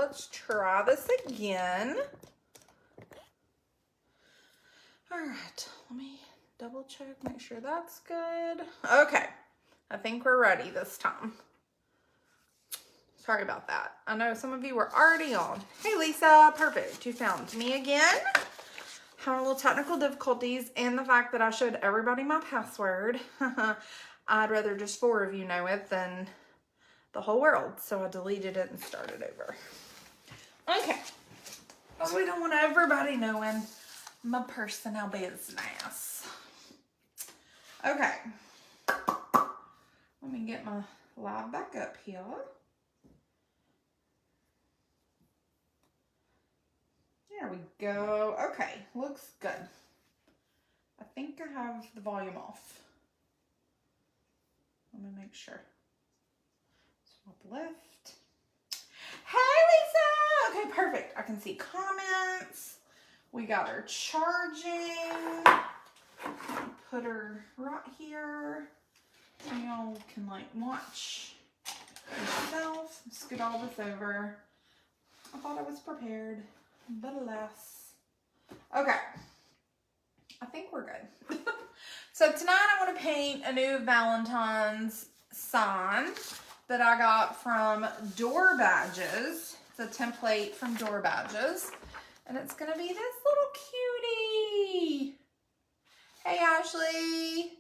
let's try this again. All right, let me double check, make sure that's good. Okay, I think we're ready this time. Sorry about that. I know some of you were already on. Hey Lisa, perfect, you found me again. Having a little technical difficulties and the fact that I showed everybody my password. I'd rather just 4 of you know it than the whole world. So I deleted it and started over. Okay. Well, we don't want everybody knowing my personal business. Okay. Let me get my live back up here. There we go. Okay, looks good. I think I have the volume off. Let me make sure. Swap left. Hey Lisa! Okay, perfect. I can see comments. We got her charging. Put her right here. So y'all can like watch yourself. Scoot all this over. I thought I was prepared. But alas. Okay. I think we're good. So tonight I want to paint a new Valentine's sign that I got from Door Badges. It's a template from Door Badges. And it's going to be this little cutie. Hey Ashley.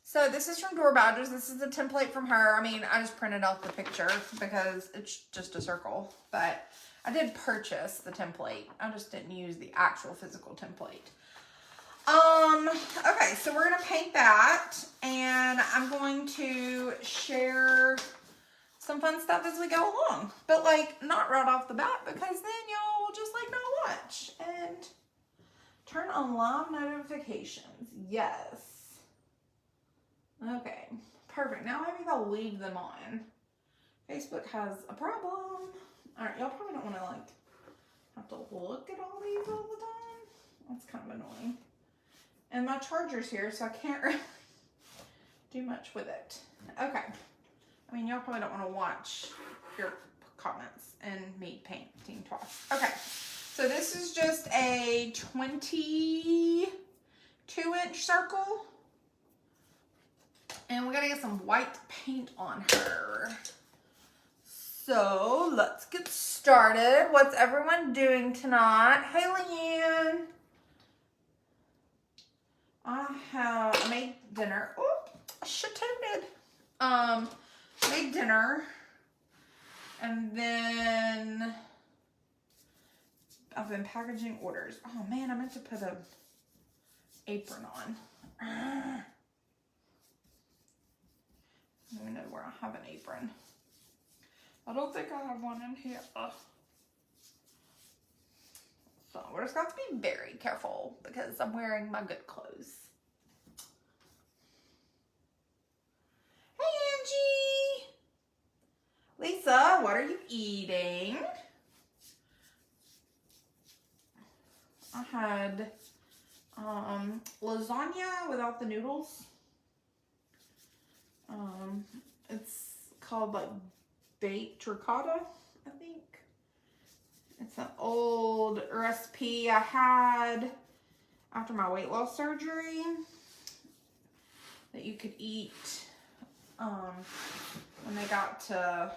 So this is from Door Badges. This is a template from her. I mean, I just printed out the picture because it's just a circle. But I did purchase the template. I just didn't use the actual physical template. Okay, so we're gonna paint that, and I'm going to share some fun stuff as we go along. But like, not right off the bat, because then y'all will just like not watch and turn on live notifications. Yes. Okay, perfect. Now maybe they'll leave them on. Facebook has a problem. Alright, y'all probably don't want to like have to look at all these all the time. That's kind of annoying. And my charger's here, so I can't really do much with it. Okay. I mean, y'all probably don't want to watch your comments and me painting twice. Okay. So this is just a 22-inch circle. And we gotta get some white paint on her. So let's get started. What's everyone doing tonight? Hey, Leanne. I made dinner. Oh, shit-toted. Made dinner. And then I've been packaging orders. Oh man, I meant to put an apron on. I don't even know where I have an apron. I don't think I have one in here. So we're just going to be very careful because I'm wearing my good clothes. Hey, Angie. Lisa, what are you eating? I had lasagna without the noodles. It's called like baked ricotta, I think. It's an old recipe I had after my weight loss surgery that you could eat when they got to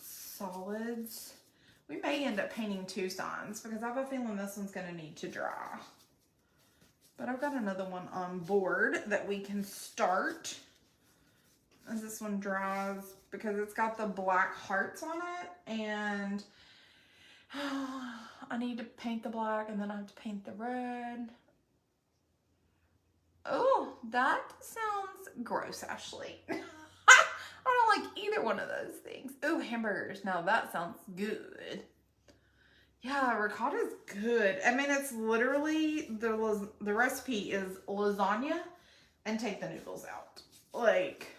solids. We may end up painting 2 signs because I have a feeling this one's going to need to dry. But I've got another one on board that we can start as this one dries because it's got the black hearts on it, and I need to paint the black and then I have to paint the red. Oh, that sounds gross, Ashley. I don't like either one of those things. Oh, hamburgers. Now that sounds good. Yeah, ricotta's good. I mean, it's literally, the recipe is lasagna and take the noodles out. Like,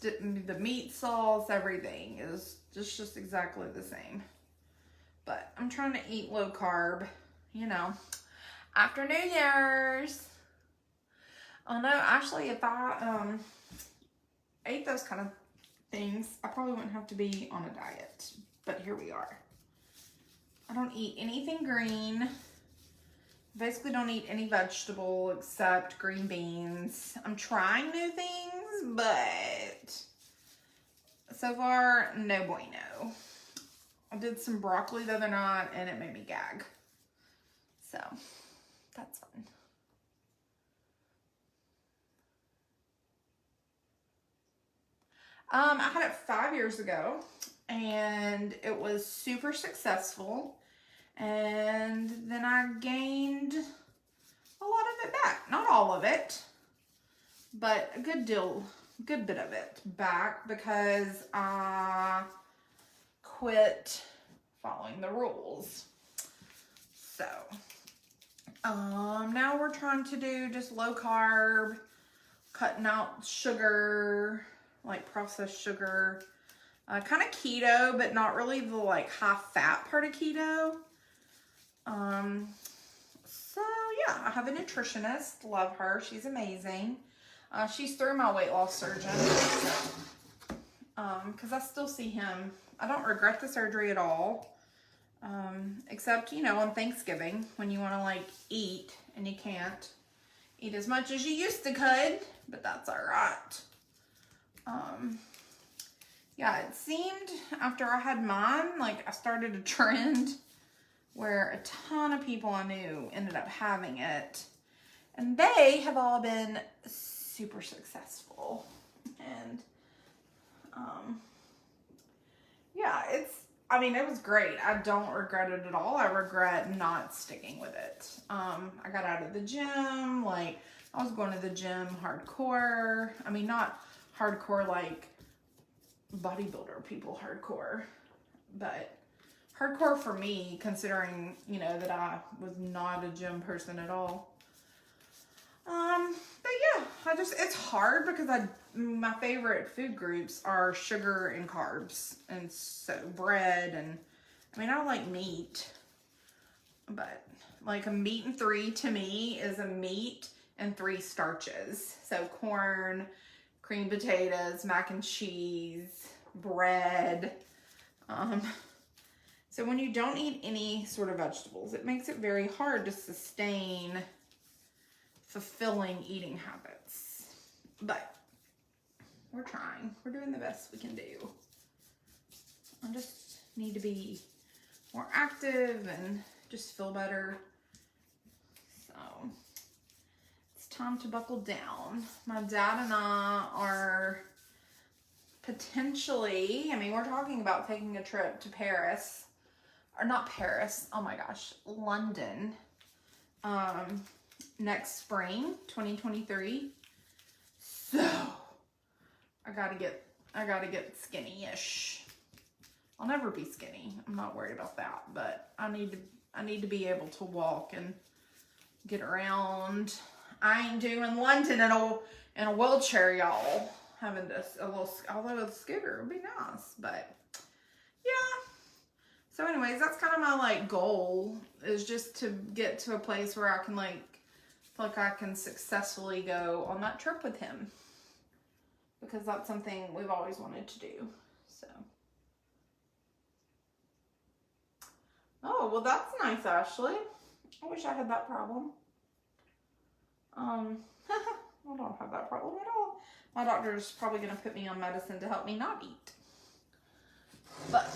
the meat sauce, everything is just exactly the same. But I'm trying to eat low carb, you know, after New Year's. Oh no, actually, if I ate those kind of things, I probably wouldn't have to be on a diet, but here we are. I don't eat anything green. Basically don't eat any vegetable except green beans. I'm trying new things, but so far, no bueno. I did some broccoli the other night and it made me gag. So, that's fun. I had it 5 years ago and it was super successful. And then I gained a lot of it back. Not all of it, but a good bit of it back because I quit following the rules. So, now we're trying to do just low carb, cutting out sugar, like processed sugar, kind of keto, but not really the like high fat part of keto. So yeah, I have a nutritionist, love her, she's amazing. She's through my weight loss surgeon, because I still see him. I don't regret the surgery at all, except, you know, on Thanksgiving when you want to like eat and you can't eat as much as you used to could, but that's all right. Yeah, it seemed after I had mine, like I started a trend where a ton of people I knew ended up having it, and they have all been super successful. And yeah, it was great. I don't regret it at all. I regret not sticking with it. I got out of the gym, like I was going to the gym hardcore. I mean, not hardcore like bodybuilder people hardcore, but hardcore for me, considering, you know, that I was not a gym person at all. But yeah, it's hard because my favorite food groups are sugar and carbs, and so bread, and I mean, I like meat, but like a meat and three to me is a meat and 3 starches. So corn, cream potatoes, mac and cheese, bread. So when you don't eat any sort of vegetables, it makes it very hard to sustain fulfilling eating habits. But we're trying. We're doing the best we can do. I just need to be more active and just feel better. So it's time to buckle down. My dad and I are potentially, I mean, we're talking about taking a trip to Paris. Or not Paris, oh my gosh, London, next spring, 2023. So I gotta get skinny-ish. I'll never be skinny. I'm not worried about that, but I need to be able to walk and get around. I ain't doing London in a wheelchair, y'all. Having although a scooter would be nice, but yeah. So anyways, that's kind of my like goal, is just to get to a place where I can like feel like I can successfully go on that trip with him, because that's something we've always wanted to do. So, oh well, that's nice, Ashley. I wish I had that problem. I don't have that problem at all. My doctor's probably gonna put me on medicine to help me not eat, but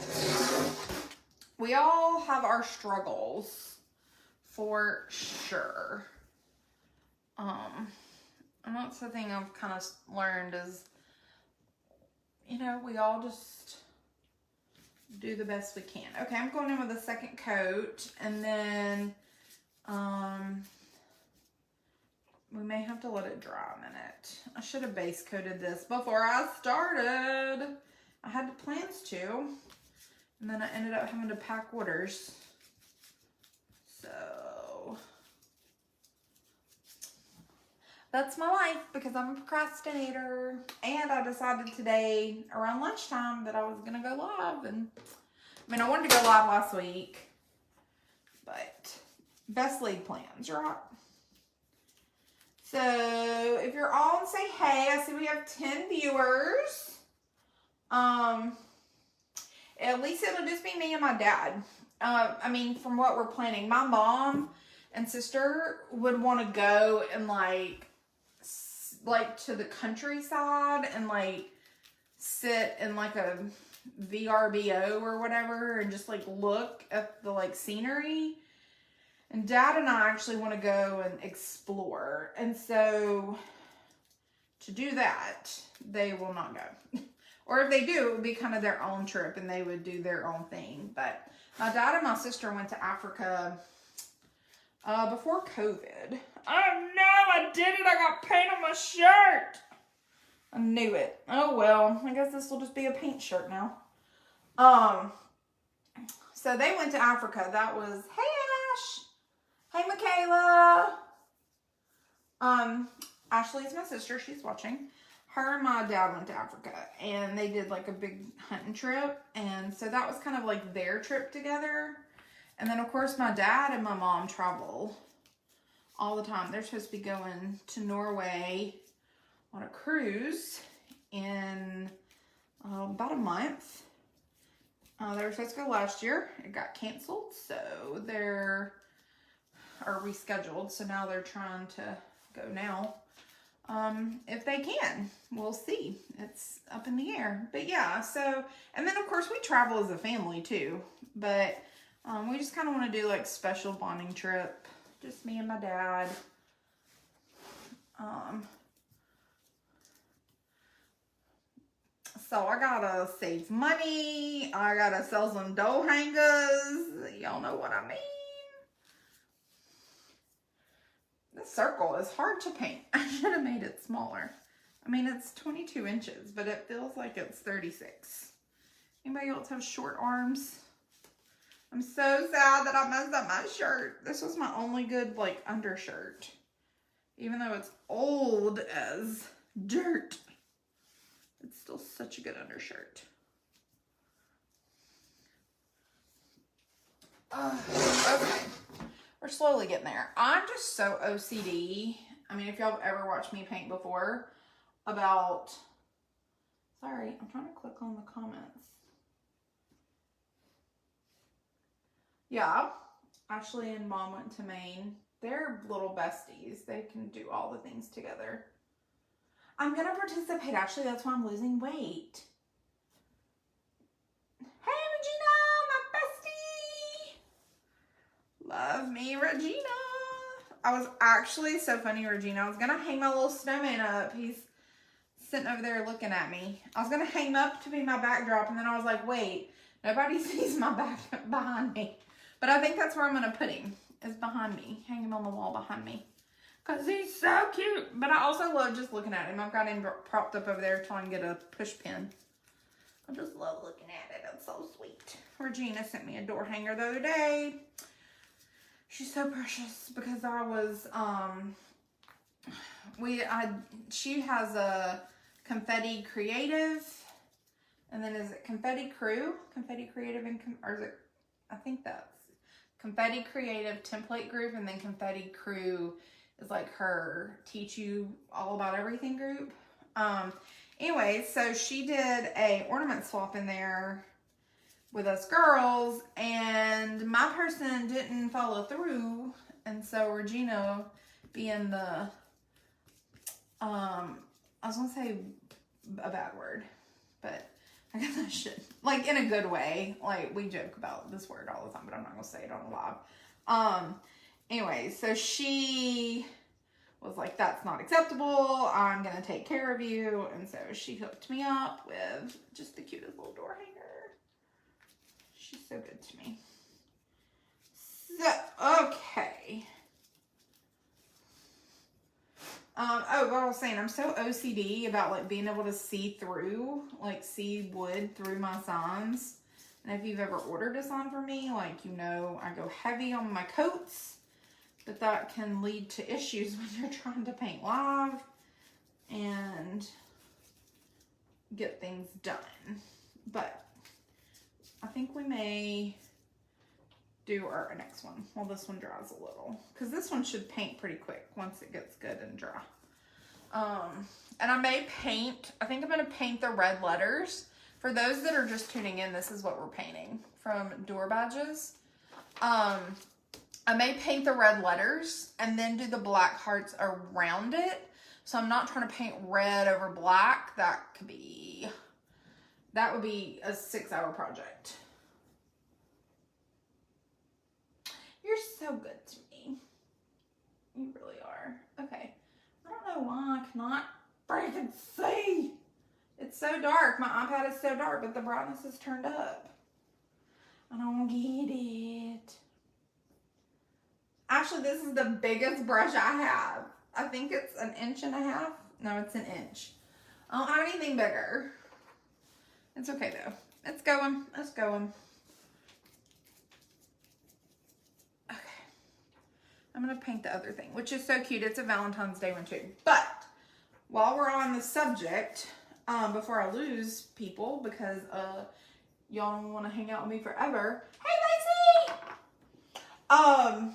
we all have our struggles, for sure. And that's the thing I've kind of learned is, you know, we all just do the best we can. Okay, I'm going in with a second coat, and then we may have to let it dry a minute. I should have base coated this before I started. I had plans to. And then I ended up having to pack orders. So that's my life, because I'm a procrastinator. And I decided today around lunchtime that I was gonna go live. And I mean, I wanted to go live last week, but best laid plans, right? So if you're on, say hey. I see we have 10 viewers. At least it'll just be me and my dad. I mean, from what we're planning, my mom and sister would want to go and like to the countryside and like sit in like a VRBO or whatever and just like look at the like scenery. And Dad and I actually want to go and explore. And so to do that, they will not go. Or if they do, it would be kind of their own trip and they would do their own thing. But my dad and my sister went to Africa before COVID. Oh no, I did it. I got paint on my shirt. I knew it. Oh well, I guess this will just be a paint shirt now. So they went to Africa. That was, hey Ash. Hey Michaela. Ashley's my sister. She's watching. Her and my dad went to Africa and they did like a big hunting trip. And so that was kind of like their trip together. And then of course my dad and my mom travel all the time. They're supposed to be going to Norway on a cruise in about a month. They were supposed to go last year. It got canceled. So they're rescheduled. So now they're trying to go now. If they can, we'll see. It's up in the air. But yeah, so, and then of course we travel as a family too, but, we just kind of want to do like special bonding trip, just me and my dad. So I gotta save money. I gotta sell some dough hangers. Y'all know what I mean. This circle is hard to paint. I should have made it smaller. I mean, it's 22 inches, but it feels like it's 36. Anybody else have short arms? I'm so sad that I messed up my shirt. This was my only good, like, undershirt. Even though it's old as dirt. It's still such a good undershirt. Okay. We're slowly getting there. I'm just so OCD. I mean, if y'all have ever watched me paint before, about... Sorry, I'm trying to click on the comments. Yeah, Ashley and Mom went to Maine. They're little besties. They can do all the things together. I'm going to participate, Ashley. That's why I'm losing weight. Hey, Regina, my bestie. Love me, Regina. I was actually, so funny, Regina. I was going to hang my little snowman up. He's sitting over there looking at me. I was going to hang him up to be my backdrop, and then I was like, wait, nobody sees my back behind me. But I think that's where I'm going to put him, is behind me. Hang him on the wall behind me. Because he's so cute. But I also love just looking at him. I've got him propped up over there trying to get a push pin. I just love looking at it. It's so sweet. Regina sent me a door hanger the other day. She's so precious because I was, she has a Confetti Creative, and then is it Confetti Crew? Confetti Creative, or is it, I think that's Confetti Creative Template Group, and then Confetti Crew is like her teach you all about everything group. Anyway, so she did a ornament swap in there with us girls, and my person didn't follow through, and so Regina, being the, I was gonna say a bad word, but I guess I should, like, in a good way. Like, we joke about this word all the time, but I'm not gonna say it on live. Anyway, so she was like, that's not acceptable. I'm going to take care of you. And so she hooked me up with just the cutest little door hanger. She's so good to me. So, okay. Oh, what I was saying, I'm so OCD about, like, being able to see through, like, see wood through my signs. And if you've ever ordered a sign for me, like, you know, I go heavy on my coats. But that can lead to issues when you're trying to paint live and get things done. But I think we may do our next one while this one dries a little. Because this one should paint pretty quick once it gets good and dry. And I may paint, I think I'm going to paint the red letters For those that are just tuning in, this is what we're painting from Door Badges. I may paint the red letters and then do the black hearts around it. So I'm not trying to paint red over black. That would be a 6-hour project. You're so good to me. You really are. Okay. I don't know why I cannot freaking see. It's so dark. My iPad is so dark, but the brightness is turned up. I don't get it. Actually, this is the biggest brush I have. I think it's 1.5 inches. No, it's 1 inch. I don't have anything bigger. It's okay though. It's going. It's going. Okay. I'm going to paint the other thing, which is so cute. It's a Valentine's Day one too. But while we're on the subject, before I lose people, because y'all don't want to hang out with me forever. Hey, Lacey!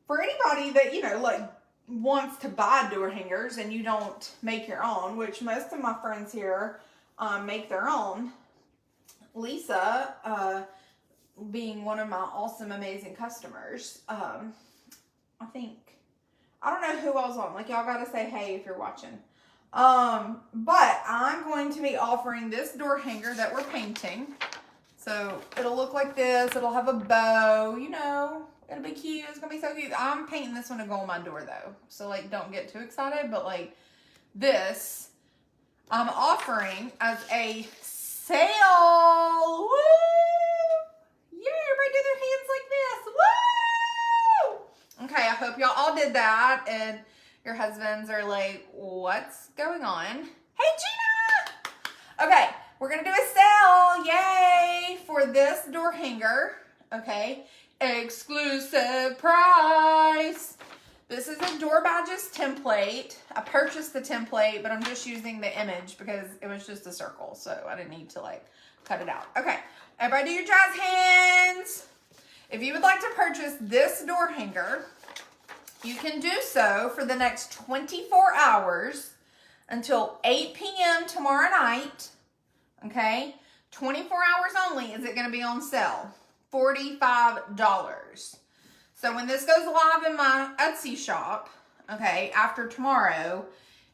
For anybody that, you know, like wants to buy door hangers and you don't make your own, which most of my friends here make their own. Lisa, being one of my awesome, amazing customers, I don't know who else on. Like, y'all gotta say hey if you're watching. But I'm going to be offering this door hanger that we're painting. So it'll look like this. It'll have a bow, you know. It'll be cute. It's going to be so cute. I'm painting this one to go on my door, though. So, like, don't get too excited. But, like, this, I'm offering as a sale. Woo! Yeah, everybody do their hands like this. Woo! Okay, I hope y'all all did that. And your husbands are like, what's going on? Hey, Gina! Okay, we're going to do a sale. Yay! For this door hanger. Okay. Exclusive price. This is a Door Badges template. I purchased the template, but I'm just using the image because it was just a circle, so I didn't need to like cut it out. Okay, everybody do your jazz hands. If you would like to purchase this door hanger, you can do so for the next 24 hours until 8 p.m. tomorrow night. Okay, 24 hours only is it going to be on sale. $45. So when this goes live in my Etsy shop, okay, after tomorrow,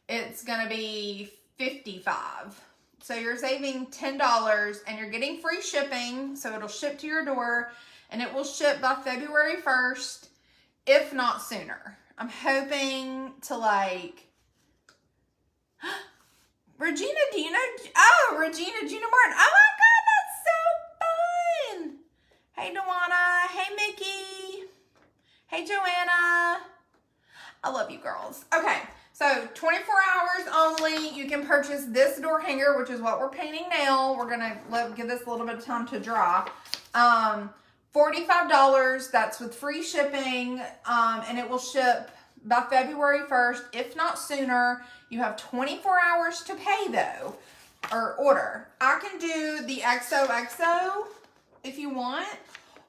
it's going to be $55. So you're saving $10 and you're getting free shipping. So it'll ship to your door and it will ship by February 1st, if not sooner. I'm hoping to like, Regina, do you know? Oh, Regina, Gina Martin. Oh my God, that's so fun. Hey, Dewana. Hey, Mickey. Hey, Joanna. I love you girls. Okay, so 24 hours only. You can purchase this door hanger, which is what we're painting now. We're going to give this a little bit of time to dry. $45. That's with free shipping, and it will ship by February 1st, if not sooner. You have 24 hours to pay, though, or order. I can do the XOXO if you want,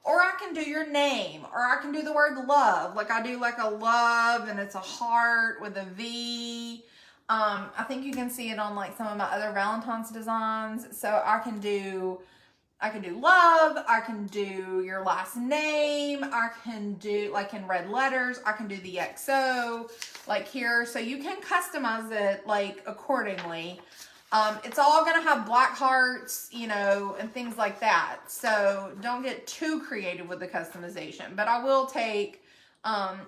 or I can do your name, or I can do the word love. Like I do like a love and it's a heart with a V. I think you can see it on like some of my other Valentine's designs. So I can do love, I can do your last name, I can do like in red letters, I can do the XO like here. So you can customize it like accordingly. It's all going to have black hearts, you know, and things like that. So don't get too creative with the customization. But I will take,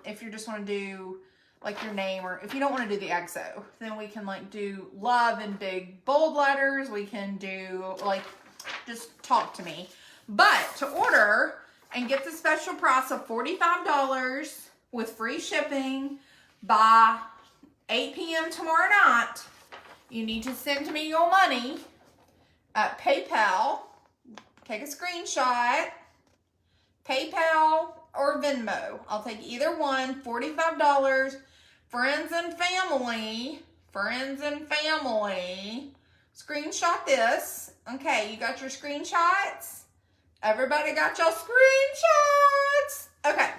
if you just want to do like your name, or if you don't want to do the XO, then we can like do love in big bold letters. We can do like, just talk to me. But to order and get the special price of $45 with free shipping by 8 p.m. tomorrow night, you need to send me your money at PayPal. Take a screenshot. PayPal or Venmo. I'll take either one. $45. Friends and family. Friends and family. Screenshot this. Okay, you got your screenshots? Everybody got your screenshots? Okay.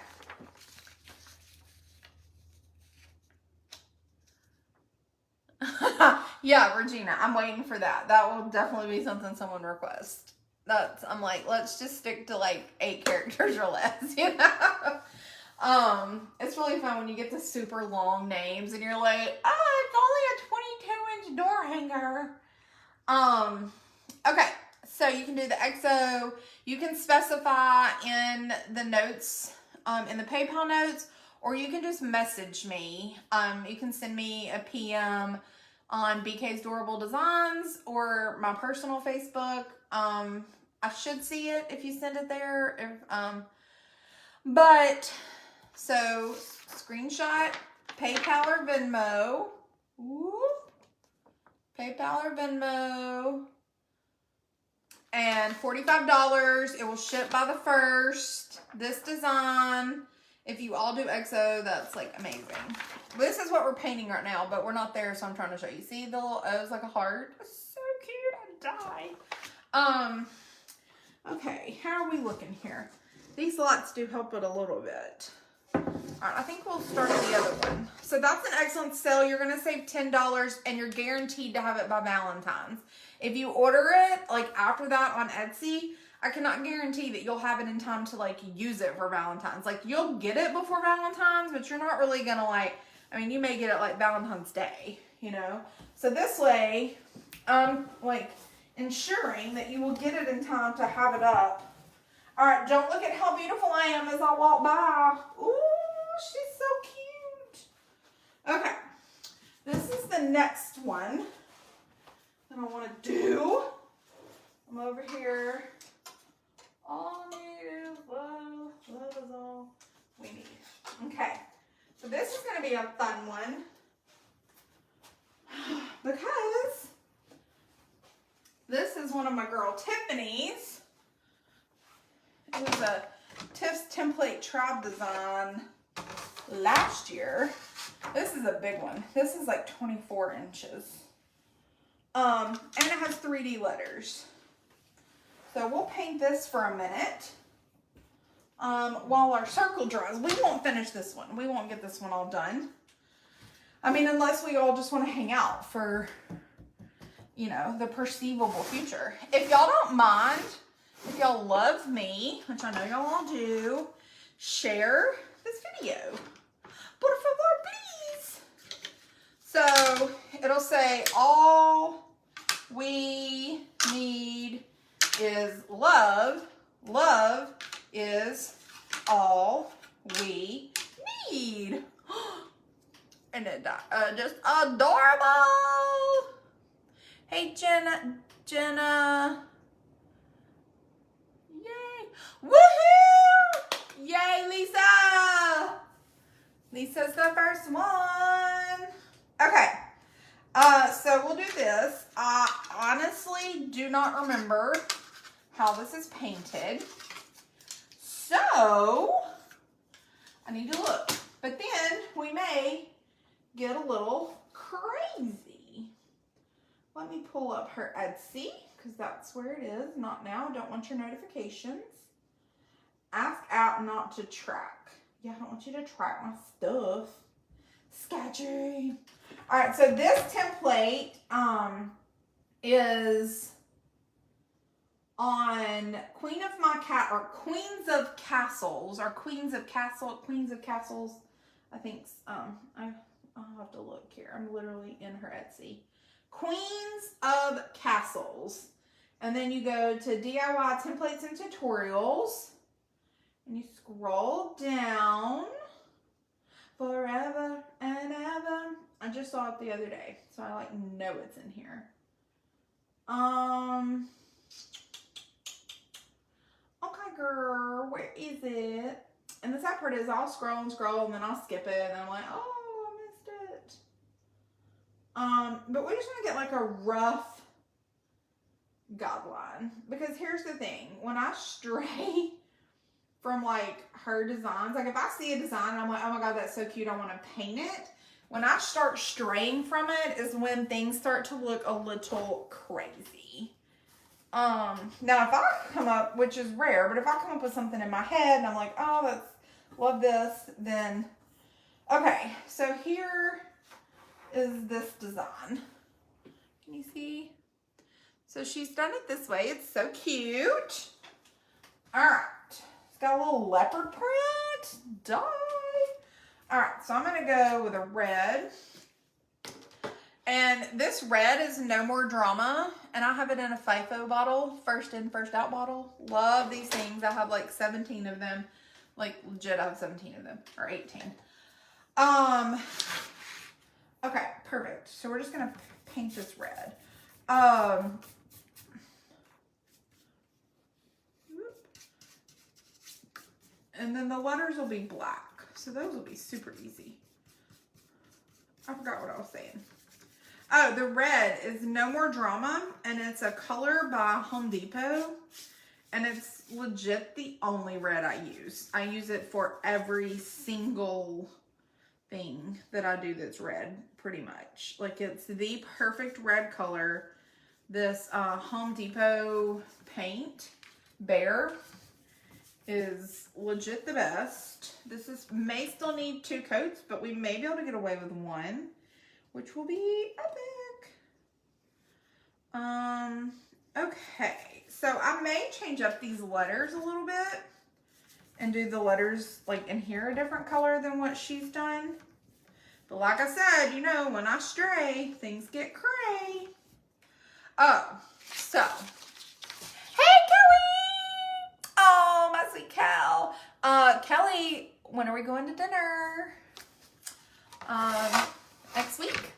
Yeah, Regina, I'm waiting for that. That will definitely be something someone requests. I'm like, let's just stick to like 8 characters or less, you know? It's really fun when you get the super long names and you're like, oh, it's only a 22-inch door hanger. Okay, so you can do the XO. You can specify in the notes, in the PayPal notes, or you can just message me. You can send me a PM on BKs DOORable Designs or my personal Facebook. I should see it if you send it there. So screenshot, PayPal or Venmo. Whoop. PayPal or Venmo. And $45. It will ship by the 1st. This design. If you all do XO, that's like amazing. This is what we're painting right now, but we're not there, so I'm trying to show you. See the little O's like a heart? It's so cute. I die. Okay, how are we looking here? These lots do help it a little bit. All right, I think we'll start with the other one. So that's an excellent sale. You're going to save $10 and you're guaranteed to have it by Valentine's. If you order it like after that on Etsy, I cannot guarantee that you'll have it in time to like use it for Valentine's. Like you'll get it before Valentine's, but you're not really going to like, I mean, you may get it like Valentine's Day, you know? So this way, like ensuring that you will get it in time to have it up. All right, don't look at how beautiful I am as I walk by. Ooh, she's so cute. Okay, this is the next one that I want to do. I'm over here. All I need is love. Love is all we need. Okay, so this is going to be a fun one because this is one of my girl Tiffany's. It was a Tiff's Template Tribe design last year. This is a big one. This is like 24 inches. And it has 3D letters. So we'll paint this for a minute. While our circle dries. We won't finish this one. We won't get this one all done. I mean, unless we all just want to hang out for, you know, the perceivable future. If y'all don't mind, if y'all love me, which I know y'all all do, share this video. Por favor, please. So it'll say all we need is love. Love is all we need. And it just adorable. Hey, Jenna. Woohoo! Yay, Lisa! Lisa's the first one. Okay. So we'll do this. I honestly do not remember how this is painted. So I need to look. But then we may get a little crazy. Let me pull up her Etsy, because that's where it is. Not now. Don't want your notifications. Ask out not to track. Yeah, I don't want you to track my stuff. Sketchy. All right, so this template is on Queens of Castles, or Queens of Castles. I think I'll have to look here. I'm literally in her Etsy. Queens of Castles. And then you go to DIY templates and tutorials. And you scroll down. Forever and ever. I just saw it the other day, so I like know it's in here. Okay, girl, where is it? And the sad part is I'll scroll and scroll, and then I'll skip it, and I'm like, oh, I missed it. But we just want to get like a rough guideline, because here's the thing: when I stray from like her designs, like if I see a design and I'm like, oh my god, that's so cute, I want to paint it. When I start straying from it is when things start to look a little crazy. Now if I come up, which is rare, but if I come up with something in my head and I'm like, oh, love this, then, okay, so here is this design. Can you see? So she's done it this way. It's so cute. All right. It's got a little leopard print. Die. All right. So I'm going to go with a red. And this red is No More Drama. And I have it in a FIFO bottle. First in, first out bottle. Love these things. I have like 17 of them. Like legit, I have 17 of them. Or 18. Okay, perfect. So we're just going to paint this red. And then the letters will be black. So those will be super easy. I forgot what I was saying. Oh, the red is No More Drama. And it's a color by Home Depot. And it's legit the only red I use. I use it for every single thing that I do that's red, pretty much. Like, it's the perfect red color. This Home Depot paint, Bear, is legit the best. This may still need 2 coats, but we may be able to get away with 1, which will be epic. Okay, so I may change up these letters a little bit and do the letters like in here a different color than what she's done. But like I said, you know, when I stray, things get cray. Oh, so, hey Kelly! Oh, my sweet Cal. Kelly, when are we going to dinner? Next week.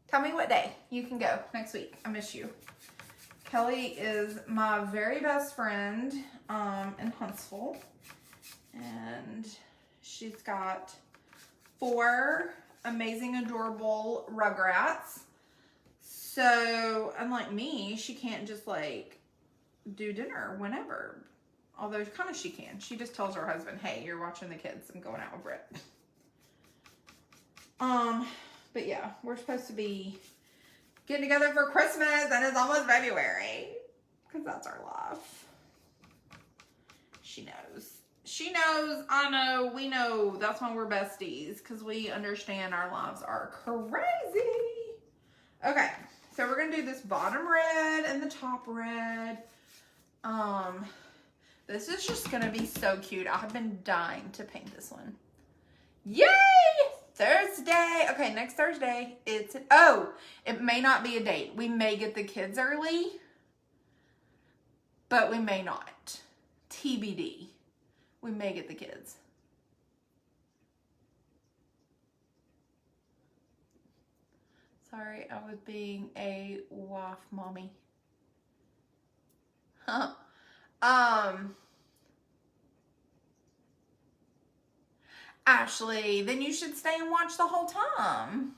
Tell me what day you can go next week. I miss you. Kelly is my very best friend in Huntsville. And she's got 4 amazing, adorable Rugrats. So, unlike me, she can't just like do dinner whenever. Although kind of she can. She just tells her husband, hey, you're watching the kids. I'm going out with Britt. But yeah, we're supposed to be getting together for Christmas and it's almost February. Because that's our life. She knows. She knows, I know, we know. That's why we're besties. Because we understand our lives are crazy. Okay, so we're going to do this bottom red and the top red. This is just going to be so cute. I have been dying to paint this one. Yay! Thursday. Okay, next Thursday. It may not be a date. We may get the kids early. But we may not. TBD. We may get the kids. Sorry, I was being a wife mommy. Ashley, then you should stay and watch the whole time.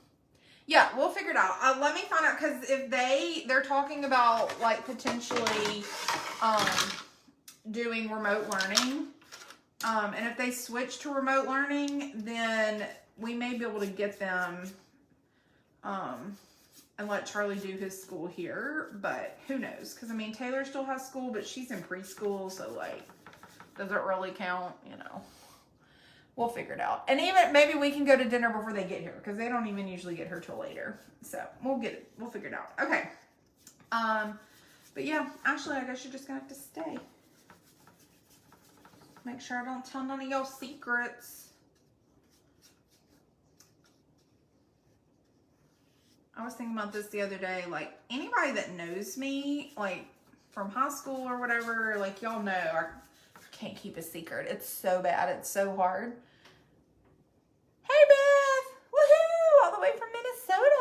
Yeah, we'll figure it out. Let me find out, because if they're talking about like potentially doing remote learning. And if they switch to remote learning, then we may be able to get them and let Charlie do his school here. But who knows? Because, I mean, Taylor still has school, but she's in preschool. So, like, does it really count? You know, we'll figure it out. And even maybe we can go to dinner before they get here, because they don't even usually get here till later. So, we'll figure it out. Okay. But yeah, Ashley, I guess you're just going to have to stay. Make sure I don't tell none of y'all secrets. I was thinking about this the other day. Like, anybody that knows me, like, from high school or whatever, like, y'all know I can't keep a secret. It's so bad. It's so hard. Hey, Beth! Woohoo! All the way from Minnesota.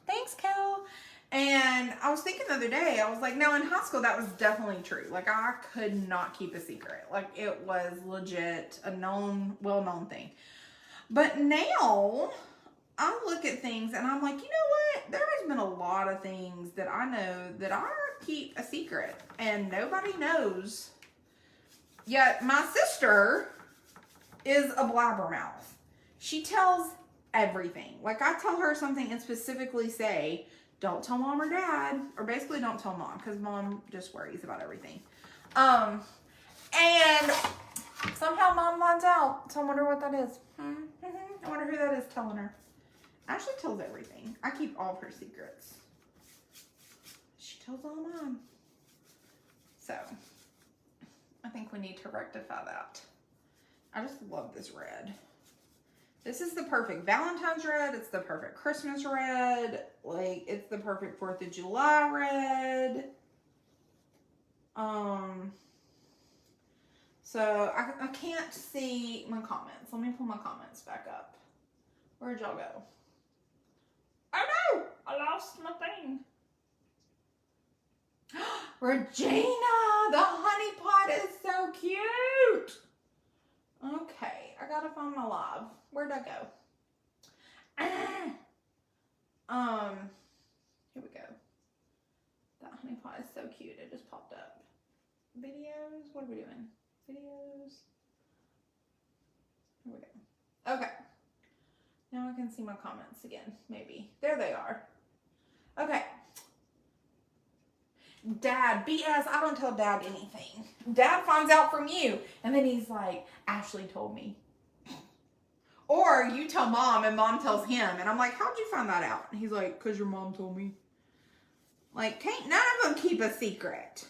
Thanks, Kel. And I was thinking the other day, I was like, no, in high school, that was definitely true. Like, I could not keep a secret. Like, it was legit a known, well-known thing. But now, I look at things and I'm like, you know what? There has been a lot of things that I know that I keep a secret. And nobody knows. Yet, my sister is a blabbermouth. She tells everything. Like, I tell her something and specifically say, don't tell mom or dad, or basically don't tell mom, because mom just worries about everything. And somehow mom finds out, so I wonder what that is. I wonder who that is telling her. Ashley tells everything. I keep all of her secrets. She tells all mine. So, I think we need to rectify that. I just love this red. This is the perfect Valentine's red. It's the perfect Christmas red. Like, it's the perfect 4th of July red. So I can't see my comments. Let me pull my comments back up. Where'd y'all go? Oh no! I lost my thing. Regina! The honey pot is so cute! Okay, I gotta find my live. Where'd I go? Here we go. That honey pot is so cute. It just popped up. Videos? What are we doing? Videos. Here we go. Okay. Now I can see my comments again, maybe. There they are. Okay. Dad, BS, I don't tell Dad anything. Dad finds out from you. And then he's like, Ashley told me. Or you tell Mom and Mom tells him. And I'm like, how'd you find that out? And he's like, because your mom told me. Like, can't none of them keep a secret.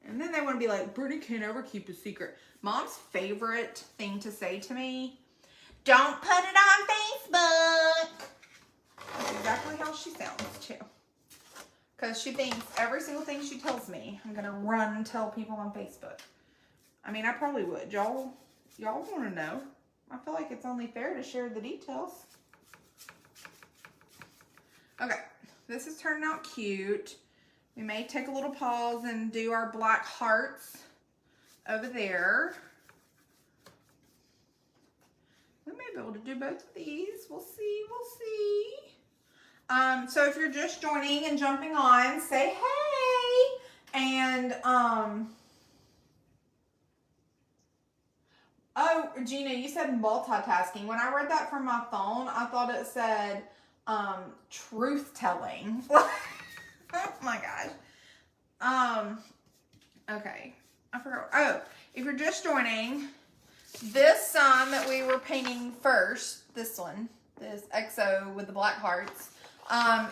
And then they want to be like, Brittany can't ever keep a secret. Mom's favorite thing to say to me, don't put it on Facebook. That's exactly how she sounds too. Because she thinks every single thing she tells me, I'm going to run and tell people on Facebook. I mean, I probably would. Y'all want to know. I feel like it's only fair to share the details. Okay, this is turning out cute. We may take a little pause and do our black hearts over there. We may be able to do both of these. We'll see, we'll see. So if you're just joining and jumping on, say hey. And, oh, Gina, you said multitasking. When I read that from my phone, I thought it said, truth telling. Oh my gosh. Okay. I forgot. Oh, if you're just joining, this sun that we were painting first, this one, this XO with the black hearts,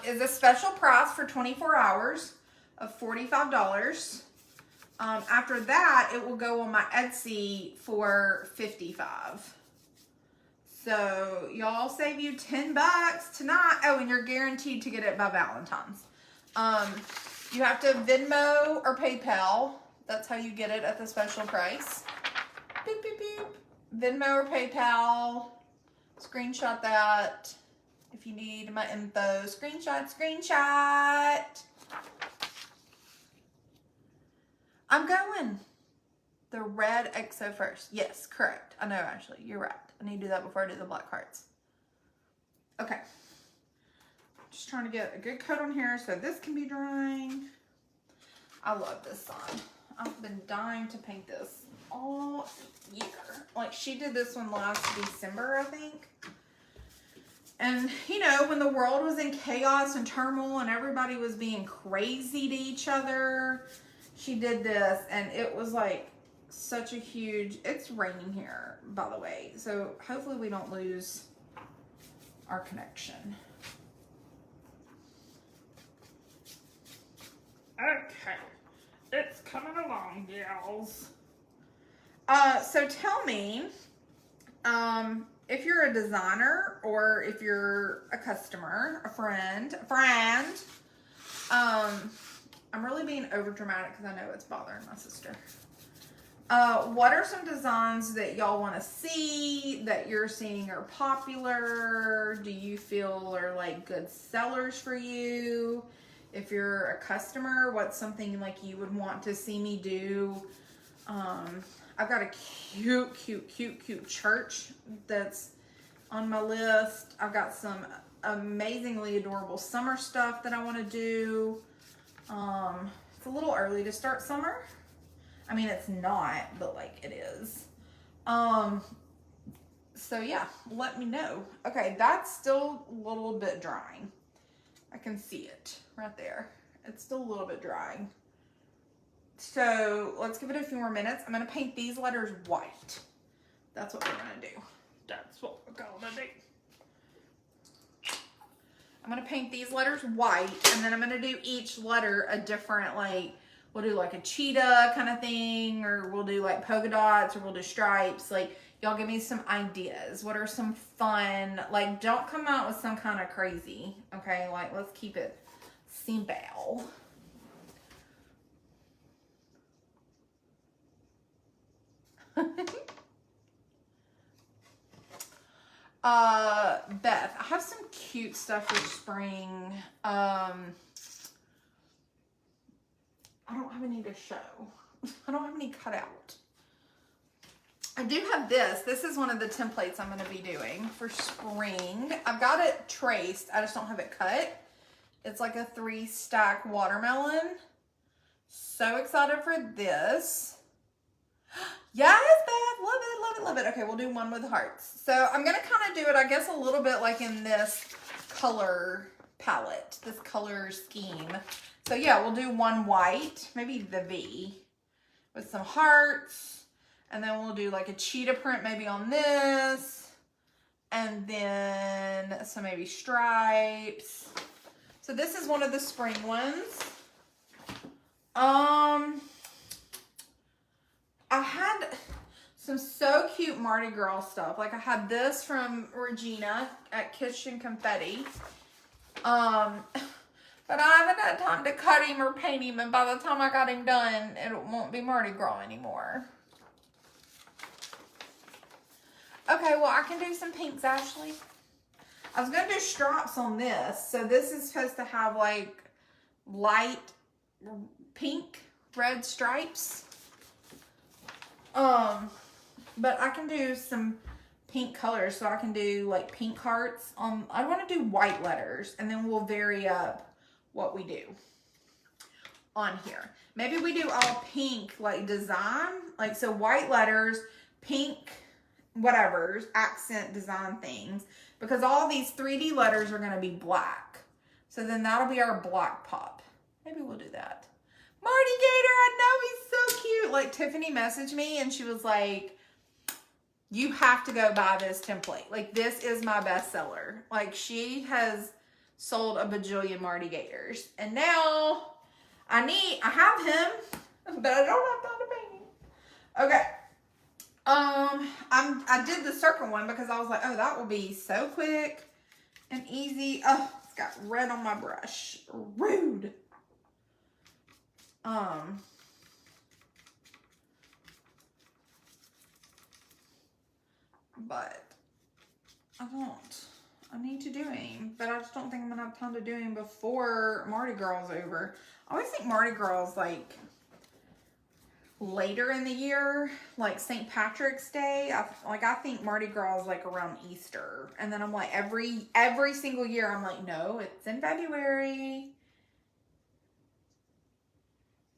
is a special price for 24 hours of $45. After that, it will go on my Etsy for $55. So y'all save you $10 tonight. Oh, and you're guaranteed to get it by Valentine's. You have to Venmo or PayPal. That's how you get it at the special price. Beep, beep, beep. Venmo or PayPal. Screenshot that. If you need my info, screenshot. I'm going the red XO first. Yes, correct. I know, Ashley, you're right. I need to do that before I do the black hearts. Okay. Just trying to get a good coat on here so this can be drying. I love this sign. I've been dying to paint this all year. Like, she did this one last December, I think. And, you know, when the world was in chaos and turmoil and everybody was being crazy to each other, she did this, and it was like such a huge, it's raining here, by the way. So hopefully we don't lose our connection. Okay, it's coming along, gals. So tell me, if you're a designer or if you're a customer, a friend, I'm really being over dramatic because I know it's bothering my sister. What are some designs that y'all want to see that you're seeing are popular? Do you feel are like good sellers for you? If you're a customer, what's something like you would want to see me do? I've got a cute church that's on my list. I've got some amazingly adorable summer stuff that I want to do. It's a little early to start summer. I mean, it's not, but like it is. So yeah, let me know. Okay, that's still a little bit drying. I can see it right there. It's still a little bit drying. So let's give it a few more minutes. I'm going to paint these letters white. That's what we're gonna do. That's what we're gonna do. I'm gonna paint these letters white, and then I'm gonna do each letter a different, like, we'll do like a cheetah kind of thing, or we'll do like polka dots, or we'll do stripes. Like, y'all give me some ideas. What are some fun, like, don't come out with some kind of crazy, okay? Like, let's keep it simple. Beth, I have some cute stuff for spring. I don't have any to show. I don't have any cut out. I do have this. This is one of the templates I'm going to be doing for spring. I've got it traced. I just don't have it cut. It's like a 3-stack watermelon. So excited for this. Yes, Beth. Love it, love it, love it. Okay, we'll do one with hearts. So I'm going to kind of do it, I guess, a little bit like in this color palette, this color scheme. So yeah, we'll do one white, maybe the V, with some hearts. And then we'll do like a cheetah print maybe on this. And then some maybe stripes. So this is one of the spring ones. I had some so cute Mardi Gras stuff. Like I had this from Regina at Kitchen Confetti. But I haven't had time to cut him or paint him, and by the time I got him done, it won't be Mardi Gras anymore. Okay, well, I can do some pinks, Ashley. I was going to do stripes on this. So this is supposed to have like light pink, red stripes. But I can do some pink colors. So I can do like pink hearts. I want to do white letters, and then we'll vary up what we do on here. Maybe we do all pink, like design, like, so white letters, pink, whatever, accent design things, because all these 3D letters are going to be black. So then that'll be our black pop. Maybe we'll do that. Marty Gator, I know, he's so cute. Like, Tiffany messaged me and she was like, you have to go buy this template. Like, this is my bestseller. Like, she has sold a bajillion Marty Gators. And now I have him, but I don't have time to paint him. Okay. I did the circle one because I was like, oh, that will be so quick and easy. Oh, it's got red on my brush. Rude. But I need to do him, but I just don't think I'm gonna have time to do him before Mardi Gras is over. I always think Mardi Gras is like later in the year, like St. Patrick's Day. I think Mardi Gras is like around Easter, and then I'm like every single year I'm like, no, it's in February.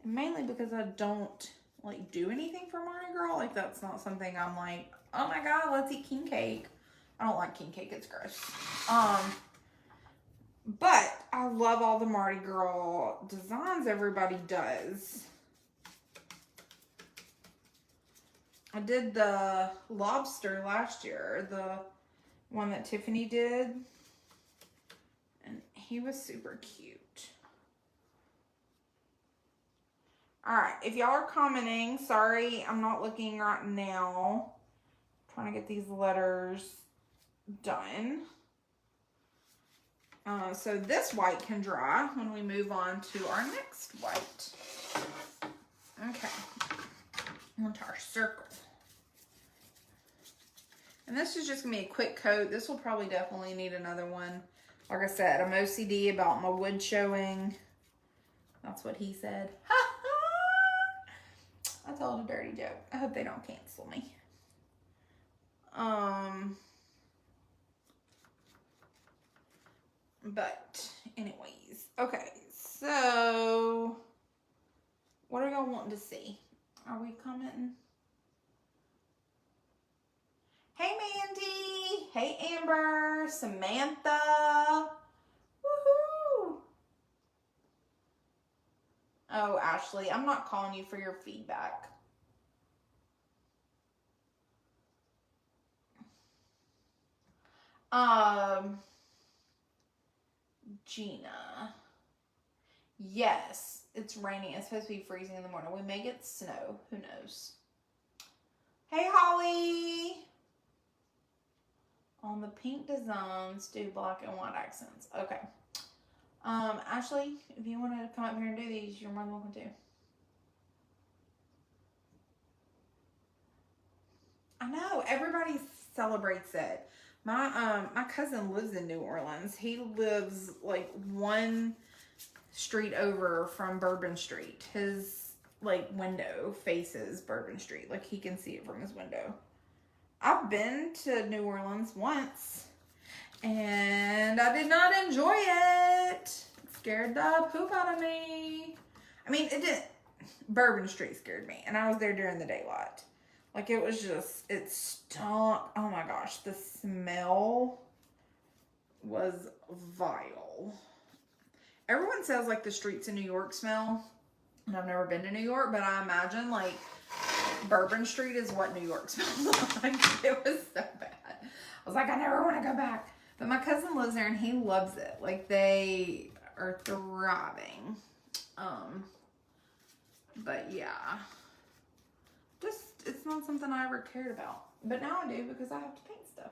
And mainly because I don't like do anything for Mardi Gras. Like, that's not something I'm like, oh my god, let's eat king cake. I don't like king cake, it's gross. But I love all the Mardi Gras designs everybody does. I did the lobster last year, the one that Tiffany did, and he was super cute. All right, if y'all are commenting, sorry, I'm not looking right now. I'm trying to get these letters done. So this white can dry when we move on to our next white. Okay, onto our circle. And this is just gonna be a quick coat. This will probably definitely need another one. Like I said, I'm OCD about my wood showing. That's what he said. I told a dirty joke. I hope they don't cancel me. But anyways, okay, so what are y'all wanting to see? Are we commenting? Hey Mandy, hey Amber, Samantha, woohoo! Oh, Ashley, I'm not calling you for your feedback. Gina. Yes, it's raining. It's supposed to be freezing in the morning. We may get snow. Who knows? Hey, Holly. On the pink designs, do black and white accents. Okay. Ashley, if you want to come up here and do these, you're more than welcome to. I know, everybody celebrates it. My cousin lives in New Orleans. He lives like one street over from Bourbon Street. His like window faces Bourbon Street. Like he can see it from his window. I've been to New Orleans once and I did not enjoy it. It scared the poop out of me. I mean, it didn't. Bourbon Street scared me, and I was there during the daylight. Like, it was just, it stunk. Oh my gosh, the smell was vile. Everyone says, like, the streets in New York smell, and I've never been to New York, but I imagine, like, Bourbon Street is what New York smells like. It was so bad. I was like, I never want to go back. But my cousin lives there, and he loves it. Like, they are thriving. But yeah. Just, it's not something I ever cared about. But now I do because I have to paint stuff.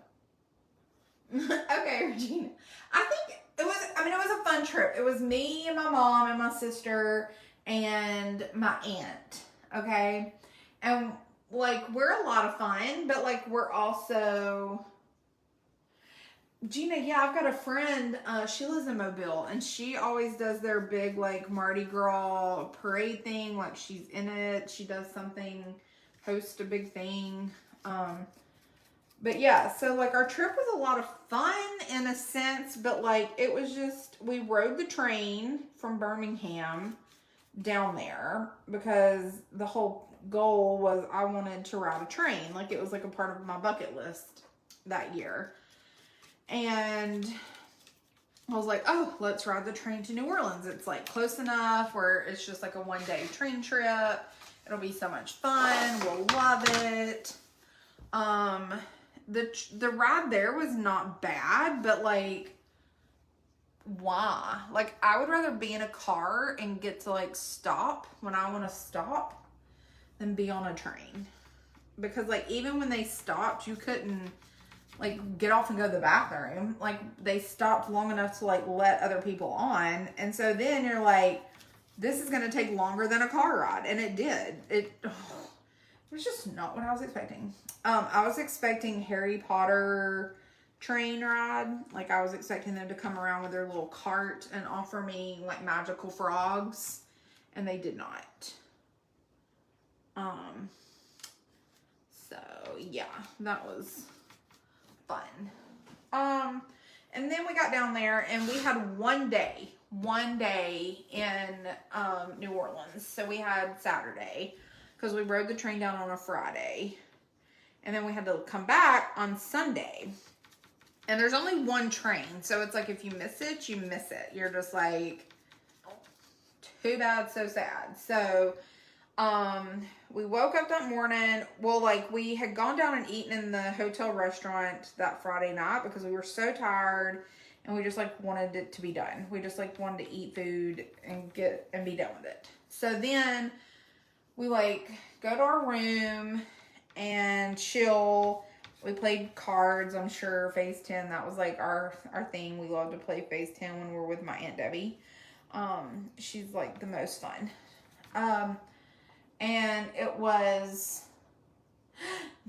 Okay, Regina. I think it was a fun trip. It was me and my mom and my sister and my aunt. Okay? And, like, we're a lot of fun, but, like, we're also... Gina, yeah, I've got a friend, she lives in Mobile, and she always does their big, like, Mardi Gras parade thing, like, she's in it, she does something, host a big thing, but yeah, so, like, our trip was a lot of fun, in a sense, but, like, it was just, we rode the train from Birmingham down there, because the whole goal was I wanted to ride a train, like, it was, like, a part of my bucket list that year. And I was like, oh, let's ride the train to New Orleans. It's like close enough where it's just like a one-day train trip. It'll be so much fun. We'll love it. The ride there was not bad, but like, why? Like, I would rather be in a car and get to like stop when I want to stop than be on a train. Because like, even when they stopped, you couldn't like get off and go to the bathroom. Like, they stopped long enough to like let other people on, and so then you're like, this is gonna take longer than a car ride, and it did. It was just not what I was expecting. I was expecting Harry Potter train ride. Like, I was expecting them to come around with their little cart and offer me like magical frogs, and they did not. So yeah, that was fun. And then we got down there and we had one day in New Orleans. So we had Saturday because we rode the train down on a Friday, and then we had to come back on Sunday. And there's only one train, so it's like if you miss it, you miss it. You're just like, too bad, so sad. So we woke up that morning. Well, like, we had gone down and eaten in the hotel restaurant that Friday night because we were so tired and we just like wanted it to be done. We just like wanted to eat food and be done with it. So then we like go to our room and chill. We played cards, I'm sure, Phase 10. That was like our thing. We love to play Phase 10 when we're with my Aunt Debbie. She's like the most fun. And it was,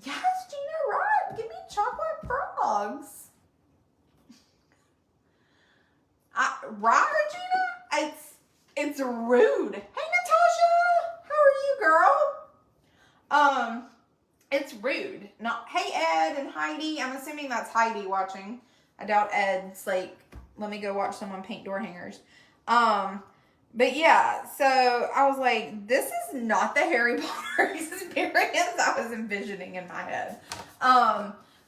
yes, Gina, right, give me chocolate frogs. Right, Regina? It's rude. Hey, Natasha, how are you, girl? It's rude. Not, hey, Ed and Heidi. I'm assuming that's Heidi watching. I doubt Ed's like, let me go watch someone paint door hangers. But yeah, so I was like, this is not the Harry Potter experience I was envisioning in my head.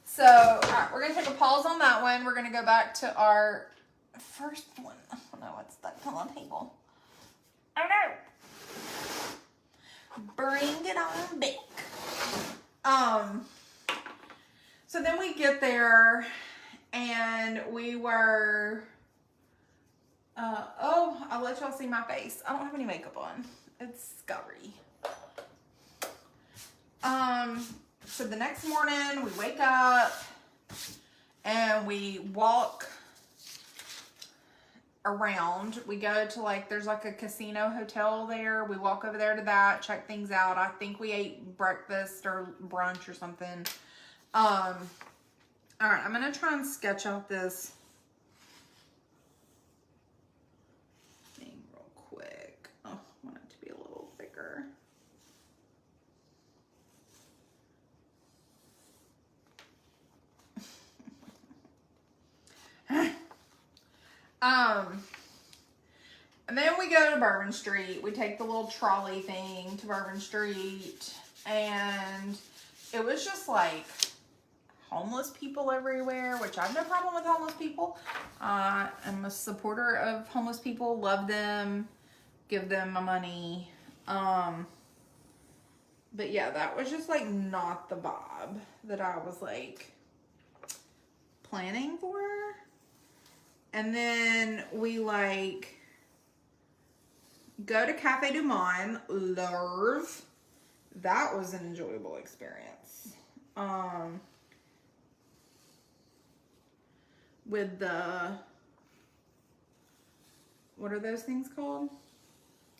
So, all right, we're going to take a pause on that one. We're going to go back to our first one. Oh no, it's stuck on the table. Oh no. Bring it on back. So then we get there and we were, oh, I'll let y'all see my face. I don't have any makeup on. It's scary. So the next morning we wake up and we walk around. We go to like, there's like a casino hotel there. We walk over there to that, check things out. I think we ate breakfast or brunch or something. All right, I'm gonna try and sketch out this thing real quick. Oh, I want it to be a little thicker. And then we go to Bourbon Street. We take the little trolley thing to Bourbon Street, and it was just like homeless people everywhere, which I have no problem with homeless people. I'm a supporter of homeless people, love them, give them my money. But yeah, that was just like not the vibe that I was like planning for. And then we like go to Cafe Du Monde, Love. That was an enjoyable experience. With the, what are those things called?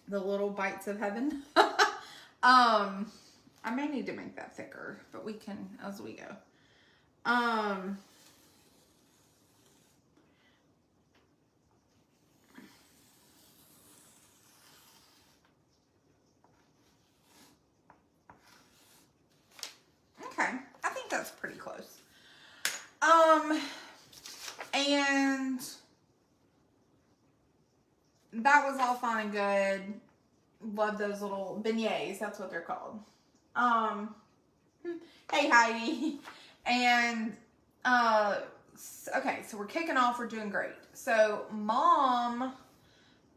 The little bites of heaven. I may need to make that thicker, but we can as we go. Okay, I think that's pretty close. And that was all fun and good. Love those little beignets, that's what they're called. Hey Heidi. And okay, so we're kicking off, we're doing great. So Mom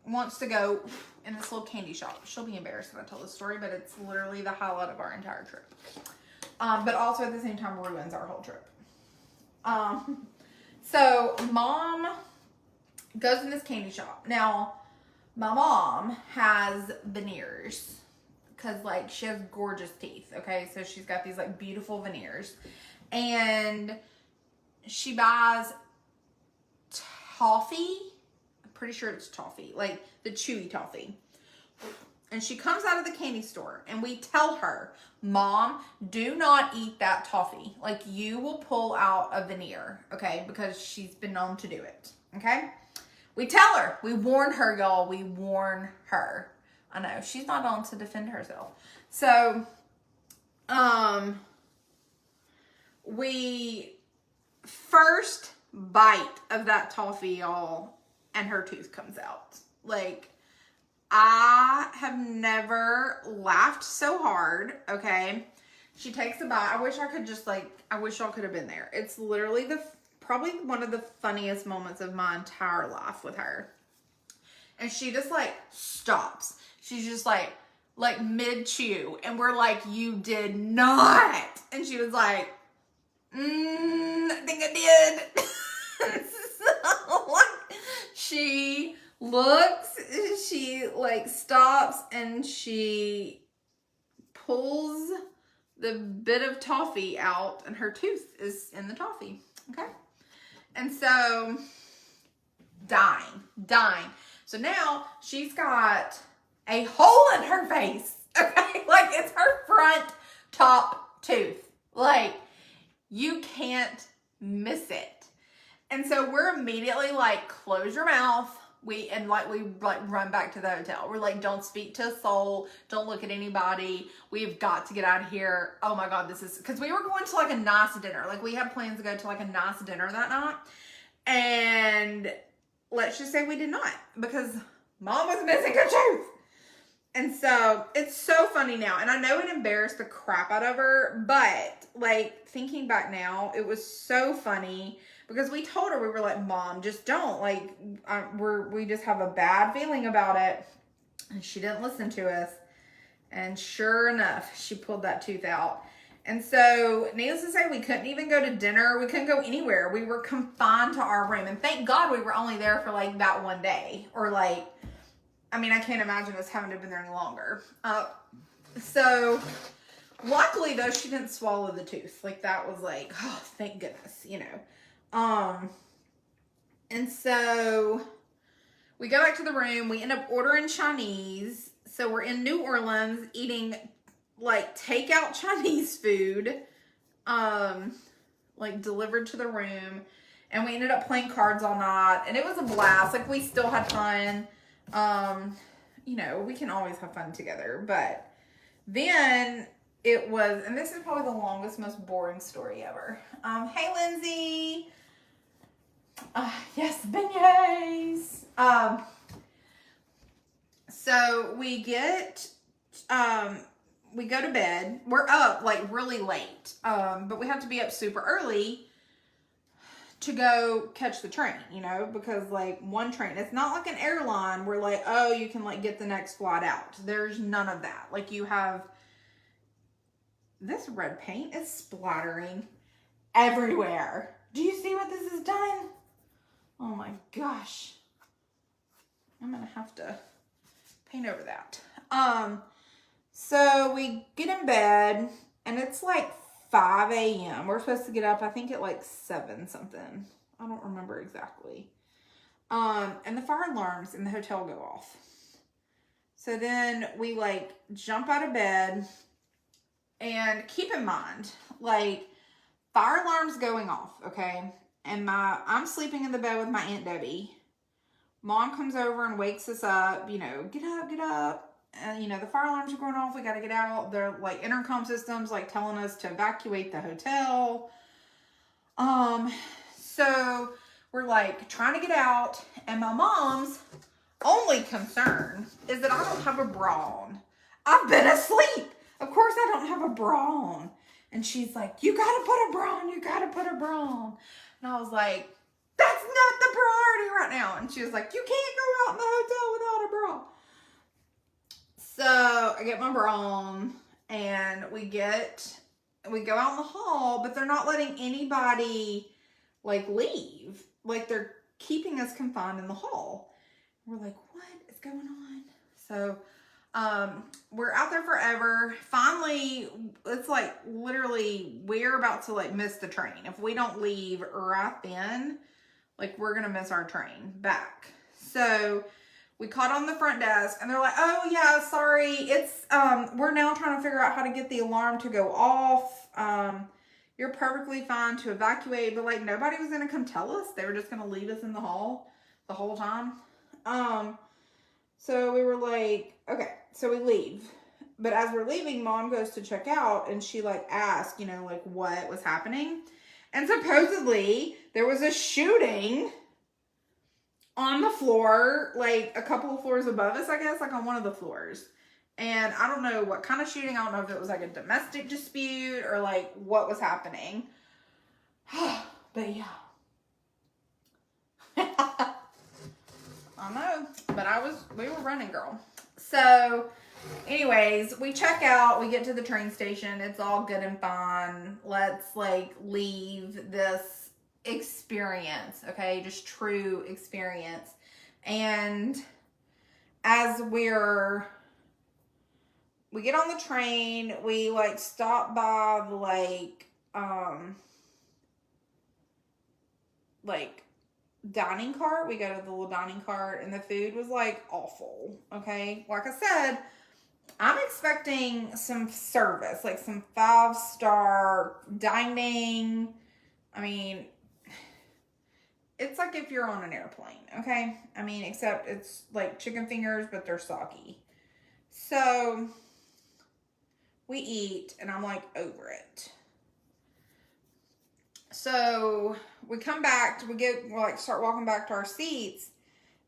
wants to go in this little candy shop. She'll be embarrassed if I tell this story, but it's literally the highlight of our entire trip. But also at the same time ruins our whole trip. So Mom goes in this candy shop. Now, my mom has veneers because like she has gorgeous teeth. Okay, so she's got these like beautiful veneers, and she buys toffee. I'm pretty sure it's toffee, like the chewy toffee. And she comes out of the candy store and we tell her, Mom, do not eat that toffee. Like you will pull out a veneer, okay? Because she's been known to do it, okay? We tell her, we warn her, y'all. We warn her. I know, she's not on to defend herself. So, we first bite of that toffee, y'all, and her tooth comes out. Like, I have never laughed so hard, okay? She takes a bite. I wish I could just like, I wish y'all could have been there. It's literally probably one of the funniest moments of my entire life with her. And she just like stops. She's just like mid-chew. And we're like, you did not. And she was like, I think I did. So like, she looks, she like stops and she pulls the bit of toffee out and her tooth is in the toffee. Okay. And so dying. So now she's got a hole in her face. Okay. Like it's her front top tooth. Like you can't miss it. And so we're immediately like, close your mouth. We run back to the hotel. We're like, don't speak to a soul. Don't look at anybody. We've got to get out of here. Oh my God, this is, because we were going to like a nice dinner. Like we had plans to go to like a nice dinner that night. And let's just say we did not, because Mom was missing her tooth. And so it's so funny now. And I know it embarrassed the crap out of her, but like thinking back now, it was so funny. Because we told her, we were like, Mom, just don't. Like, we just have a bad feeling about it. And she didn't listen to us. And sure enough, she pulled that tooth out. And so, needless to say, we couldn't even go to dinner. We couldn't go anywhere. We were confined to our room. And thank God we were only there for like that one day. Or like, I mean, I can't imagine us having to have been there any longer. So, luckily though, she didn't swallow the tooth. Like that was like, oh, thank goodness, you know. And so we go back to the room. We end up ordering Chinese. So we're in New Orleans eating like takeout Chinese food, like delivered to the room. And we ended up playing cards all night. And it was a blast. Like we still had fun. You know, we can always have fun together. But then it was, and this is probably the longest, most boring story ever. Hey, Lindsay. Yes, beignets. So we get, we go to bed. We're up like really late. But we have to be up super early to go catch the train, you know, because like one train, it's not like an airline where like, oh, you can like get the next flight out. There's none of that. Like you have, this red paint is splattering everywhere. Do you see what this has done? Oh my gosh. I'm gonna have to paint over that. So we get in bed and it's like 5 a.m. We're supposed to get up, I think at like 7 something. I don't remember exactly. And the fire alarms in the hotel go off. So then we like jump out of bed, and keep in mind, like fire alarms going off, okay? And I'm sleeping in the bed with my Aunt Debbie. Mom comes over and wakes us up, you know, get up, get up. And, you know, the fire alarms are going off. We got to get out. They're like intercom systems, like telling us to evacuate the hotel. So we're like trying to get out. And my mom's only concern is that I don't have a bra on. I've been asleep. Of course I don't have a bra on. And she's like, you got to put a bra on. You got to put a bra on. And I was like, that's not the priority right now. And she was like, you can't go out in the hotel without a bra. So I get my bra on and we go out in the hall, but they're not letting anybody like leave. Like they're keeping us confined in the hall. We're like, what is going on? So we're out there forever. Finally, it's like literally we're about to like miss the train. If we don't leave right then, like we're gonna miss our train back. So we called on the front desk and they're like, oh yeah, sorry. It's, we're now trying to figure out how to get the alarm to go off. You're perfectly fine to evacuate, but like nobody was gonna come tell us. They were just gonna leave us in the hall the whole time. So we were like, okay, so we leave. But as we're leaving, Mom goes to check out and she like asked, you know, like what was happening. And supposedly there was a shooting on the floor, like a couple of floors above us, I guess, like on one of the floors. And I don't know what kind of shooting. I don't know if it was like a domestic dispute or like what was happening. But yeah. I know, but we were running, girl. So anyways, we check out, we get to the train station. It's all good and fine. Let's like leave this experience, okay? Just true experience. And as we get on the train, we like stop by the like dining cart. We go to the little dining cart and the food was like awful, okay? Like I said, I'm expecting some service, like some 5-star dining. I mean, it's like if you're on an airplane, okay? I mean, except it's like chicken fingers, but they're soggy. So we eat and I'm like over it. So we come back, we start walking back to our seats,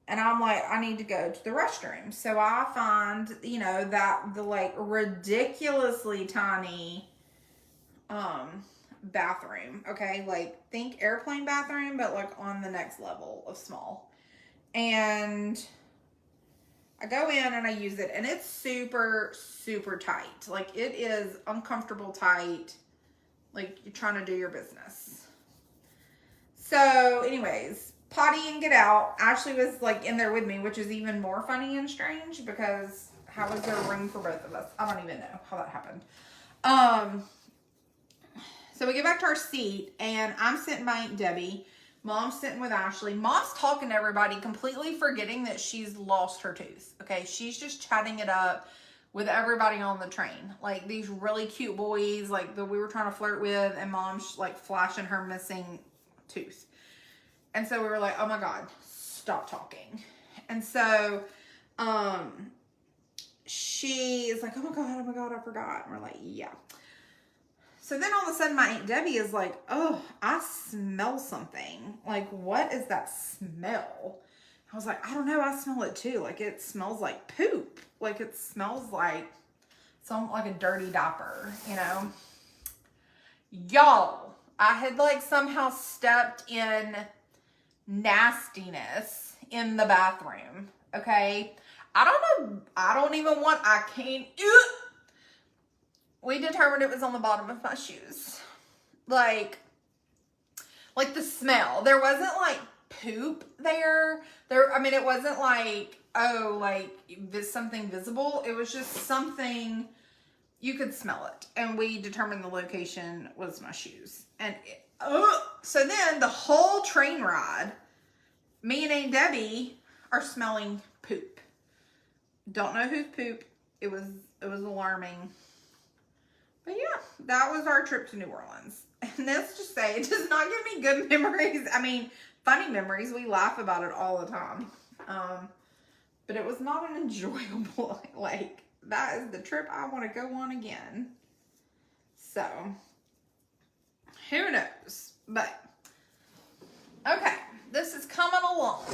and I'm like, I need to go to the restroom. So I find, you know, that the like ridiculously tiny bathroom, okay? Like think airplane bathroom, but like on the next level of small. And I go in and I use it, and it's super, super tight. Like it is uncomfortable tight. Like, you're trying to do your business. So, anyways, potty and get out. Ashley was, like, in there with me, which is even more funny and strange because how is there room for both of us? I don't even know how that happened. So we get back to our seat, and I'm sitting by Aunt Debbie. Mom's sitting with Ashley. Mom's talking to everybody, completely forgetting that she's lost her tooth. Okay, she's just chatting it up with everybody on the train. Like, these really cute boys, like, that we were trying to flirt with, and Mom's, like, flashing her missing tooth. And so we were like, oh my God, stop talking. And so, she is like, oh my God, I forgot. And we're like, yeah. So then all of a sudden my Aunt Debbie is like, oh, I smell something. Like, what is that smell? I was like, I don't know. I smell it too. Like, it smells like poop. Like, it smells like like a dirty diaper, you know? Y'all, I had like somehow stepped in nastiness in the bathroom. Okay. I don't know. I can't. We determined it was on the bottom of my shoes. Like the smell. There wasn't like poop there. I mean, it wasn't like, oh, like something visible. It was just something, you could smell it. And we determined the location was my shoes. And so then the whole train ride, me and Aunt Debbie are smelling poop. Don't know whose poop. It was alarming. But yeah, that was our trip to New Orleans. And let's just say, it does not give me good memories. I mean, funny memories. We laugh about it all the time. But it was not an enjoyable, like, that is the trip I want to go on again. So, who knows? But, okay, this is coming along.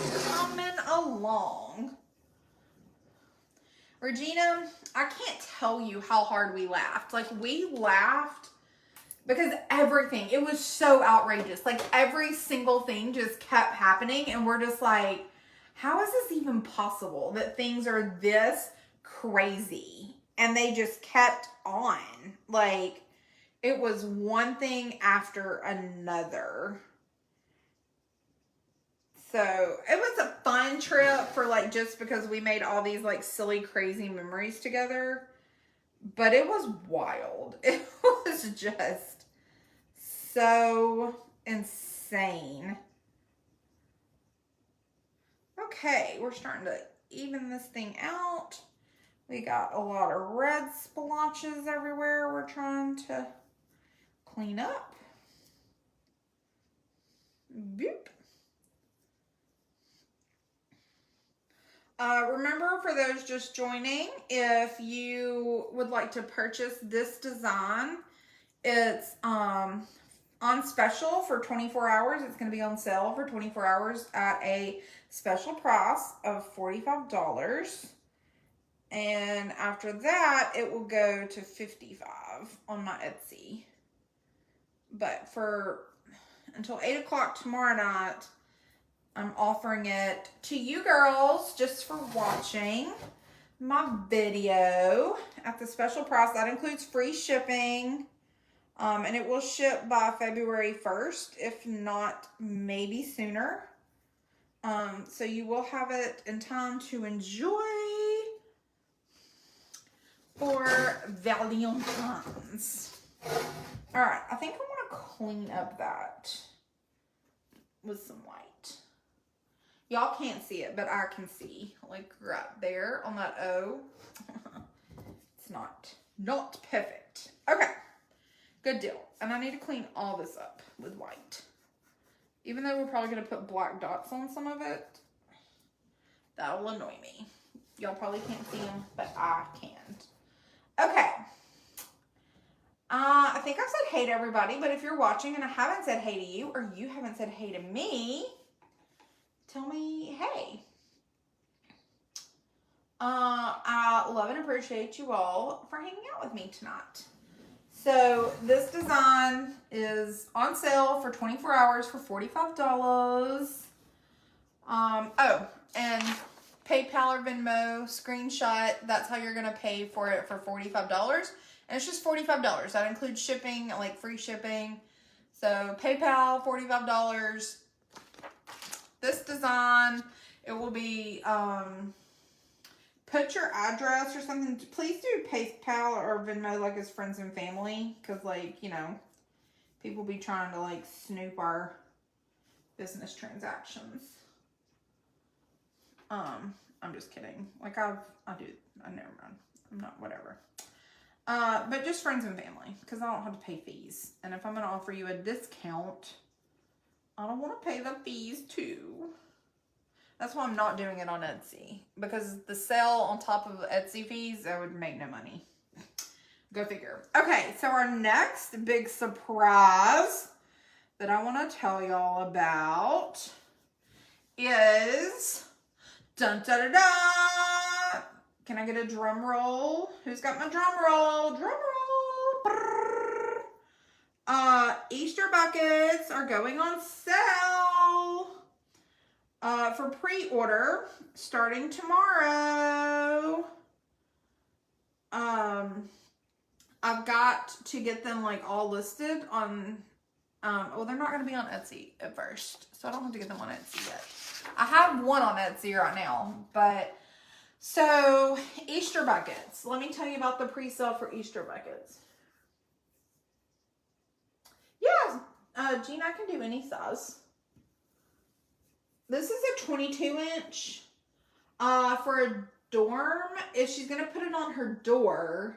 Regina, I can't tell you how hard we laughed. Like, we laughed because everything, it was so outrageous. Like, every single thing just kept happening, and we're just like, how is this even possible that things are this crazy? And they just kept on. Like, it was one thing after another. So, it was a fun trip for, like, just because we made all these, like, silly, crazy memories together. But it was wild. It was just so insane. Okay, we're starting to even this thing out. We got a lot of red splotches everywhere we're trying to clean up. Boop. Remember, for those just joining, if you would like to purchase this design, it's on special for 24 hours. It's going to be on sale for 24 hours at a special price of $45. And after that, it will go to $55 on my Etsy. But until 8 o'clock tomorrow night, I'm offering it to you girls just for watching my video at the special price. That includes free shipping. And it will ship by February 1st, if not maybe sooner. So you will have it in time to enjoy for Valentine's. All right, I think I want to clean up that with some white. Y'all can't see it, but I can see, like, right there on that O. It's not perfect. Okay, good deal. And I need to clean all this up with white. Even though we're probably going to put black dots on some of it, that'll annoy me. Y'all probably can't see them, but I can. Okay. I think I've said hey to everybody, but if you're watching and I haven't said hey to you, or you haven't said hey to me, tell me hey. I love and appreciate you all for hanging out with me tonight. So this design is on sale for 24 hours for $45. Oh, and PayPal or Venmo screenshot, that's how you're going to pay for it for $45. And it's just $45. That includes shipping, like free shipping. So PayPal, $45. This design, it will be, put your address or something. Please do PayPal or Venmo like as friends and family. Because, like, you know, people be trying to, like, snoop our business transactions. I'm just kidding. Like, I never mind. I'm not, whatever. But just friends and family, because I don't have to pay fees. And if I'm going to offer you a discount, I don't want to pay the fees too. That's why I'm not doing it on Etsy. Because the sale on top of Etsy fees, I would make no money. Go figure. Okay, so our next big surprise that I want to tell y'all about is... Dun da da da! Can I get a drum roll? Who's got my drum roll? Drum roll! Brrr. Easter buckets are going on sale for pre-order starting tomorrow. I've got to get them like all listed on, well, they're not going to be on Etsy at first, so I don't have to get them on Etsy yet. I have one on Etsy right now, but so Easter buckets. Let me tell you about the pre-sale for Easter buckets. Yeah, Jean, I can do any size. This is a 22-inch for a dorm. If she's going to put it on her door,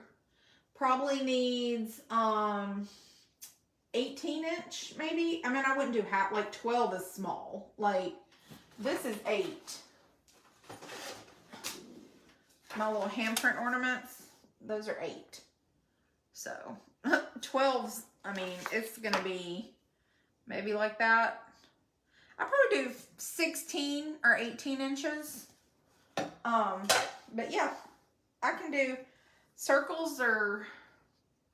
probably needs 18-inch maybe. I mean, I wouldn't do half. Like 12 is small. Like this is 8. My little handprint ornaments, those are 8. So 12's, I mean, it's gonna be maybe like that. I probably do 16 or 18 inches. But yeah, I can do circles are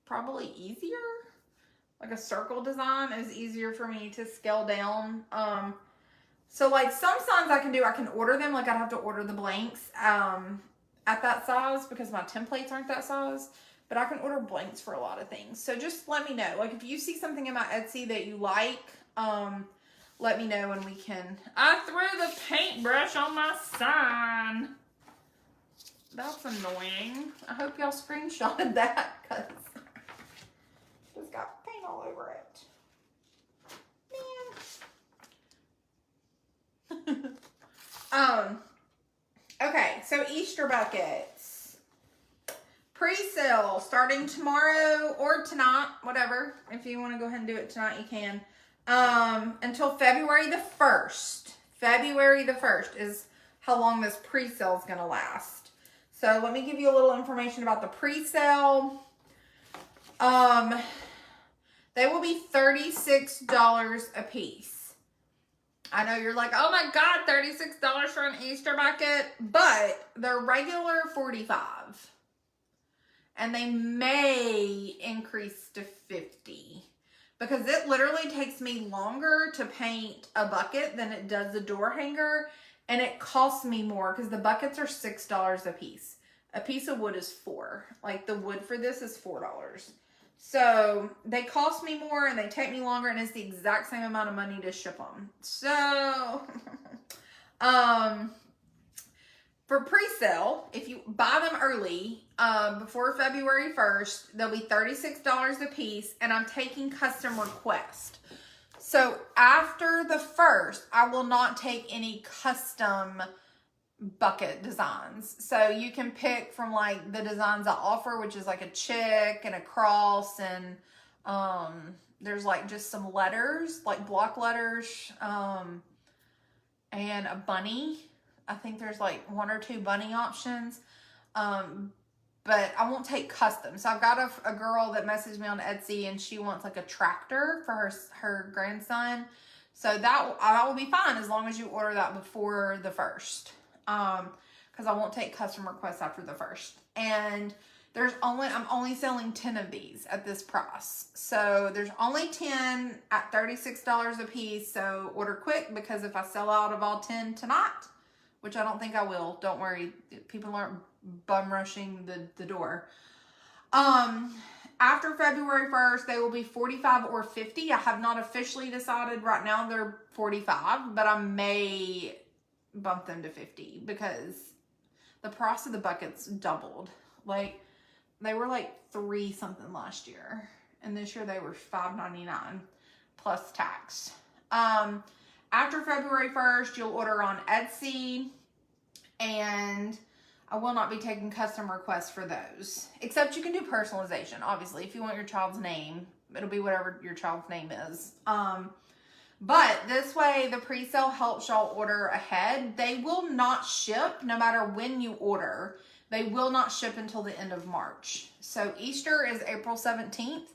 probably easier. Like a circle design is easier for me to scale down. So like some signs I can do, I can order them. Like I'd have to order the blanks at that size because my templates aren't that size. But I can order blanks for a lot of things. So just let me know. Like if you see something in my Etsy that you like, let me know and we can... I threw the paintbrush on my sign. That's annoying. I hope y'all screenshotted that because it's got paint all over it. Man. Okay, so Easter buckets. Pre-sale starting tomorrow or tonight, whatever. If you want to go ahead and do it tonight, you can. Until February the 1st. February the 1st is how long this pre-sale is going to last. So let me give you a little information about the pre-sale. They will be $36 a piece. I know you're like, oh my God, $36 for an Easter bucket, but they're regular $45. And they may increase to $50 because it literally takes me longer to paint a bucket than it does a door hanger. And it costs me more because the buckets are $6 a piece. A piece of wood is $4. Like the wood for this is $4. So they cost me more and they take me longer and it's the exact same amount of money to ship them. So, for pre-sale, if you buy them early, before February 1st, they'll be $36 a piece and I'm taking custom request. So after the 1st, I will not take any custom bucket designs. So you can pick from like the designs I offer, which is like a chick and a cross and there's like just some letters, like block letters, and a bunny. I think there's like 1 or 2 bunny options. But I won't take custom. So I've got a girl that messaged me on Etsy and she wants like a tractor for her grandson. So that will be fine as long as you order that before the 1st. Because I won't take custom requests after the 1st. And I'm only selling 10 of these at this price. So there's only 10 at $36 a piece. So order quick because if I sell out of all 10 tonight, which I don't think I will, don't worry, people aren't bum rushing the door. After February 1st, they will be 45 or 50. I have not officially decided. Right now they're 45, but I may bump them to 50 because the price of the buckets doubled. Like, they were like $3 something last year, and this year they were $5.99 plus tax. After February 1st, you'll order on Etsy, and I will not be taking custom requests for those, except you can do personalization. Obviously, if you want your child's name, it'll be whatever your child's name is. But this way, the pre-sale helps y'all order ahead. They will not ship no matter when you order. They will not ship until the end of March. So Easter is April 17th.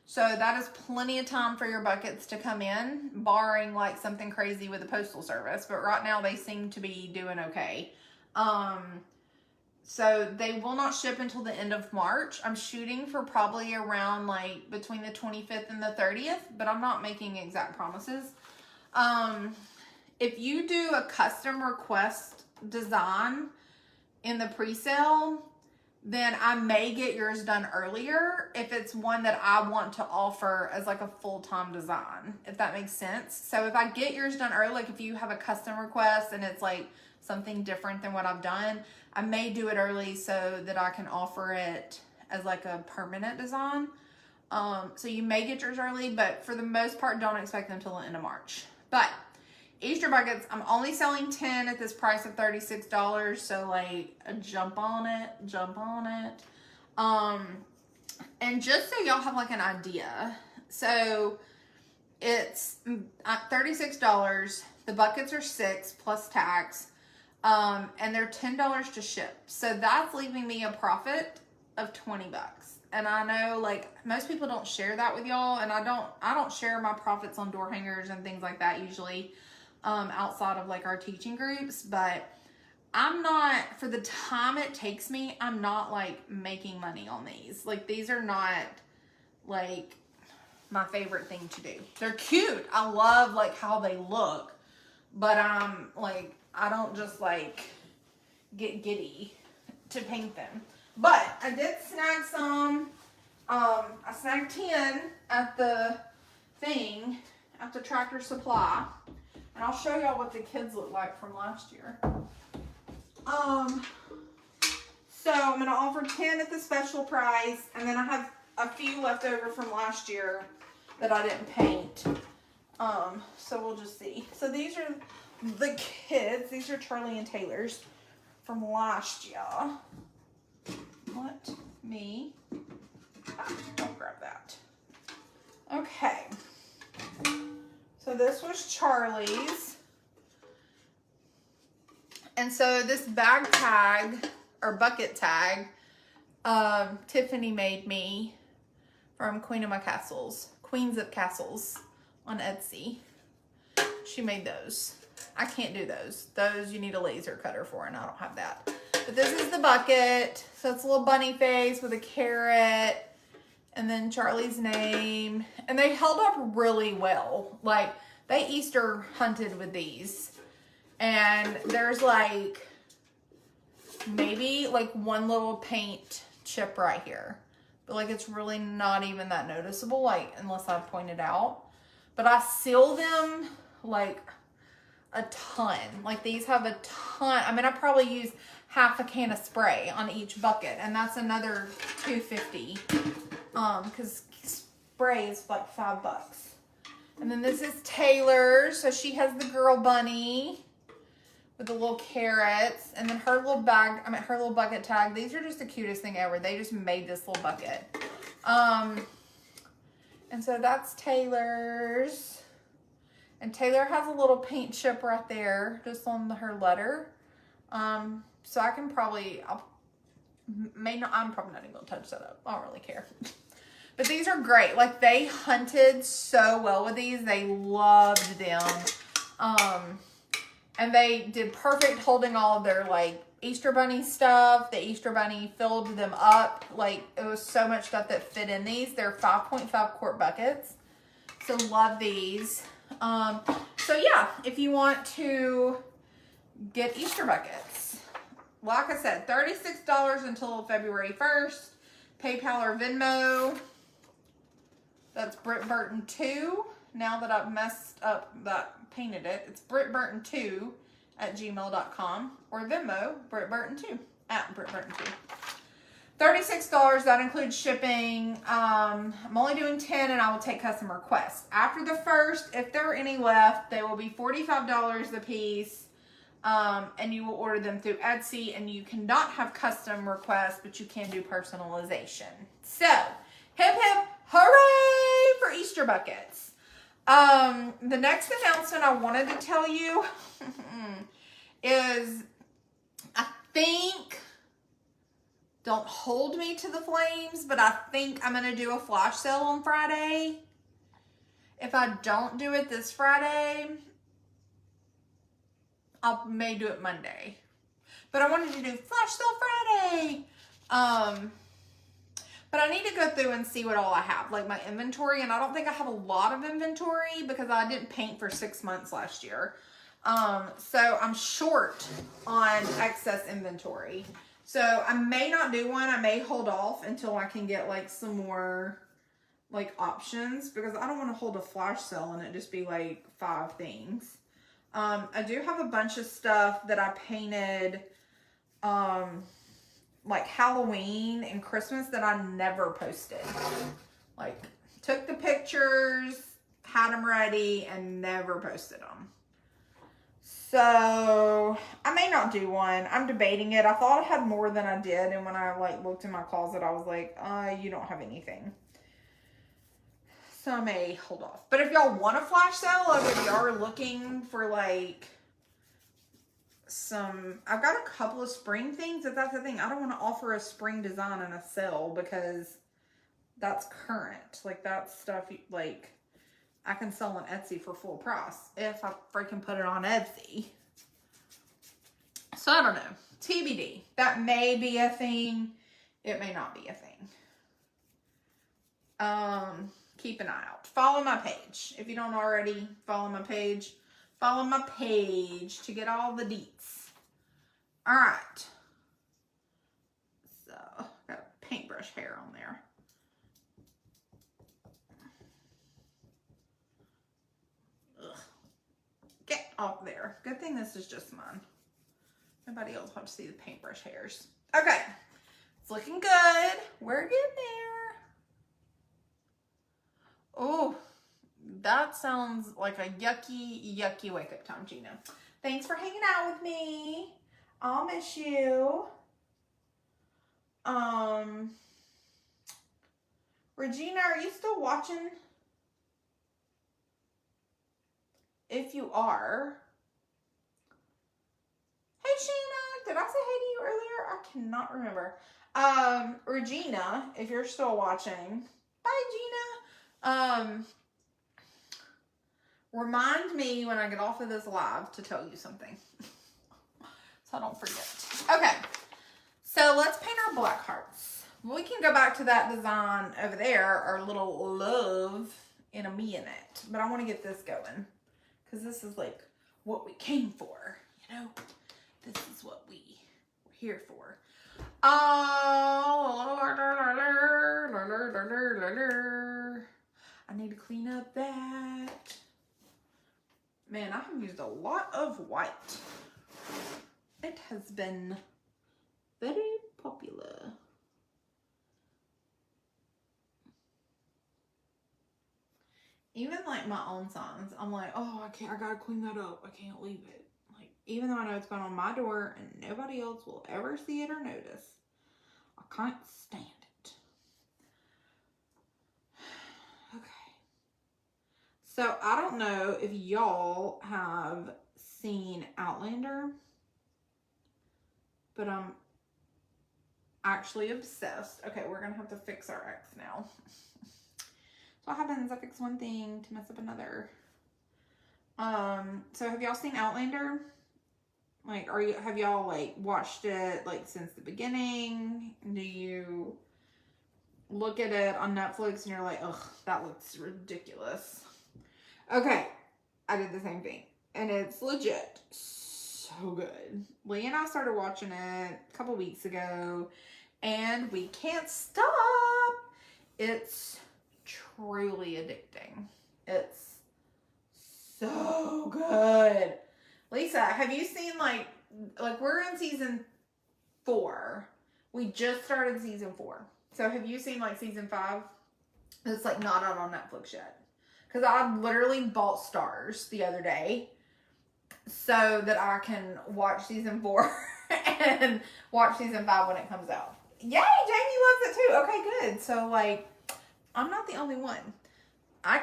So that is plenty of time for your buckets to come in, barring like something crazy with the postal service. But right now they seem to be doing okay. So they will not ship until the end of March. I'm shooting for probably around like between the 25th and the 30th, but I'm not making exact promises. If you do a custom request design in the pre-sale, then I may get yours done earlier if it's one that I want to offer as like a full-time design, if that makes sense. So if I get yours done early, like if you have a custom request and it's like something different than what I've done, I may do it early so that I can offer it as like a permanent design. So you may get yours early, but for the most part, don't expect them until the end of March. But Easter buckets, I'm only selling 10 at this price of $36. So like jump on it. And just so y'all have like an idea. So it's $36. The buckets are $6 plus tax. And they're $10 to ship. So that's leaving me a profit of $20. And I know like most people don't share that with y'all, and I don't share my profits on door hangers and things like that usually outside of like our teaching groups, but I'm not, for the time it takes me, I'm not like making money on these. Like these are not like my favorite thing to do. They're cute. I love like how they look, but like I don't just like get giddy to paint them. But I did snag some. I snagged 10 at the thing, at the Tractor Supply. And I'll show y'all what the kids look like from last year. So I'm going to offer 10 at the special price. And then I have a few left over from last year that I didn't paint. So we'll just see. So these are the kids. These are Charlie and Taylor's from last year. Let me, I'll grab that. Okay. So this was Charlie's. And so this bag tag, or bucket tag, Tiffany made me from QueensofCastles on Etsy. She made those. I can't do those. Those you need a laser cutter for, and I don't have that. But this is the bucket. So it's a little bunny face with a carrot. And then Charlie's name. And they held up really well. Like, they Easter hunted with these. And there's like, maybe like one little paint chip right here. But like, it's really not even that noticeable, like, unless I point it out. But I seal them like a ton. Like, these have a ton. I mean, I probably use half a can of spray on each bucket. And that's another $2.50. Because spray is like $5. And then this is Taylor's. So she has the girl bunny with the little carrots. And then her little bag, her little bucket tag. These are just the cutest thing ever. They just made this little bucket. And so that's Taylor's. And Taylor has a little paint chip right there, just on her letter. So I can probably, I'm probably not even gonna touch that up. I don't really care. But these are great. Like, they hunted so well with these. They loved them. And they did perfect holding all of their, like, Easter Bunny stuff. The Easter Bunny filled them up. Like, it was so much stuff that fit in these. They're 5.5 quart buckets. So, love these. So, yeah, if you want to get Easter buckets, like I said, $36 until February 1st. PayPal or Venmo. That's Britt Burton 2. Now that I've messed up that, painted it, it's brittburton2 at gmail.com or Venmo, Britt Burton 2 at Britt Burton 2. $36, that includes shipping. I'm only doing 10 and I will take custom requests. After the first, if there are any left, they will be $45 a piece. And you will order them through Etsy, and you cannot have custom requests, but you can do personalization. So, hip hip hooray for Easter buckets. The next announcement I wanted to tell you is, I think, don't hold me to the flames, but I think I'm going to do a flash sale on Friday. If I don't do it this Friday, I may do it Monday. But I wanted to do flash sale Friday. But I need to go through and see what all I have, like my inventory. And I don't think I have a lot of inventory because I didn't paint for 6 months last year. So I'm short on excess inventory. So I may not do one. I may hold off until I can get like some more like options, because I don't want to hold a flash sale and it just be like 5 things. I do have a bunch of stuff that I painted like Halloween and Christmas that I never posted. Like, took the pictures, had them ready, and never posted them. So, I may not do one. I'm debating it. I thought I had more than I did, and when I like looked in my closet, I was like, you don't have anything. So I may hold off. But if y'all want a flash sale, or if y'all are looking for like some, I've got a couple of spring things. If that's the thing, I don't want to offer a spring design in a sale because that's current. Like, that's stuff like I can sell on Etsy for full price if I freaking put it on Etsy. So I don't know. TBD. That may be a thing. It may not be a thing. Keep an eye out. Follow my page. If you don't already follow my page, follow my page to get all the deets. All right. So, got paintbrush hair on there. Ugh. Get off there. Good thing this is just mine. Nobody else wants to see the paintbrush hairs. Okay. It's looking good. We're getting there. Oh, that sounds like a yucky wake up time, Gina. Thanks for hanging out with me. I'll miss you. Regina, are you still watching? If you are. Hey, Sheena. Did I say hey to you earlier? I cannot remember. Regina, if you're still watching. Bye, Gina. Remind me when I get off of this live to tell you something. So I don't forget. Okay. So let's paint our black hearts. We can go back to that design over there, our little love in a minute. But I want to get this going. Because this is like what we came for. You know? This is what we're here for. I need to clean up that. Man, I have used a lot of white. It has been very popular. Even like my own signs, I'm like, oh, I gotta clean that up. I can't leave it. Like, even though I know it's going on my door and nobody else will ever see it or notice, I can't stand it. Okay. So, I don't know if y'all have seen Outlander, but I'm actually obsessed. Okay, we're going to have to fix our X now. So, what happens? I fix one thing to mess up another. So have y'all seen Outlander? Like, have y'all like watched it like since the beginning? Do you look at it on Netflix and you're like, ugh, that looks ridiculous? Okay, I did the same thing, and it's legit so good. Lee and I started watching it a couple weeks ago, and we can't stop. It's truly addicting. It's so good. Lisa, have you seen like we're in season 4. We just started season 4. So have you seen like season 5? It's like not out on Netflix yet. Because I literally bought Stars the other day so that I can watch season 4 and watch season 5 when it comes out. Yay, Jamie loves it too. Okay, good. So like, I'm not the only one. I'm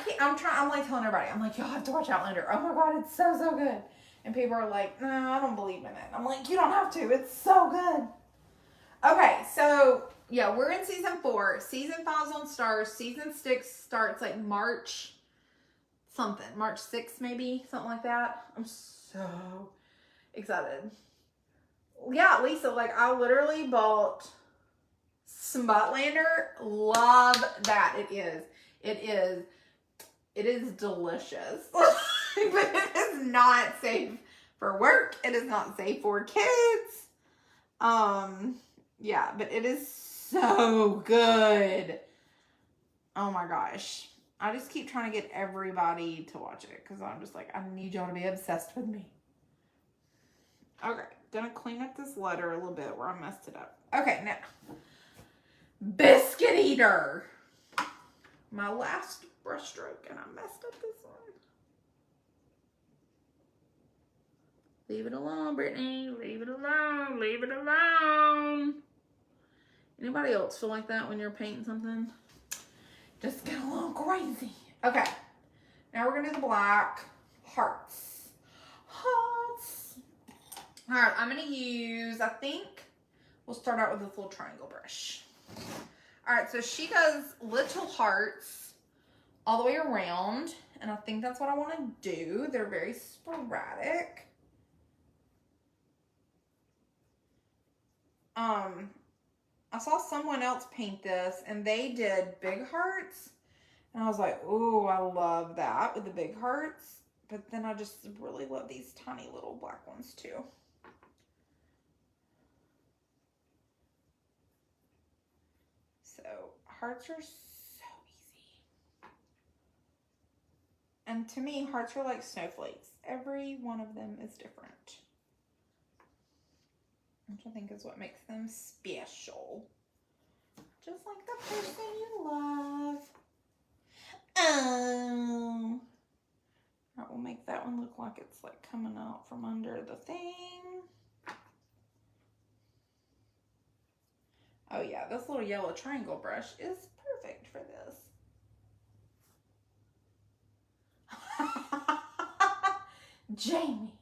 like telling everybody, I'm like, y'all have to watch Outlander. Oh my God, it's so, so good. And people are like, no, I don't believe in it. I'm like, you don't have to. It's so good. Okay, so yeah, we're in season 4. Season 5's on Stars. Season 6 starts like March 6th maybe, something like that. I'm so excited. Yeah, Lisa, like I literally bought Spotlander. Love that. It is delicious. But it is not safe for work. It is not safe for kids. Yeah, but it is so good. Oh my gosh. I just keep trying to get everybody to watch it because I'm just like, I need y'all to be obsessed with me. Okay, gonna clean up this letter a little bit where I messed it up. Okay, now, Biscuit Eater. My last brush stroke and I messed up this one. Leave it alone, Brittany. Leave it alone. Leave it alone. Anybody else feel like that when you're painting something? Just get a little crazy. Okay. Now we're going to do the black hearts. Hearts. All right. I'm going to use, I think we'll start out with this little triangle brush. All right. So she does little hearts all the way around. And I think that's what I want to do. They're very sporadic. I saw someone else paint this and they did big hearts and I was like, ooh, I love that with the big hearts, but then I just really love these tiny little black ones too. So hearts are so easy, and to me hearts are like snowflakes. Every one of them is different, which I think is what makes them special. Just like the person you love. Oh. Alright, we'll make that one look like it's like coming out from under the thing. Oh yeah, this little yellow triangle brush is perfect for this. Jamie.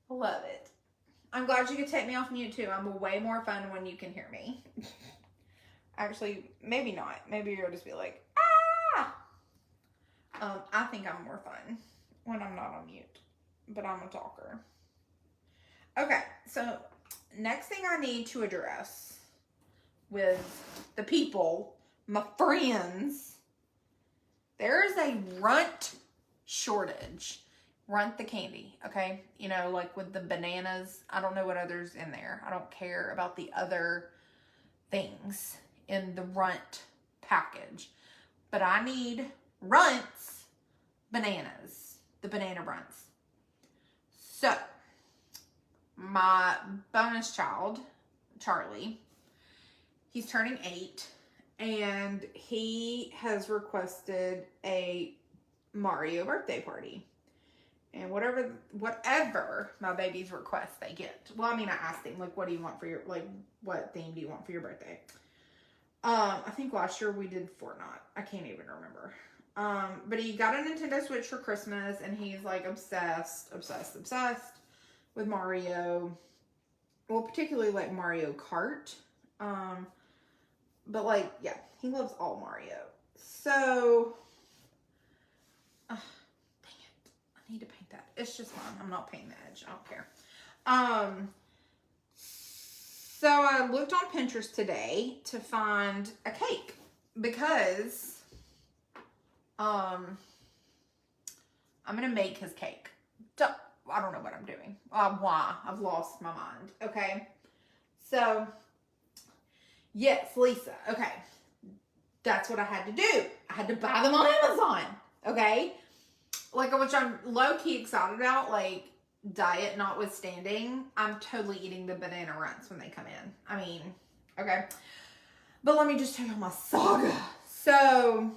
Love it. I'm glad you could take me off mute too. I'm way more fun when you can hear me. Actually, maybe not. Maybe you'll just be like, ah! I think I'm more fun when I'm not on mute. But I'm a talker. Okay, so next thing I need to address with the people, my friends, there is a runt shortage. Runt the candy, okay? You know, like with the bananas. I don't know what others in there. I don't care about the other things in the runt package. But I need Runts bananas. The banana Runts. So, my bonus child, Charlie, he's turning 8. And he has requested a Mario birthday party. And whatever my baby's request they get. Well, I mean, I asked him, like, what do you want for your, like, what theme do you want for your birthday? I think last year we did Fortnite. I can't even remember. But he got a Nintendo Switch for Christmas, and he's, like, obsessed with Mario. Well, particularly, like, Mario Kart. But, like, yeah, he loves all Mario. So, need to paint that. It's just fun. I'm not painting the edge. I don't care. So I looked on Pinterest today to find a cake because I'm gonna make his cake. I don't know what I'm doing. Why? I've lost my mind. Okay. So Yes, Lisa. Okay. That's what I had to do. I had to buy them on Amazon. Okay. Like, which I'm low-key excited about, like, diet notwithstanding. I'm totally eating the banana runts when they come in. I mean, okay. But let me just tell you my saga. So,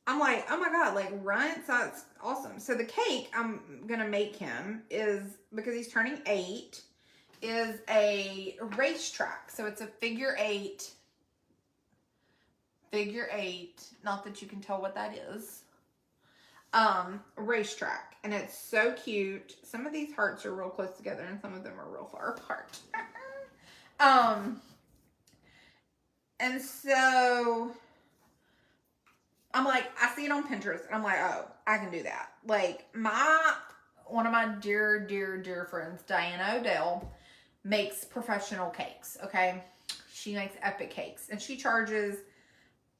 I'm like, oh my God, like runts, that's awesome. So the cake I'm going to make him is, because he's turning 8, is a racetrack. So it's a figure 8, not that you can tell what that is. Racetrack. And it's so cute. Some of these hearts are real close together and some of them are real far apart. And so I'm like, I see it on Pinterest and I'm like, oh, I can do that. Like one of my dear friends, Diana Odell, makes professional cakes. Okay. She makes epic cakes and she charges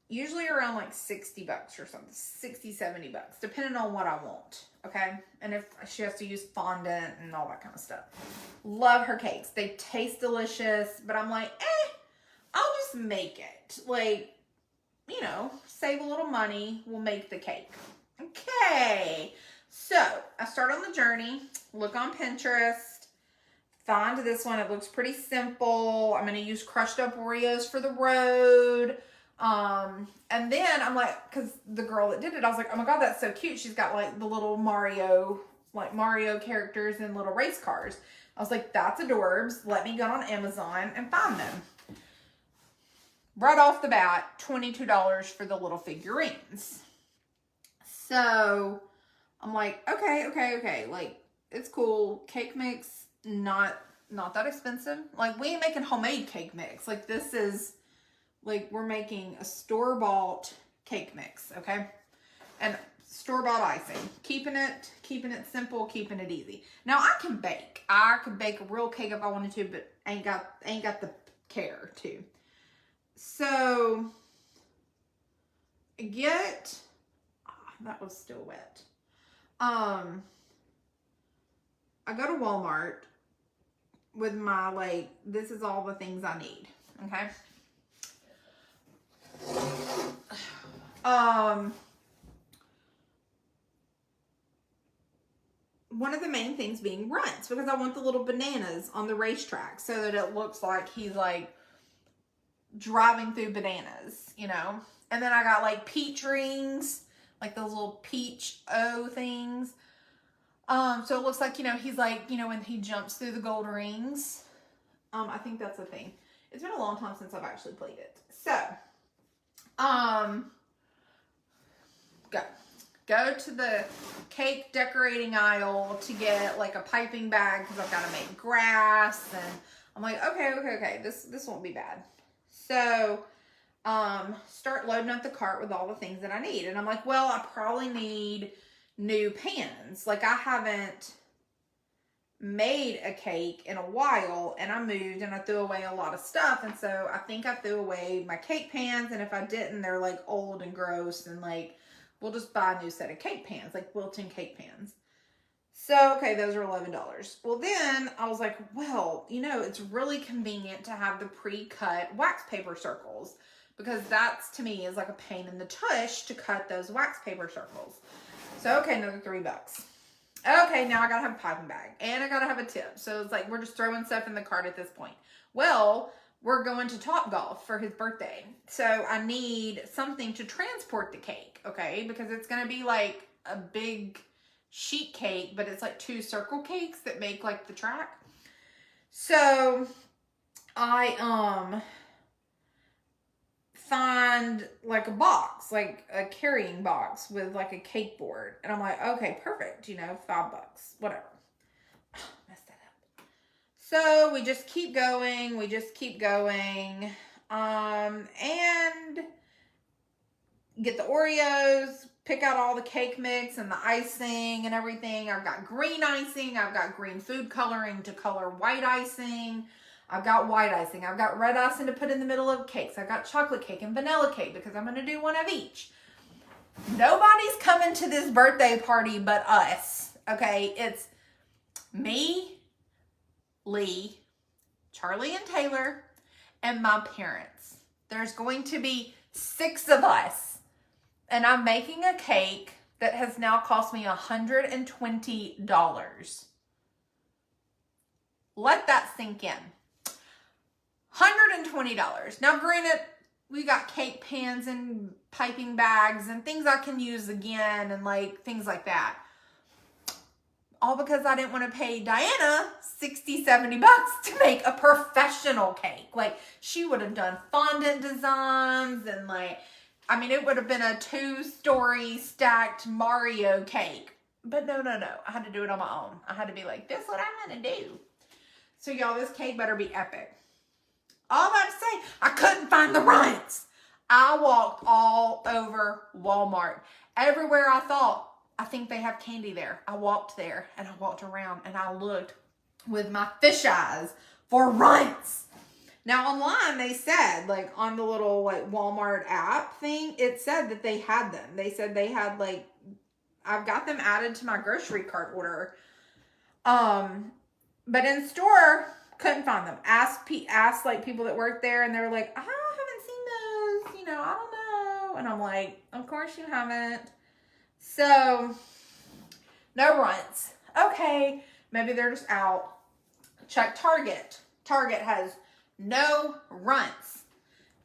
usually around like $60 or something, $60-$70, depending on what I want. Okay. And if she has to use fondant and all that kind of stuff. Love her cakes. They taste delicious, but I'm like, I'll just make it. Like, you know, save a little money. We'll make the cake. Okay. So I start on the journey, look on Pinterest, find this one. It looks pretty simple. I'm going to use crushed up Oreos for the road. And then I'm like, cause the girl that did it, I was like, oh my God, that's so cute. She's got like the little Mario characters and little race cars. I was like, that's adorbs. Let me go on Amazon and find them. Right off the bat, $22 for the little figurines. So I'm like, okay. Like, it's cool. Cake mix, not that expensive. Like, we ain't making homemade cake mix. Like, this is, like, we're making a store-bought cake mix, okay? And store-bought icing. Keeping it simple, keeping it easy. Now, I can bake. I could bake a real cake if I wanted to, but ain't got the care to. So, that was still wet. I go to Walmart with my, like, this is all the things I need, okay? One of the main things being runts, because I want the little bananas on the racetrack so that it looks like he's, like, driving through bananas, you know? And then I got like peach rings, like those little peach things. So it looks like, you know, he's like, you know, when he jumps through the gold rings. I think that's a thing. It's been a long time since I've actually played it. So, go to the cake decorating aisle to get like a piping bag because I've got to make grass. And I'm like, okay, this won't be bad. So, start loading up the cart with all the things that I need. And I'm like, well, I probably need new pans. Like, I haven't made a cake in a while, and I moved and I threw away a lot of stuff. And so I think I threw away my cake pans. And if I didn't, they're like old and gross. And like, we'll just buy a new set of cake pans, like built-in cake pans. So, okay, those are $11. Well, then I was like, well, you know, it's really convenient to have the pre-cut wax paper circles because that's, to me, is like a pain in the tush to cut those wax paper circles. So, okay, another $3. Okay, now I gotta have a piping bag and I gotta have a tip. So it's like, we're just throwing stuff in the cart at this point. Well, we're going to Topgolf for his birthday. So I need something to transport the cake, okay? Because it's gonna be like a big sheet cake, but it's like 2 circle cakes that make like the track. So I find like a box, like a carrying box with like a cake board, and I'm like, okay, perfect, you know, $5, whatever. Messed that up. So we just keep going, and get the Oreos, pick out all the cake mix and the icing and everything. I've got green icing. I've got green food coloring to color white icing. I've got white icing. I've got red icing to put in the middle of cakes. I've got chocolate cake and vanilla cake because I'm going to do one of each. Nobody's coming to this birthday party but us. Okay, it's me, Lee, Charlie and Taylor, and my parents. There's going to be 6 of us. And I'm making a cake that has now cost me $120. Let that sink in. $120. Now, granted, we got cake pans and piping bags and things I can use again and like things like that. All because I didn't want to pay Diana $60, $70 to make a professional cake. Like, she would have done fondant designs and like, I mean, it would have been a 2-story stacked Mario cake. But no. I had to do it on my own. I had to be like, this is what I'm going to do. So y'all, this cake better be epic. All that to say, I couldn't find the runts. I walked all over Walmart. Everywhere I thought, I think they have candy there. I walked there and I walked around and I looked with my fish eyes for runts. Now online they said, like on the little like Walmart app thing, it said that they had them. They said they had like, I've got them added to my grocery cart order. But in store, couldn't find them. Asked like people that worked there and they were like, I haven't seen those, you know, I don't know. And I'm like, of course you haven't. So, no runts. Okay, maybe they're just out. Check Target. Target has no runts.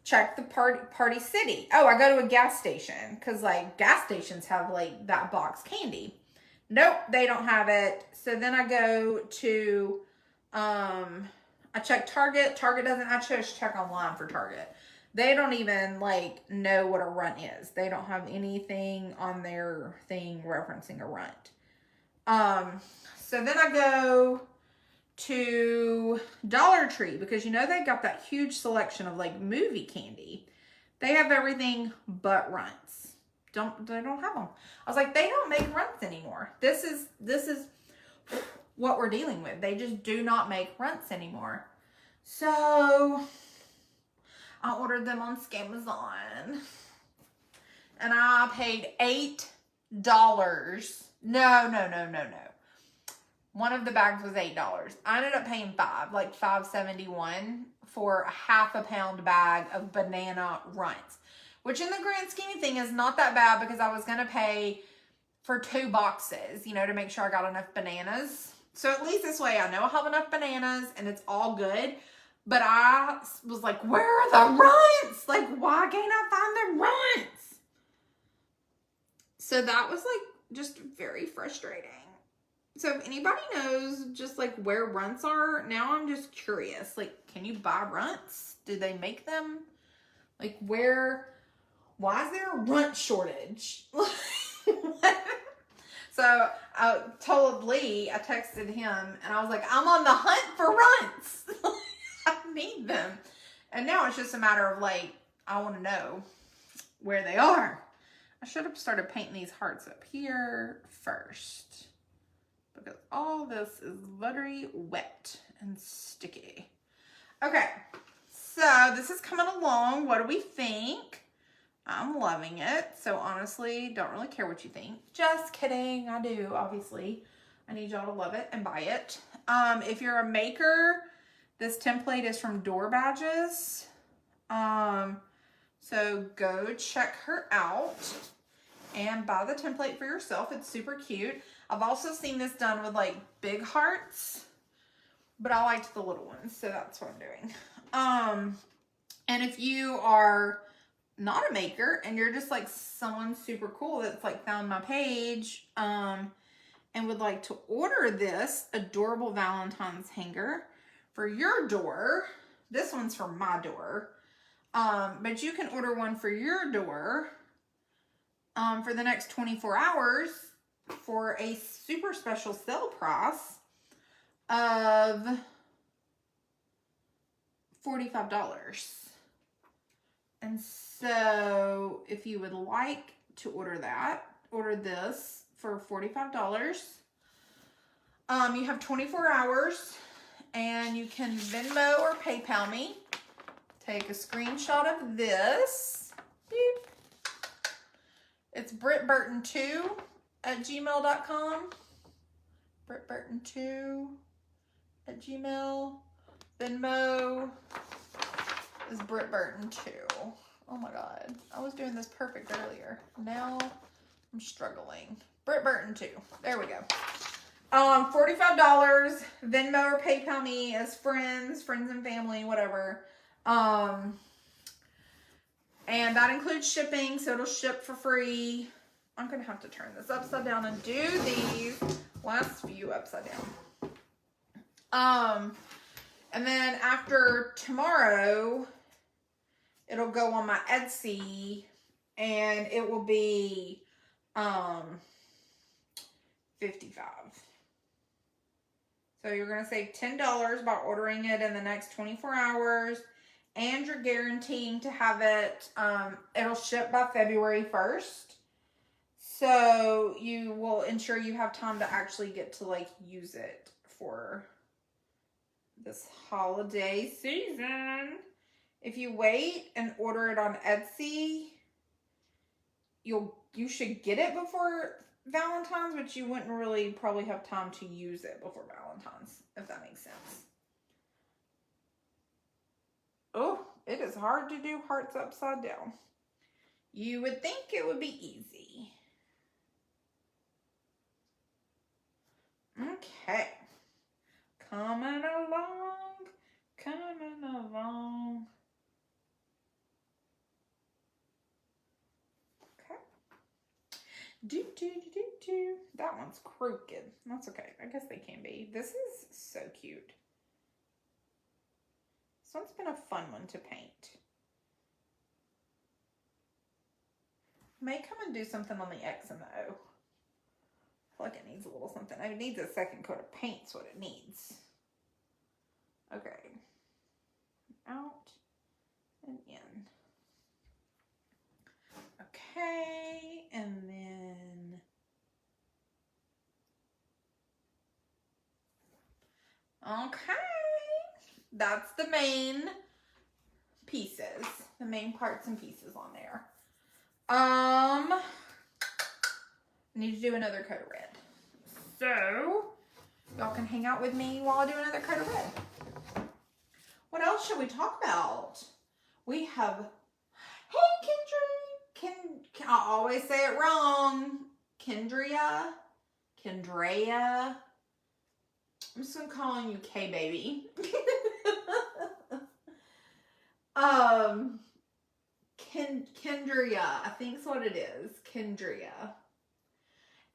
Check the Party City. Oh, I go to a gas station because like gas stations have like that box candy. Nope, they don't have it. So then I go to, I check Target. Target doesn't, I chose check online for Target. They don't even like know what a runt is. They don't have anything on their thing referencing a runt. So then I go to Dollar Tree because you know they got that huge selection of like movie candy. They have everything but runts. They don't have them. I was like, they don't make runts anymore. This is what we're dealing with. They just do not make runts anymore. So I ordered them on Scamazon and I paid $8. No. One of the bags was $8. I ended up paying like $5.71 for a half a pound bag of banana runts, which in the grand scheme of things is not that bad because I was going to pay for 2 boxes, you know, to make sure I got enough bananas. So at least this way I know I have enough bananas and it's all good. But I was like, where are the runts? Like, why can't I find the runts? So that was like just very frustrating. So if anybody knows just like where runts are, now I'm just curious. Like, can you buy runts? Do they make them? Like why is there a runt shortage? So I told Lee, I texted him and I was like, I'm on the hunt for runts. I need them. And now it's just a matter of like, I want to know where they are. I should have started painting these hearts up here first because all this is very wet and sticky. Okay, so this is coming along. What do we think? I'm loving it. So honestly, don't really care what you think. Just kidding. I do, obviously. I need y'all to love it and buy it. If you're a maker, this template is from Door Badges. So go check her out and buy the template for yourself. It's super cute. I've also seen this done with like big hearts, but I liked the little ones, so that's what I'm doing. And if you are not a maker and you're just like someone super cool that's like found my page, and would like to order this adorable Valentine's hanger for your door. This one's for my door. But you can order one for your door for the next 24 hours for a super special sale price of $45. And so if you would like to order this for $45. You have 24 hours and you can Venmo or PayPal me. Take a screenshot of this. Beep. It's brittburton2@gmail.com. brittburton2@gmail. Venmo is Britt Burton too. Oh my God. I was doing this perfect earlier. Now I'm struggling. Britt Burton too. There we go. $45. Venmo or PayPal me as friends and family, whatever. And that includes shipping, so it'll ship for free. I'm gonna have to turn this upside down and do these last few upside down. And then after tomorrow, it'll go on my Etsy, and it will be $55. So you're gonna save $10 by ordering it in the next 24 hours, and you're guaranteeing to have it. It'll ship by February 1st. So you will ensure you have time to actually get to like use it for this holiday season. If you wait and order it on Etsy, you should get it before Valentine's, but you wouldn't really probably have time to use it before Valentine's, if that makes sense. Oh, it is hard to do hearts upside down. You would think it would be easy. Okay. Coming along. Okay. Do. That one's crooked. That's okay. I guess they can be. This is so cute. This one's been a fun one to paint. May come and do something on the X and the O. I feel like it needs a little something. It needs a second coat of paint's what it needs. Okay. Out and in. Okay, and then okay. That's the main pieces, the main parts and pieces on there. I need to do another coat of red. So, y'all can hang out with me while I do another coat of red. What else should we talk about? We have, hey Kendra, I always say it wrong. Kendria. I'm just gonna call you K baby. Kendria, I think's what it is. Kendria.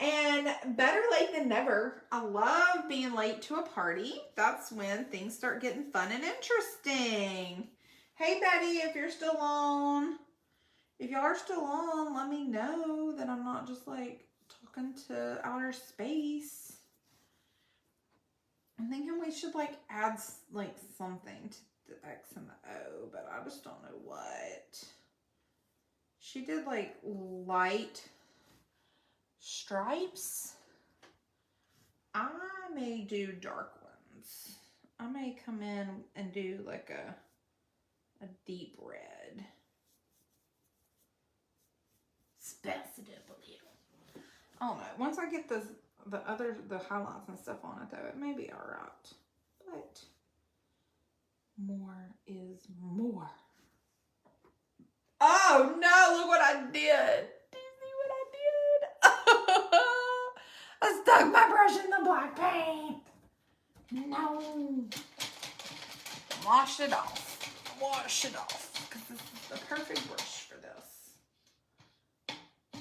And better late than never. I love being late to a party. That's when things start getting fun and interesting. Hey Betty, if you're still on. If y'all are still on, let me know that I'm not just like talking to outer space. I'm thinking we should like add like something to the X and the O, but I just don't know what. She did like light stripes. I may do dark ones. I may come in and do like a deep red. Spice it up a little. I don't know. Once I get the highlights and stuff on it though, it may be alright. But more is more. Oh no, look what I did. Do you see what I did? I stuck my brush in the black paint. No. Wash it off. Because this is the perfect brush for this.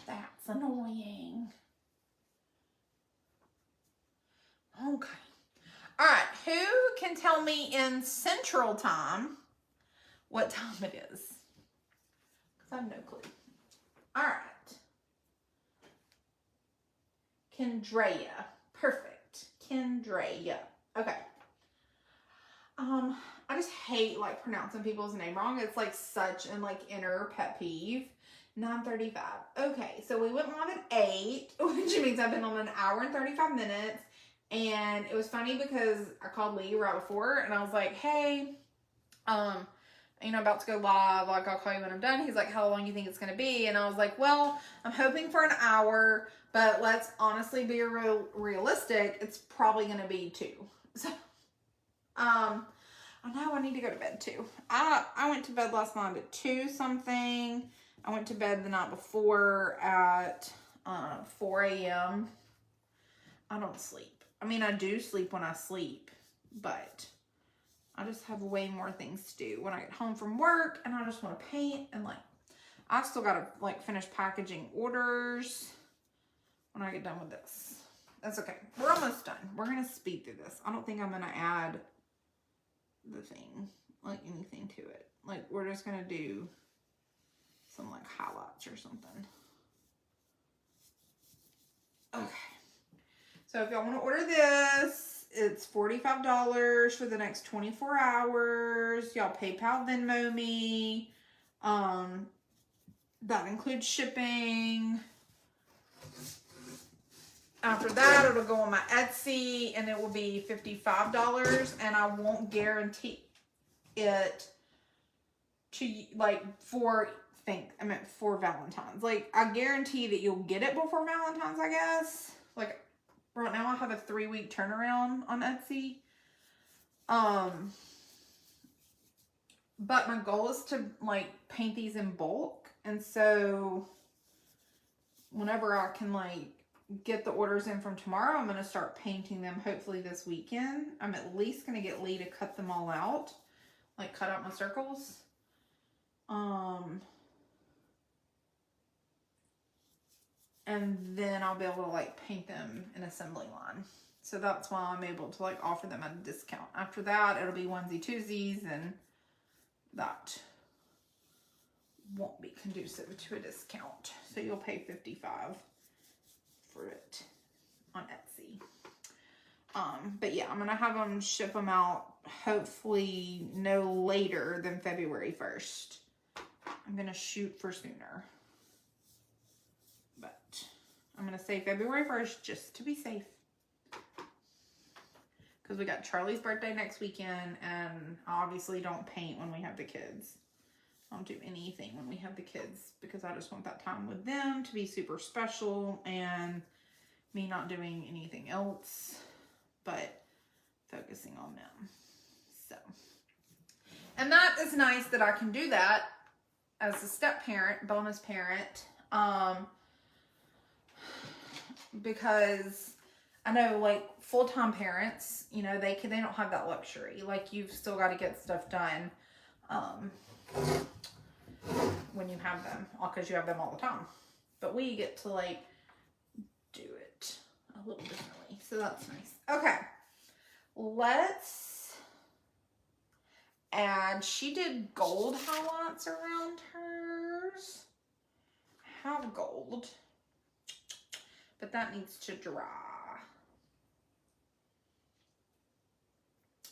That's annoying. Okay. Alright, who can tell me in Central Time what time it is? Because I have no clue. Alright. Kendrea. Perfect. Kendrea. Okay. I just hate like pronouncing people's name wrong. It's like such an like inner pet peeve. 9:35. Okay, so we went live at 8, which means I've been on an hour and 35 minutes. And it was funny because I called Lee right before and I was like, hey, about to go live. Like, I'll call you when I'm done. He's like, how long do you think it's going to be? And I was like, well, I'm hoping for an hour, but let's honestly be realistic. It's probably going to be 2. So, I know I need to go to bed too. I went to bed last night at 2 something. I went to bed the night before at 4 a.m. I don't sleep. I mean, I do sleep when I sleep, but I just have way more things to do when I get home from work, and I just want to paint, and like, I still got to like finish packaging orders when I get done with this. That's okay. We're almost done. We're going to speed through this. I don't think I'm going to add the thing, like anything to it. Like, we're just going to do some like highlights or something. Okay. So if y'all want to order this, it's $45 for the next 24 hours. Y'all PayPal, Venmo me. That includes shipping. After that, it'll go on my Etsy, and it will be $55, and I won't guarantee it to, like, for Valentine's. Like, I guarantee that you'll get it before Valentine's, I guess. Like, right now I have a 3-week turnaround on Etsy. But my goal is to, like, paint these in bulk, and so whenever I can, like, get the orders in from tomorrow, I'm going to start painting them hopefully this weekend. I'm at least going to get Lee to cut them all out, like cut out my circles. And then I'll be able to like paint them in assembly line. So that's why I'm able to like offer them at a discount. After that, it'll be onesie twosies, and that won't be conducive to a discount. So you'll pay $55 for it on Etsy. But yeah, I'm gonna have them ship them out hopefully no later than February 1st. I'm gonna shoot for sooner, but I'm gonna say February 1st just to be safe, because we got Charlie's birthday next weekend, and I obviously don't paint when we have the kids. I don't do anything when we have the kids, because I just want that time with them to be super special, and me not doing anything else but focusing on them. So, and that is nice that I can do that as a step parent, bonus parent, because I know like full-time parents, you know, they don't have that luxury. Like, you've still got to get stuff done when you have them, because you have them all the time. But we get to like do it a little differently, so that's nice. Okay, let's add. She did gold highlights around hers. I have gold, but that needs to dry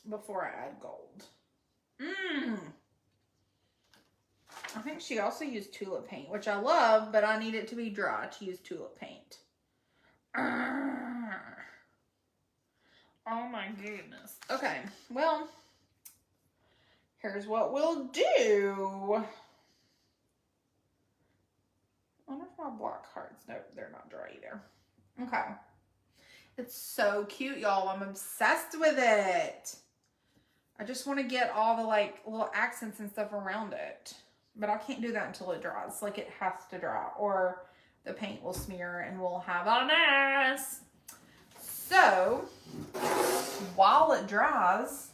before I add gold. I think she also used tulip paint, which I love, but I need it to be dry to use tulip paint. Oh my goodness. Okay, well, here's what we'll do. I wonder if my black hearts, no, they're not dry either. Okay. It's so cute, y'all. I'm obsessed with it. I just want to get all the like little accents and stuff around it. But I can't do that until it dries. Like, it has to dry, or the paint will smear and we'll have a mess. So, while it dries,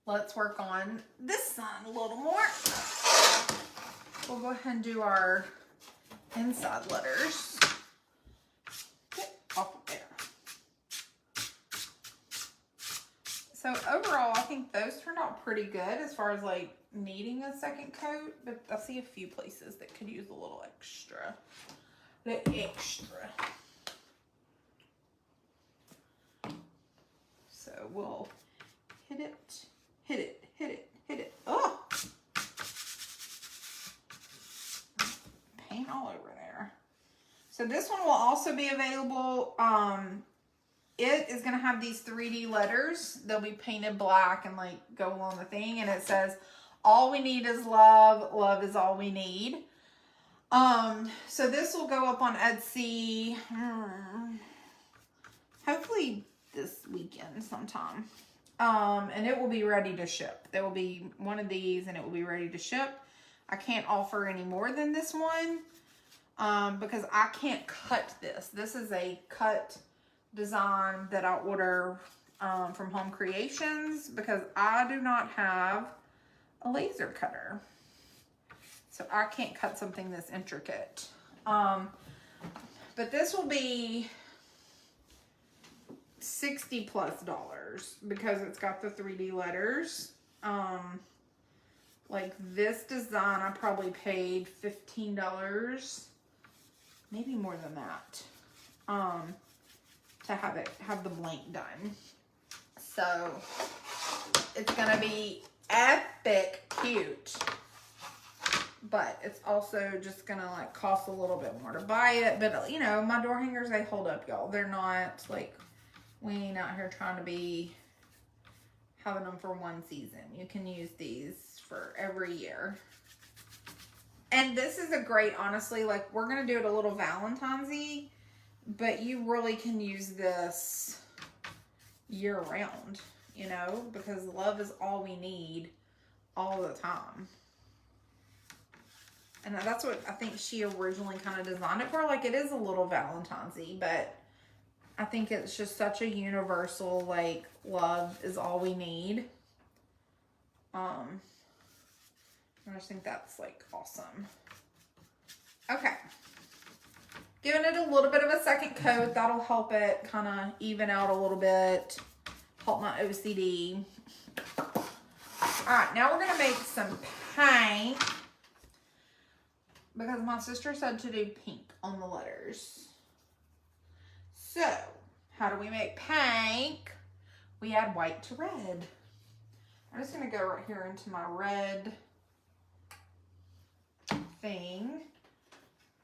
let's work on this side a little more. We'll go ahead and do our inside letters. Get off of there. So overall, I think those turned out pretty good as far as like needing a second coat, but I see a few places that could use a little extra. So we'll hit it, hit it, hit it, hit it. Oh! Paint all over there. So this one will also be available. It is going to have these 3D letters. They'll be painted black and like go along the thing. And it says, all we need is love. Love is all we need. So this will go up on Etsy. Hopefully this weekend sometime. And it will be ready to ship. There will be one of these and it will be ready to ship. I can't offer any more than this one because I can't cut this. This is a cut design that I order from Home Creations because I do not have a laser cutter. So I can't cut something this intricate. But this will be $60+ because it's got the 3D letters. Like this design, I probably paid $15, maybe more than that, to have the blank done. So it's gonna be epic cute, but it's also just gonna like cost a little bit more to buy it. But you know, my door hangers, they hold up, y'all. They're not like, we ain't out here trying to be having them for one season. You can use these for every year. And this is a great, honestly, like we're going to do it a little Valentine's-y, but you really can use this year round, you know, because love is all we need all the time. And that's what I think she originally kind of designed it for. Like it is a little Valentine's-y, but I think it's just such a universal, like, love is all we need. I just think that's, like, awesome. Okay. Giving it a little bit of a second coat. That'll help it kind of even out a little bit. Help my OCD. Alright, now we're going to make some paint. Because my sister said to do pink on the letters. So, how do we make pink? We add white to red. I'm just going to go right here into my red thing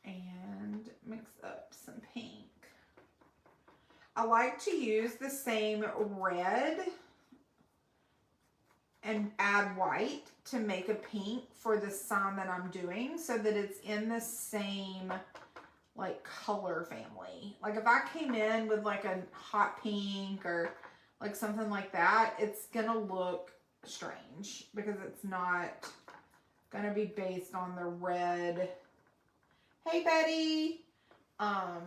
and mix up some pink. I like to use the same red and add white to make a pink for the sign that I'm doing so that it's in the same like color family. Like if I came in with like a hot pink or like something like that, it's gonna look strange because it's not gonna be based on the red. Hey Betty, that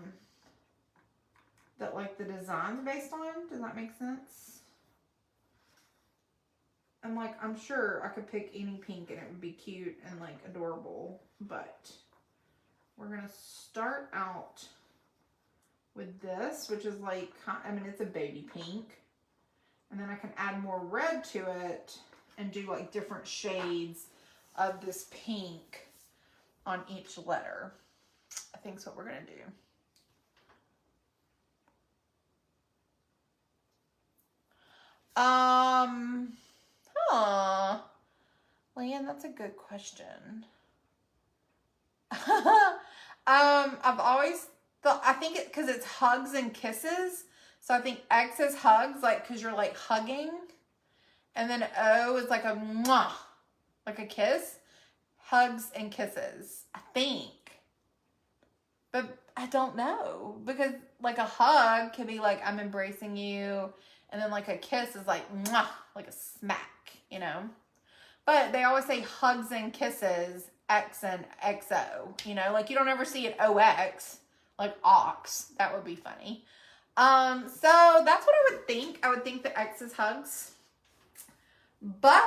like the design's based on. Does that make sense? And like I'm sure I could pick any pink and it would be cute and like adorable, but we're gonna start out with this, which is like, I mean, it's a baby pink. And then I can add more red to it and do like different shades of this pink on each letter. I think that's what we're gonna do. Leanne, that's a good question. I've always thought, I think it, cause it's hugs and kisses. So I think X is hugs, like, cause you're like hugging. And then O is like a mwah, like a kiss. Hugs and kisses, I think. But I don't know. Because like a hug can be like, I'm embracing you. And then like a kiss is like mwah, like a smack, you know. But they always say hugs and kisses, X and XO, you know. Like you don't ever see it OX, like ox. That would be funny. So that's what I would think. I would think the X is hugs. But,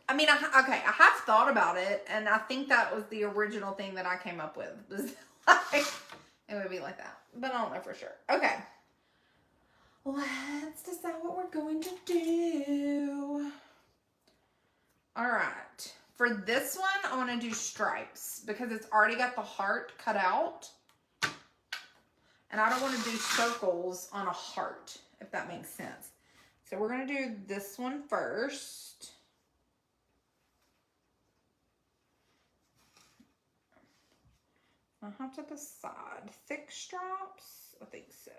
I mean, okay, I have thought about it, and I think that was the original thing that I came up with. Like, it would be like that. But I don't know for sure. Okay. Let's decide what we're going to do. Alright. For this one, I want to do stripes, because it's already got the heart cut out. And I don't want to do circles on a heart, if that makes sense. So we're going to do this one first. I'll have to decide. Thick straps? I think so.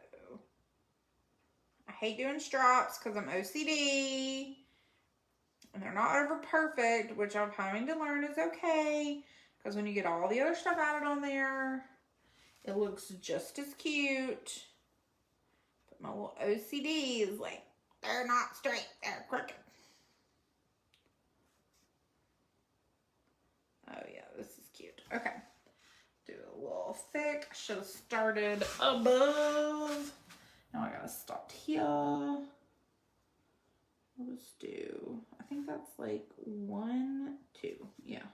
I hate doing straps because I'm OCD. And they're not ever perfect, which I'm having to learn is okay. Because when you get all the other stuff added on there, it looks just as cute. But my little OCD is like, They're not straight. They're crooked. Oh yeah, this is cute. Okay. Do a little thick. I should have started above. Now I gotta stop here. Let's do, I think that's like 1, 2. Yeah.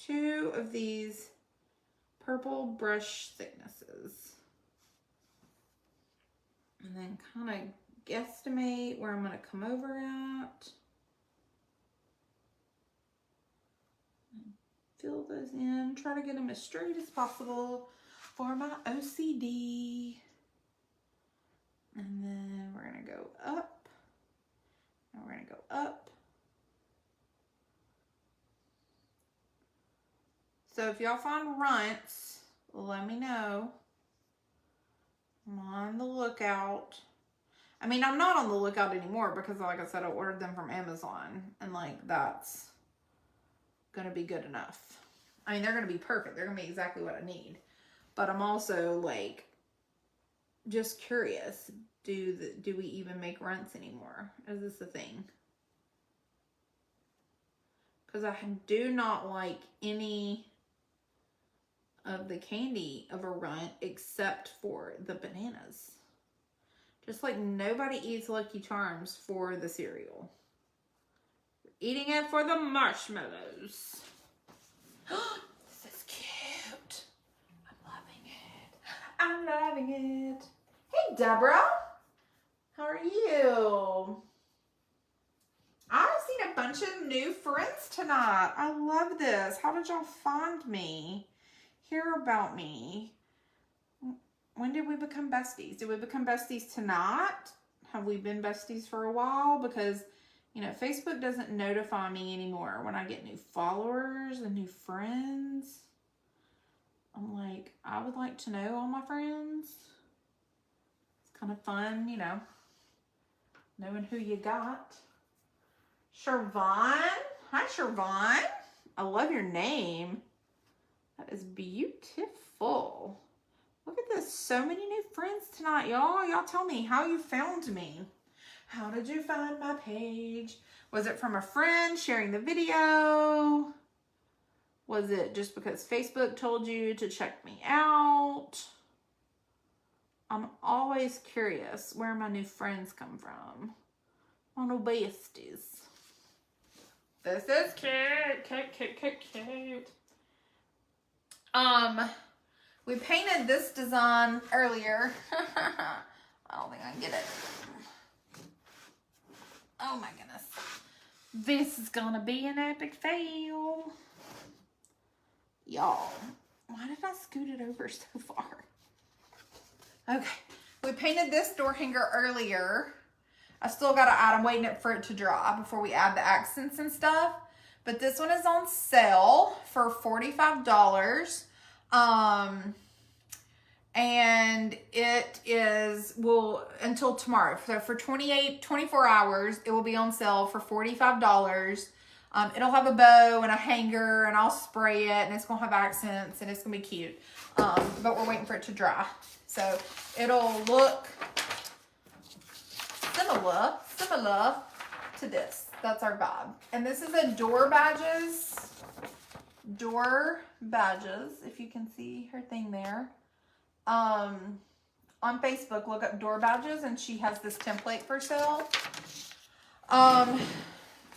2 of these purple brush thicknesses. And then kind of guesstimate where I'm going to come over at. And fill those in. Try to get them as straight as possible for my OCD. And then we're going to go up. And we're going to go up. So if y'all find runts, let me know. I'm on the lookout. I mean, I'm not on the lookout anymore because, like I said, I ordered them from Amazon. And, like, that's going to be good enough. I mean, they're going to be perfect. They're going to be exactly what I need. But I'm also, like, just curious. Do we even make runts anymore? Is this a thing? Because I do not like any of the candy of a runt except for the bananas. Just like nobody eats Lucky Charms for the cereal. We're eating it for the marshmallows. This is cute. I'm loving it. I'm loving it. Hey, Deborah. How are you? I've seen a bunch of new friends tonight. I love this. How did y'all find me? Hear about me? When did we become besties? Did we become besties tonight? Have we been besties for a while? Because, you know, Facebook doesn't notify me anymore when I get new followers and new friends. I'm like, I would like to know all my friends. It's kind of fun, you know, knowing who you got. Shervon. Hi, Shervon. I love your name. That is beautiful. Look at this. So many new friends tonight, y'all. Y'all tell me how you found me. How did you find my page? Was it from a friend sharing the video? Was it just because Facebook told you to check me out? I'm always curious where my new friends come from. My new besties. This is cute. Cute. We painted this design earlier. I don't think I can get it. Oh my goodness. This is gonna be an epic fail. Y'all, why did I scoot it over so far? Okay, we painted this door hanger earlier. I still got to add, I'm waiting for it to dry before we add the accents and stuff. But this one is on sale for $45. And it is, well, until tomorrow. So for 24 hours, it will be on sale for $45. It'll have a bow and a hanger, and I'll spray it, and it's going to have accents, and it's going to be cute. But we're waiting for it to dry. So it'll look similar to this. That's our vibe. And this is a door badges, if you can see her thing there. On Facebook, look up door badges, and she has this template for sale.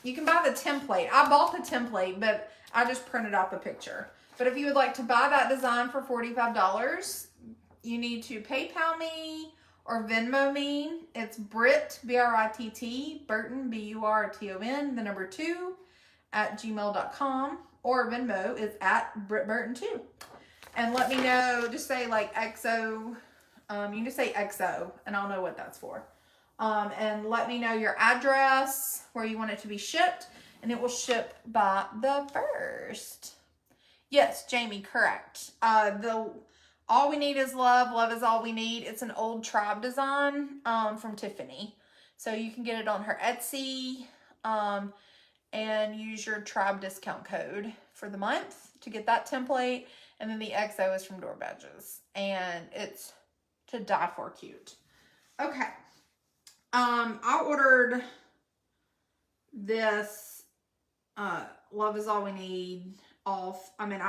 You can buy the template. I bought the template, but I just printed out the picture. But if you would like to buy that design for $45, you need to PayPal me or Venmo me. It's Britt, B-R-I-T-T, Burton, B-U-R-T-O-N, the number 2, @gmail.com. Or Venmo is @BrittBurton2. And let me know, just say like XO. You can just say XO, and I'll know what that's for. And let me know your address, where you want it to be shipped, and it will ship by the 1st. Yes, Jamie, correct. All we need is love. Love is all we need. It's an old tribe design from Tiffany. So you can get it on her Etsy and use your tribe discount code for the month to get that template. And then the XO is from Door Badges. And it's to die for cute. Okay. I ordered this Love Is All We Need off. I mean,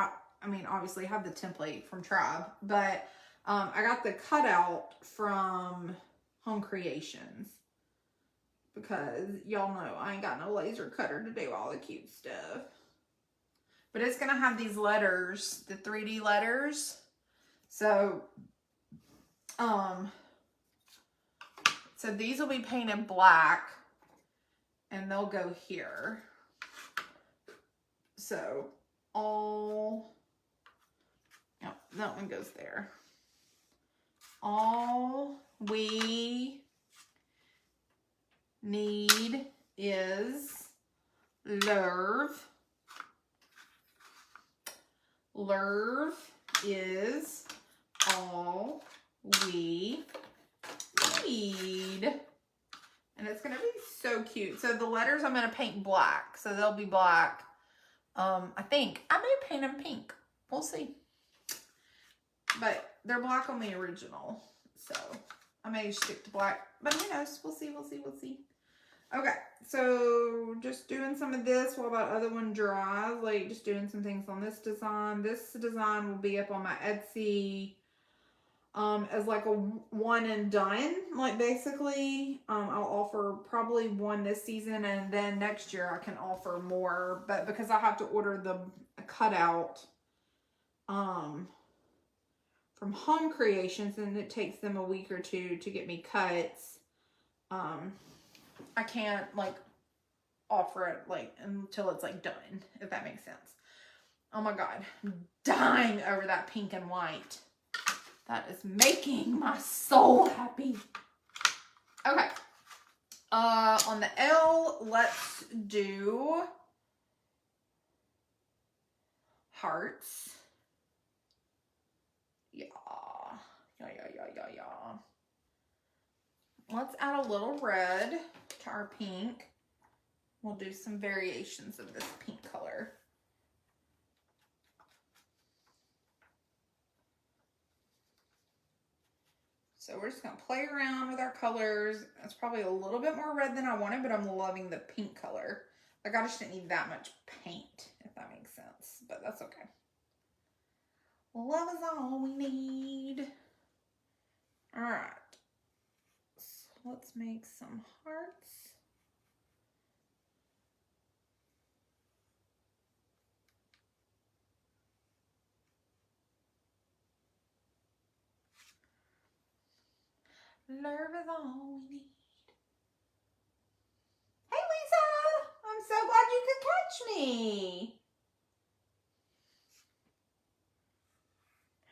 obviously I have the template from Tribe, but I got the cutout from Home Creations because y'all know I ain't got no laser cutter to do all the cute stuff. But it's gonna have these letters, the 3D letters. So these will be painted black and they'll go here. So all, yep, that one goes there. All we need is love. Love is all we need. And it's going to be so cute. So the letters I'm going to paint black. So they'll be black. I think I may paint them pink. We'll see. But they're black on the original. So I may stick to black. But who knows? We'll see. We'll see. We'll see. Okay. So just doing some of this while that other one dries. Like just doing some things on this design. This design will be up on my Etsy. As like a one and done, like basically, I'll offer probably one this season and then next year I can offer more, but because I have to order the cutout, from Home Creations and it takes them a week or two to get me cuts, I can't like offer it like until it's like done, if that makes sense. Oh my God, I'm dying over that pink and white. That is making my soul happy. Okay. On the L, let's do hearts. Yeah. Let's add a little red to our pink. We'll do some variations of this pink color. So we're just going to play around with our colors. It's probably a little bit more red than I wanted, but I'm loving the pink color. Like I just didn't need that much paint, if that makes sense. But that's okay. Love is all we need. All right. So let's make some hearts. Love is all we need. Hey, Lisa! I'm so glad you could catch me.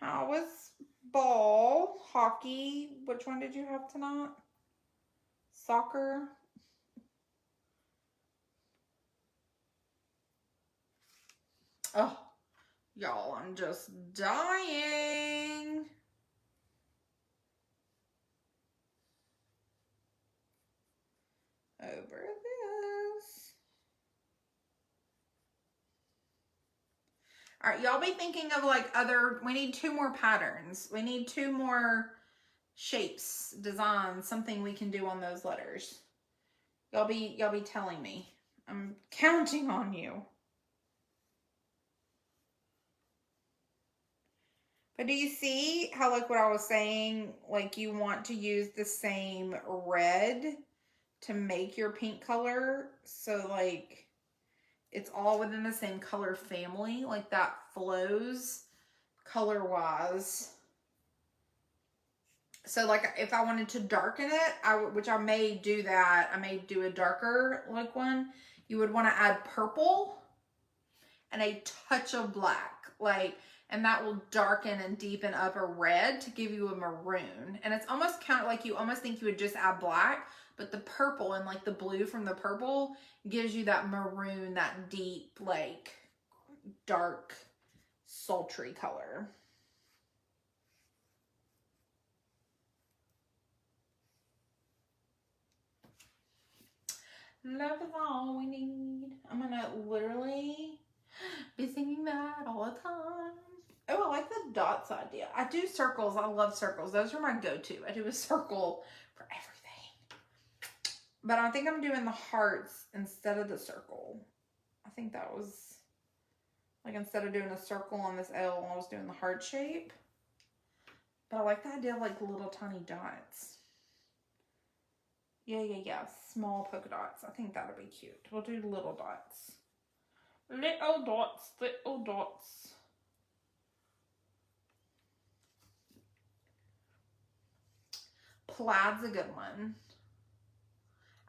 How was ball, hockey? Which one did you have tonight? Soccer? Oh, y'all, I'm just dying. Over this. All right, y'all be thinking of like we need 2 more patterns. We need 2 more shapes, designs, something we can do on those letters. Y'all be telling me. I'm counting on you. But do you see how like what I was saying, like you want to use the same red to make your pink color, so like it's all within the same color family, like that flows color wise. So like if I wanted to darken it, which I may do that, I may do a darker like one, you would want to add purple and a touch of black, like, and that will darken and deepen up a red to give you a maroon. And it's almost kind of like you almost think you would just add black, but the purple and like the blue from the purple gives you that maroon, that deep, like dark, sultry color. Love is all we need. I'm gonna literally be singing that all the time. Oh, I like the dots idea. I do circles. I love circles. Those are my go-to. I do a circle for everything. But I think I'm doing the hearts instead of the circle. I think that was, like, instead of doing a circle on this L, I was doing the heart shape. But I like the idea of, like, little tiny dots. Yeah. Small polka dots. I think that'll be cute. We'll do little dots. Little dots. Plaid's a good one.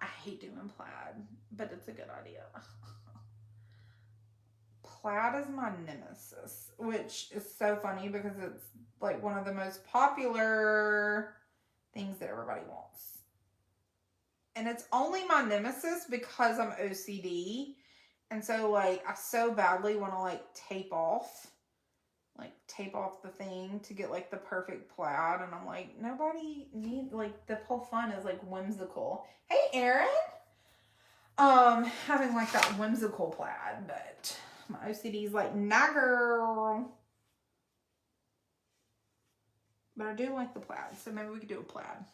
I hate doing plaid, but it's a good idea. Plaid is my nemesis, which is so funny because it's like one of the most popular things that everybody wants. And it's only my nemesis because I'm OCD. And so, like, I so badly want to, like, tape off the thing to get, like, the perfect plaid. And I'm like, nobody needs, like, the whole fun is, like, whimsical. Hey, Erin! Having, like, that whimsical plaid, but my OCD's like, nah, girl. But I do like the plaid, so maybe we could do a plaid.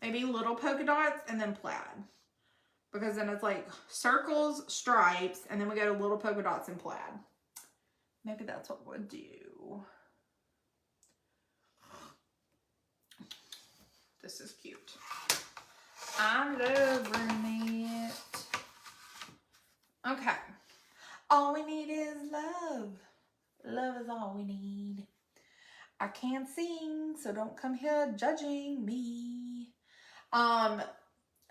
Maybe little polka dots and then plaid. Because then it's like circles, stripes, and then we go to little polka dots and plaid. Maybe that's what we'll do. This is cute. I love it. Okay. All we need is love. Love is all we need. I can't sing, so don't come here judging me.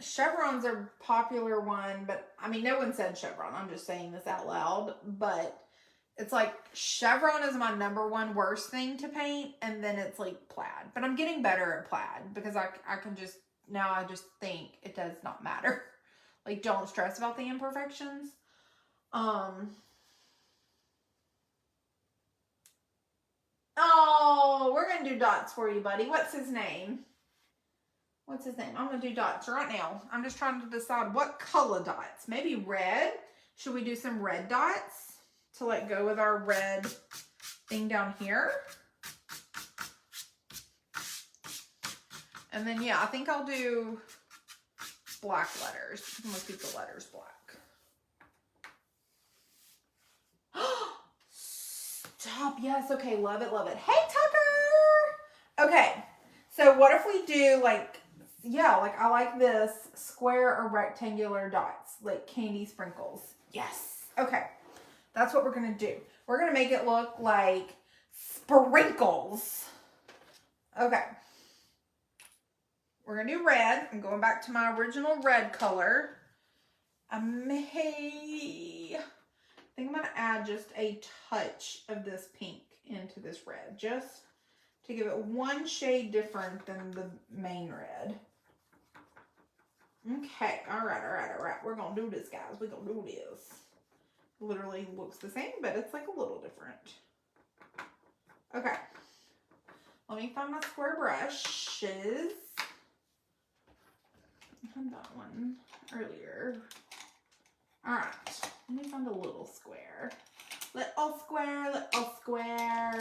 Chevrons are a popular one, but I mean, no one said chevron. I'm just saying this out loud, but it's like chevron is my #1 worst thing to paint, and then it's like plaid. But I'm getting better at plaid because I can just, now I just think it does not matter. Like, don't stress about the imperfections. Oh, we're going to do dots for you, buddy. What's his name? I'm going to do dots right now. I'm just trying to decide what color dots. Maybe red. Should we do some red dots to, like, go with our red thing down here? And then, yeah, I think I'll do black letters. I'm going to keep the letters black. Stop. Yes. Okay. Love it. Love it. Hey, Tucker. Okay. So what if we do, like, yeah, like, I like this square or rectangular dots, like candy sprinkles. Yes. Okay. That's what we're going to do. We're going to make it look like sprinkles. Okay. We're going to do red. I'm going back to my original red color. I think I'm going to add just a touch of this pink into this red, just to give it one shade different than the main red. Okay, all right. We're going to do this, guys. We're going to do this. Literally looks the same, but it's like a little different. Okay. Let me find my square brushes. I had that one earlier. All right. Let me find a little square. Little square.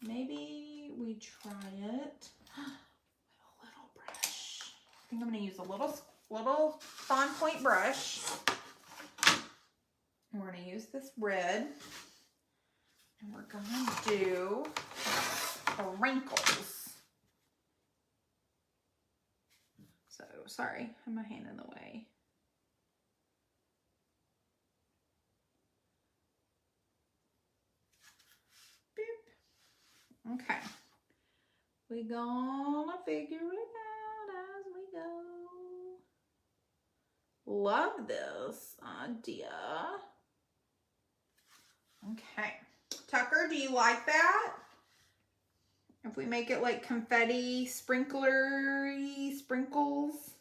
Maybe we try it with a little brush. I think I'm going to use a little fine point brush. And we're going to use this red. And we're going to do wrinkles. So, sorry, I have my hand in the way. Boop. Okay. We're gonna figure it out as we go. Love this idea. Okay. Tucker, do you like that? If we make it like confetti, sprinklery sprinkles.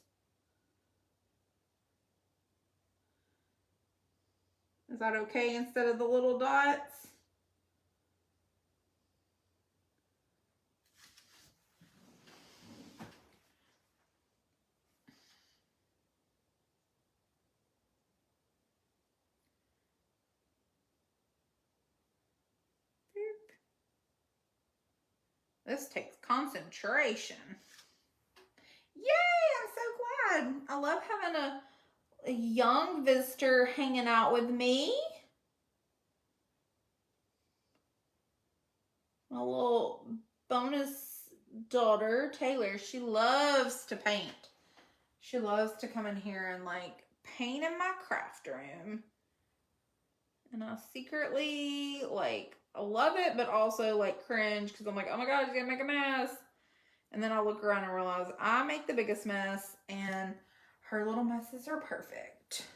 Is that okay instead of the little dots? This takes concentration. Yay, I'm so glad. I love having a young visitor hanging out with me. My little bonus daughter, Taylor, she loves to paint. She loves to come in here and like paint in my craft room. And I secretly like I love it, but also like cringe because I'm like, oh my God, she's gonna make a mess. And then I look around and realize I make the biggest mess and her little messes are perfect.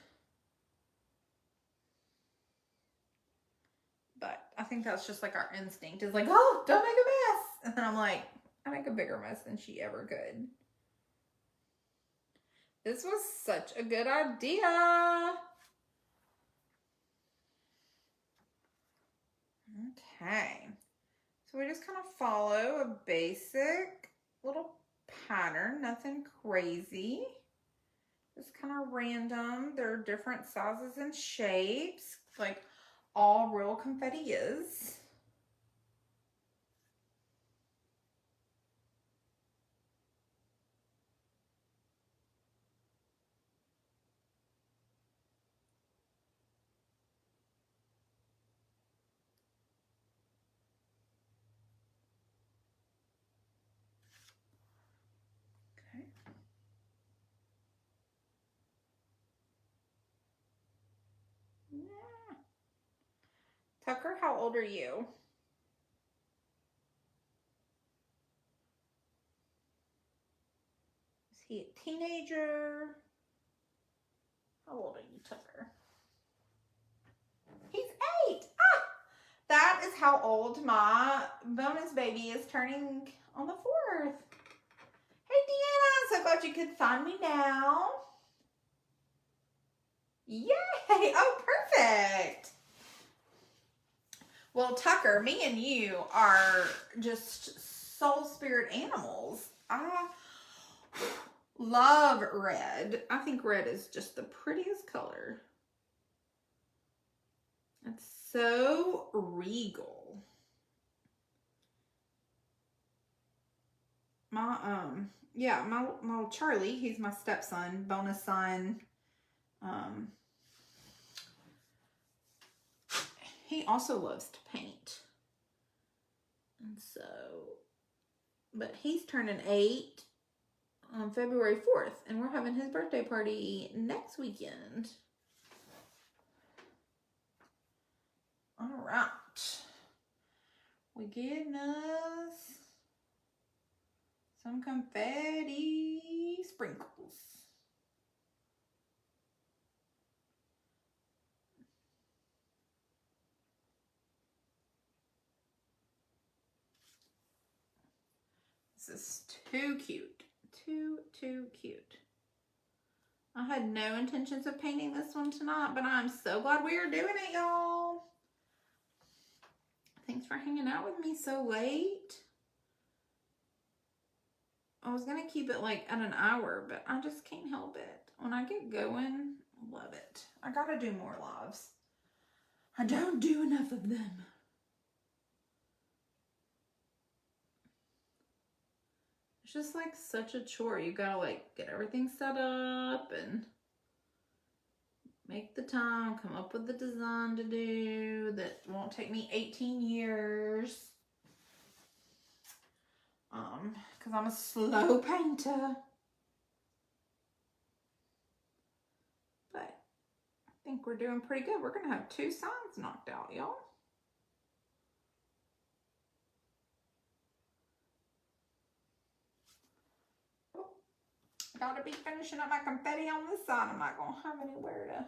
But I think that's just like our instinct is like, oh, don't make a mess. And then I'm like, I make a bigger mess than she ever could. This was such a good idea. Okay. So we just kind of follow a basic little pattern, nothing crazy. Just kind of random. There are different sizes and shapes, like all real confetti is. Okay. Yeah. Tucker, how old are you? Is he a teenager? How old are you, Tucker? He's 8. Ah! That is how old my bonus baby is turning on the 4th. Hey, Deanna, so glad you could find me now. Yay! Oh, perfect. Well, Tucker, me and you are just soul spirit animals. I love red. I think red is just the prettiest color. It's so regal. My little Charlie, he's my stepson, bonus son. He also loves to paint. And so, but he's turning 8 on February 4th, and we're having his birthday party next weekend. All right. We're getting us some confetti sprinkles. This is too cute. Too cute. I had no intentions of painting this one tonight, but I'm so glad we are doing it, y'all. Thanks for hanging out with me so late. I was going to keep it like at an hour, but I just can't help it. When I get going, I love it. I got to do more lives. I don't do enough of them. It's just like such a chore. You gotta like get everything set up and make the time, come up with the design to do that won't take me 18 years. Because I'm a slow painter. But I think we're doing pretty good. We're gonna have 2 sides knocked out, y'all. Gotta be finishing up my confetti on this side. I'm not gonna have anywhere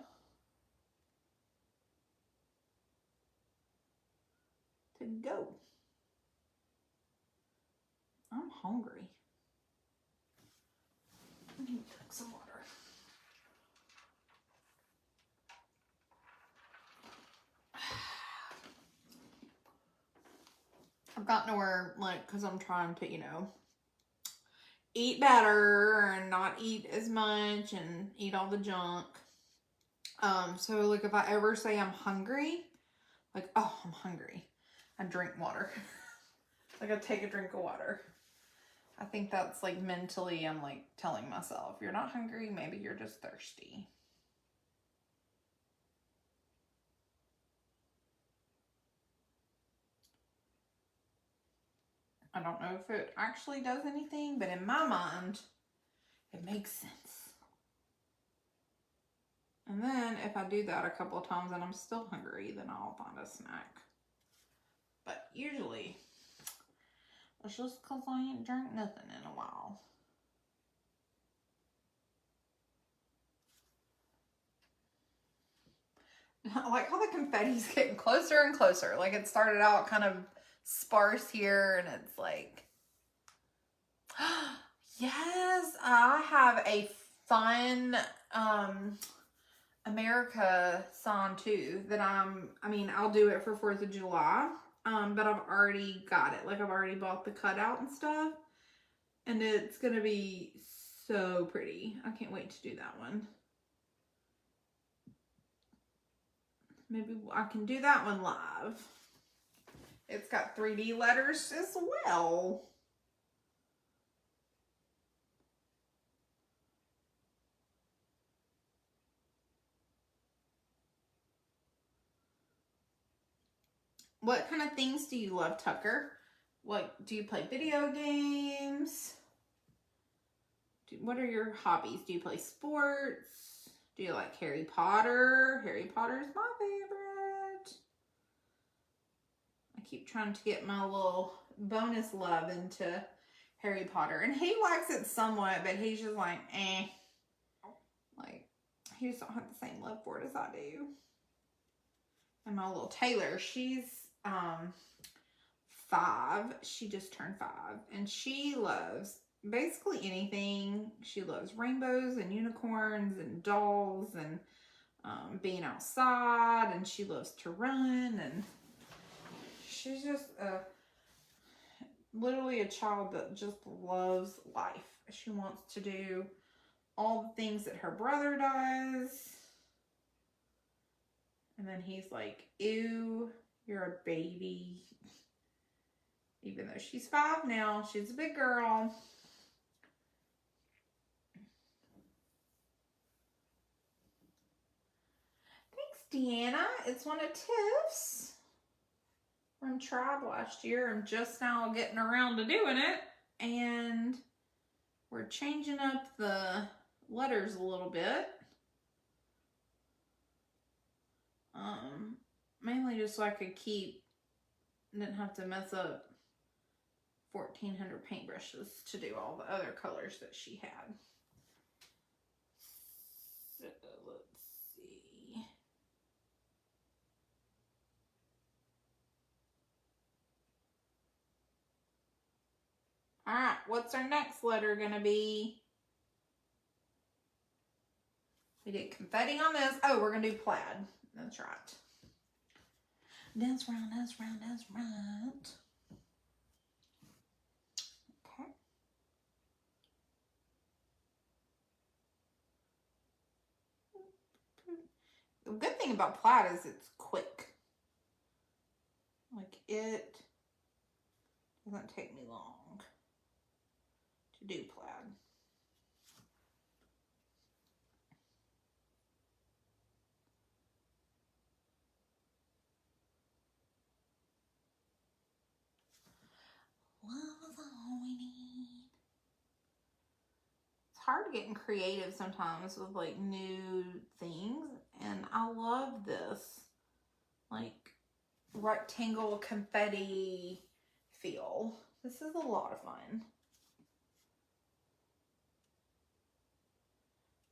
to go. I'm hungry. I need to drink some water. I've gotten to where, like, because I'm trying to, you know, eat better and not eat as much and eat all the junk. So like if I ever say I'm hungry, like, oh, I'm hungry, I drink water. Like I take a drink of water. I think that's like mentally, I'm like telling myself, you're not hungry, maybe you're just thirsty. I don't know if it actually does anything, but in my mind, it makes sense. And then if I do that a couple of times and I'm still hungry, then I'll find a snack. But usually, it's just because I ain't drank nothing in a while. I like how the confetti's getting closer and closer. Like it started out kind of sparse here and it's like, yes, I have a fun America sign too that I'll do it for 4th of July. But I've already got it. Like I've already bought the cutout and stuff. And it's gonna be so pretty. I can't wait to do that one. Maybe I can do that one live. It's got 3D letters as well. What kind of things do you love, Tucker? What, do you play video games? What are your hobbies? Do you play sports? Do you like Harry Potter? Harry Potter's my favorite. I keep trying to get my little bonus love into Harry Potter. And he likes it somewhat, but he's just like, eh. Like, he just don't have the same love for it as I do. And my little Taylor, she's 5. She just turned 5. And she loves basically anything. She loves rainbows and unicorns and dolls and being outside. And she loves to run. And she's just literally a child that just loves life. She wants to do all the things that her brother does. And then he's like, ew, you're a baby. Even though she's 5 now, she's a big girl. Thanks, Deanna. It's one of Tiff's from Tribe last year. I'm just now getting around to doing it. And we're changing up the letters a little bit. Mainly just so I could didn't have to mess up 1,400 paintbrushes to do all the other colors that she had. So let's see. All right, what's our next letter gonna be? We did confetti on this. Oh, we're gonna do plaid. That's right. That's right, that's right, that's right. Okay. The good thing about plaid is it's quick. Like it doesn't take me long to do plaid. Love is all we need. It's hard getting creative sometimes with like new things, and I love this like rectangle confetti feel. This is a lot of fun.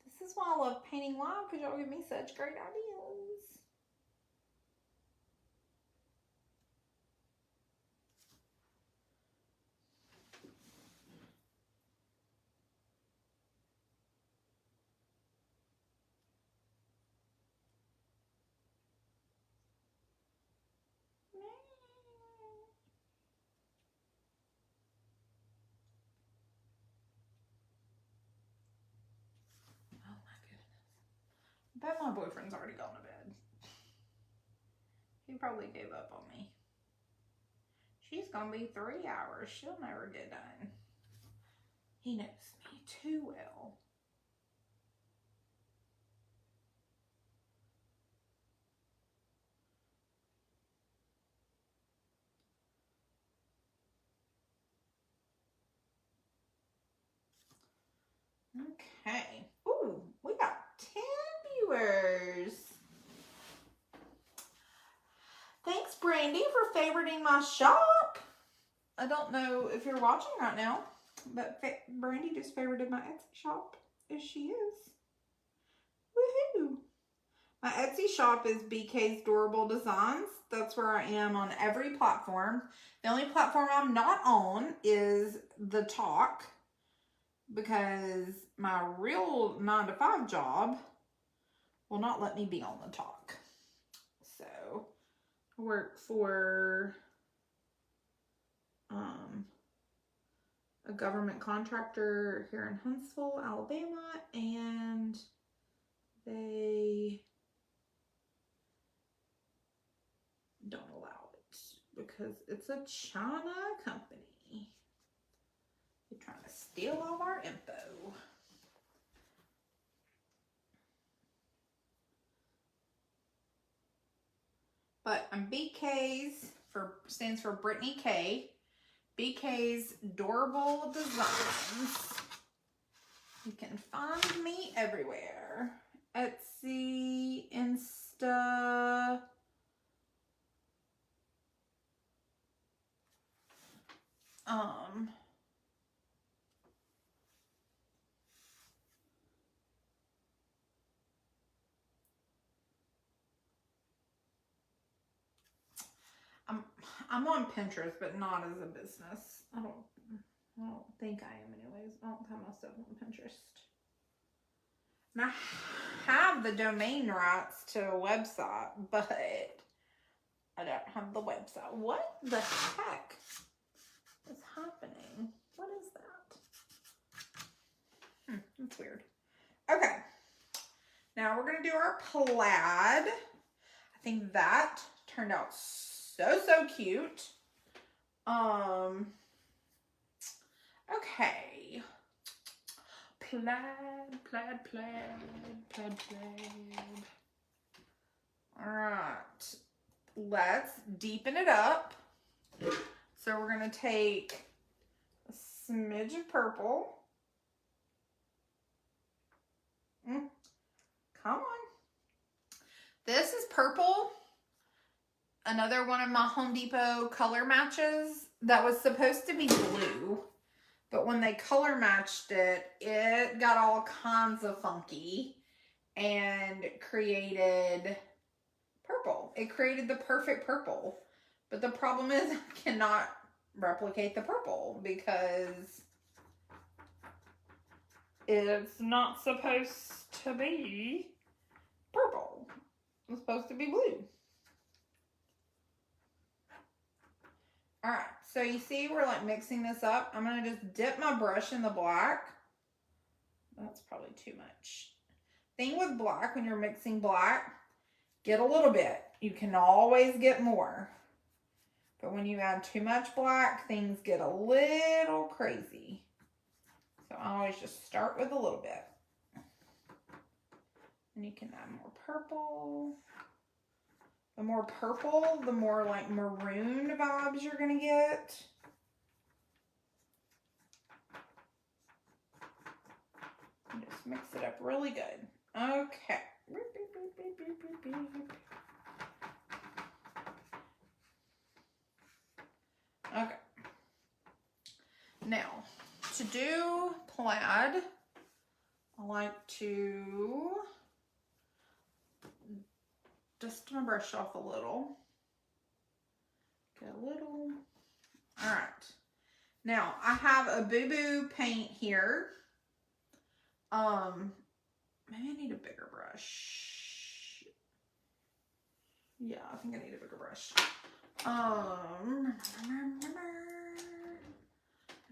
This is why I love painting live, because y'all give me such great ideas. I bet my boyfriend's already gone to bed. He probably gave up on me. She's gonna be 3 hours. She'll never get done. He knows me too well. Okay. Ooh, we got 10 viewers. Thanks, Brandy, for favoriting my shop. I don't know if you're watching right now, but Brandy just favorited my Etsy shop, as she is. Woohoo! My Etsy shop is BKs DOORable Designs. That's where I am on every platform. The only platform I'm not on is the Talk, because my real 9-to-5 job will not let me be on the Talk. So I work for a government contractor here in Huntsville, Alabama, and they don't allow it because it's a China company. They're trying to steal all our info. But I'm BK's stands for Brittany K. BK's DOORable Designs. You can find me everywhere. Etsy, Insta. I'm on Pinterest, but not as a business. I don't think I am anyways. I don't have my stuff on Pinterest. And I have the domain rights to a website, but I don't have the website. What the heck is happening? What is that? That's weird. Okay. Now we're going to do our plaid. I think that turned out so cute. Okay. Plaid. All right. Let's deepen it up. So we're going to take a smidge of purple. Come on. This is purple. Another one of my Home Depot color matches that was supposed to be blue, but when they color matched it, it got all kinds of funky and created purple. It created the perfect purple, but the problem is I cannot replicate the purple because it's not supposed to be purple. It's supposed to be blue. All right, so you see we're like mixing this up. I'm going to just dip my brush in the black. That's probably too much. Thing with black, when you're mixing black, get a little bit. You can always get more. But when you add too much black, things get a little crazy. So I always just start with a little bit. And you can add more purple. The more purple, the more like maroon vibes you're going to get. And just mix it up really good. Okay. Okay. Now, to do plaid, I like to dust my brush off a little. Get a little. All right. Now, I have a Boo Boo paint here. Maybe I need a bigger brush. Yeah, I think I need a bigger brush. I don't know that I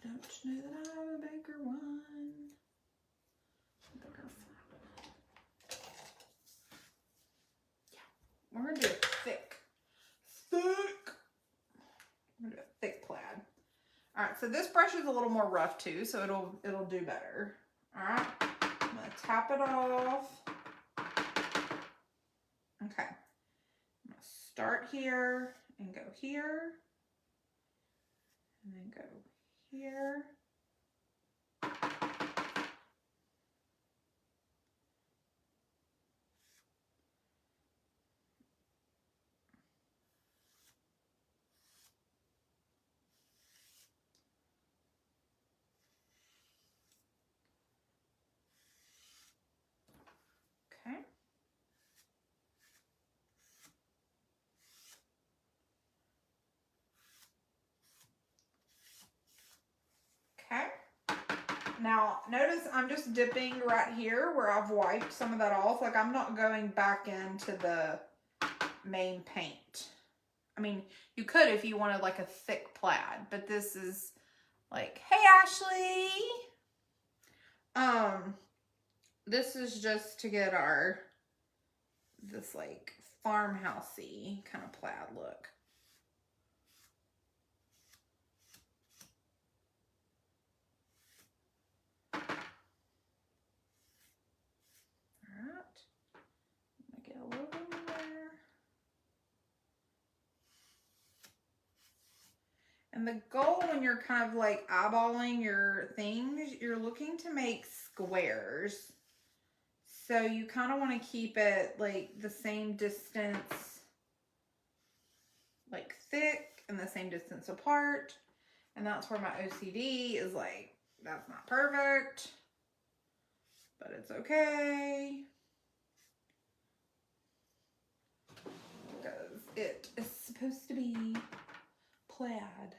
have a bigger one. Yeah, we're gonna do it thick. I'm gonna do it thick so this brush is a little more rough too, so it'll do better. All right, I'm gonna tap it off. Okay, I'm gonna start here and go here, and then go here. Okay. Okay. Now, notice I'm just dipping right here where I've wiped some of that off. Like, I'm not going back into the main paint. I mean, you could if you wanted like a thick plaid, but this is like, hey, Ashley. This is just to get this like farmhousey kind of plaid look. Get a little bit more there. And the goal when you're kind of like eyeballing your things, you're looking to make squares. So you kind of want to keep it like the same distance, like thick and the same distance apart. And that's where my OCD is like, that's not perfect, but it's okay. Because it is supposed to be plaid.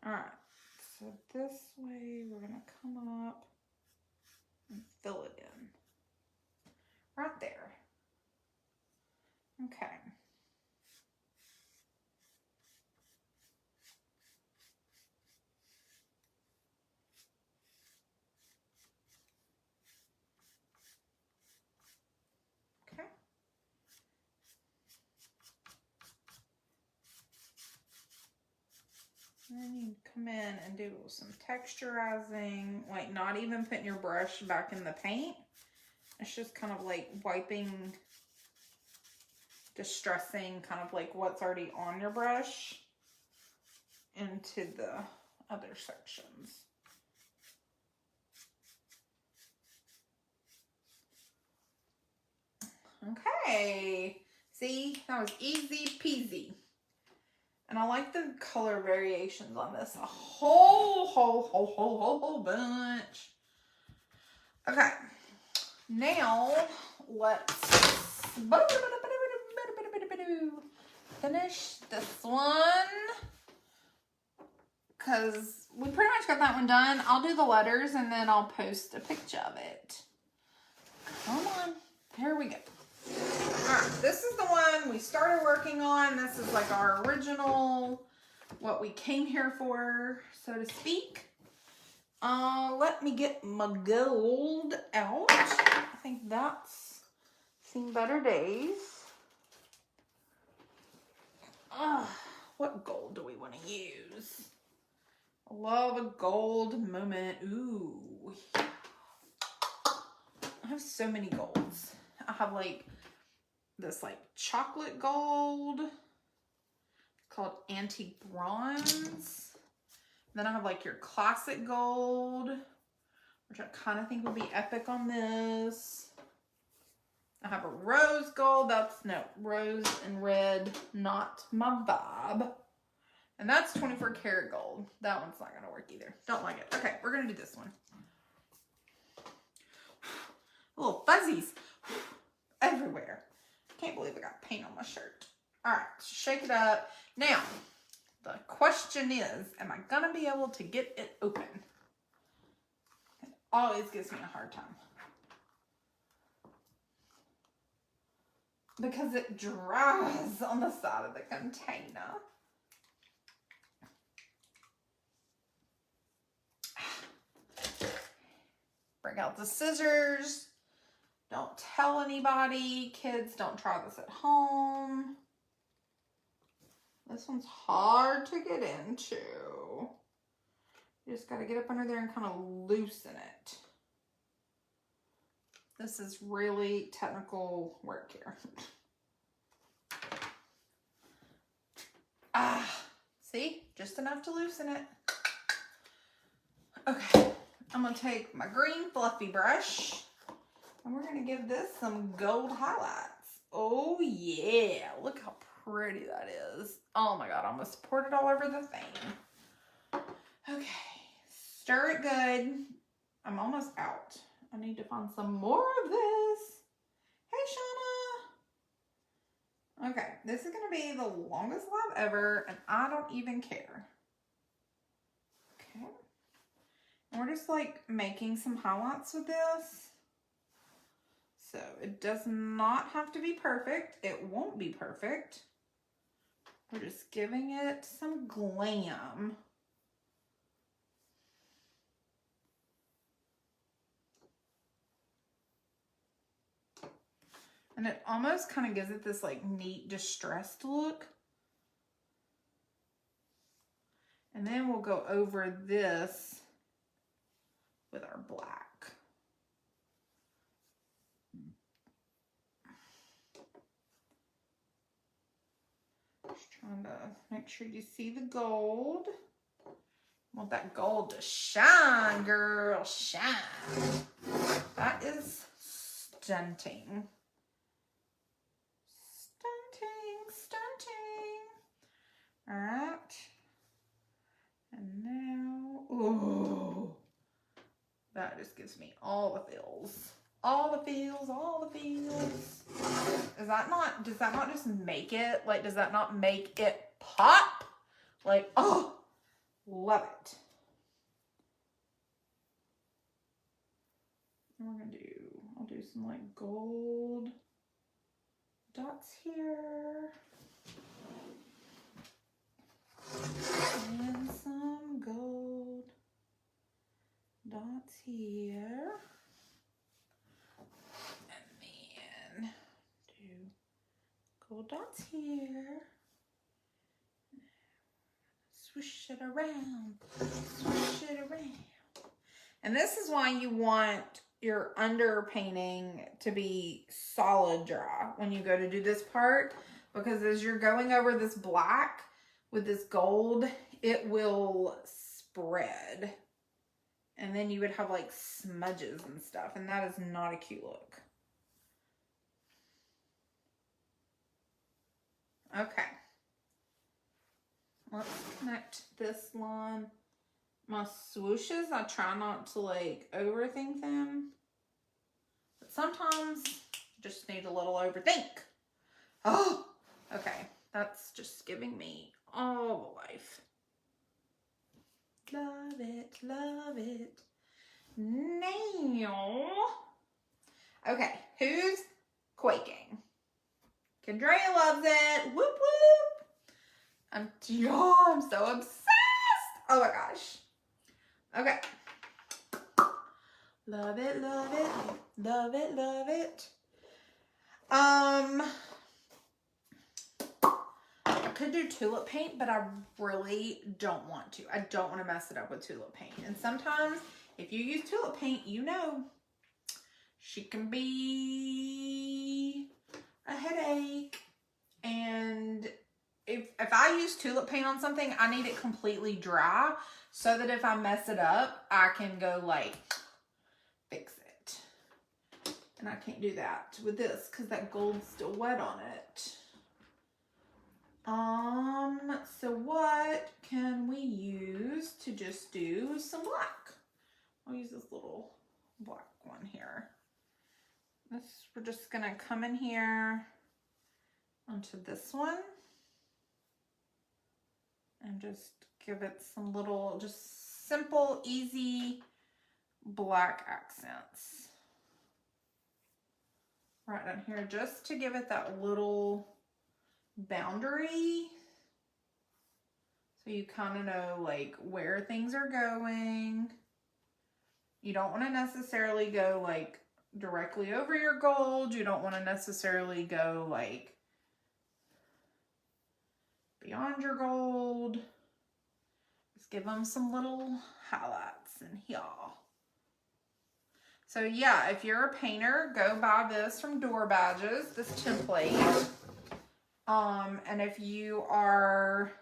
Alright, so this way we're going to come up and fill it in. Right there. Okay. Okay. And then you come in and do some texturizing, like not even putting your brush back in the paint. It's just kind of like wiping, distressing kind of like what's already on your brush into the other sections. Okay, see, that was easy peasy. And I like the color variations on this a whole bunch. Okay, now let's finish this one. Because we pretty much got that one done. I'll do the letters and then I'll post a picture of it. Come on, here we go. Alright, this is the one we started working on. This is like our original, what we came here for, so to speak. Let me get my gold out. I think that's seen better days. What gold do we want to use? I love a gold moment. Ooh. I have so many golds. I have like this like chocolate gold called antique bronze. Then I have like your classic gold, which I kind of think would be epic on this. I have a rose gold. No, rose and red, not my vibe. And that's 24 karat gold. That one's not gonna work either. Don't like it. Okay, we're gonna do this one. Little fuzzies everywhere. Can't believe I got paint on my shirt. All right, shake it up. Now, the question is, am I gonna be able to get it open? It always gives me a hard time. Because it dries on the side of the container. Bring out the scissors. Don't tell anybody. Kids, don't try this at home. This one's hard to get into. You just got to get up under there and kind of loosen it. This is really technical work here. See? Just enough to loosen it. Okay, I'm going to take my green fluffy brush and we're going to give this some gold highlights. Oh yeah, look how pretty that is. Oh my God, I almost poured it all over the thing. Okay, stir it good. I'm almost out. I need to find some more of this. Hey, Shauna. Okay, this is going to be the longest live ever, and I don't even care. Okay. And we're just like making some highlights with this. So it does not have to be perfect. It won't be perfect. We're just giving it some glam. And it almost kind of gives it this like neat distressed look. And then we'll go over this with our black. Just trying to make sure you see the gold. Want that gold to shine, girl, shine. That is stunting. Stunting. All right. And now, ooh, that just gives me all the feels. All the feels. Does that not just make it, like, does that not make it pop? Like, oh, love it. And we're gonna I'll do some like gold dots here. And some gold dots here. And then do gold dots here. Swish it around. Swish it around. And this is why you want your underpainting to be solid dry when you go to do this part, because as you're going over this black with this gold, it will spread. And then you would have like smudges and stuff, and that is not a cute look. Okay. Let's connect this line. My swooshes, I try not to like overthink them. But sometimes you just need a little overthink. Oh, okay. That's just giving me all the life. Love it, love it. Now, okay, who's quaking? Kendrea loves it. Whoop whoop. I'm so obsessed. Oh my gosh. Okay. Love it, love it, love it, love it. I could do tulip paint, but I really don't want to. I don't want to mess it up with tulip paint. And sometimes if you use tulip paint, you know, she can be a headache. And if I use tulip paint on something, I need it completely dry so that if I mess it up, I can go like fix it. And I can't do that with this because that gold's still wet on it. So what can we use to just do some black? I'll use this little black one here. We're just gonna come in here onto this one and just give it some little, just simple, easy black accents. Right down here, just to give it that little boundary. So you kind of know like where things are going. You don't want to necessarily go like directly over your gold. You don't want to necessarily go like beyond your gold. Let's give them some little highlights in here. So yeah, if you're a painter, go buy this from Door Badges, this template. And if you are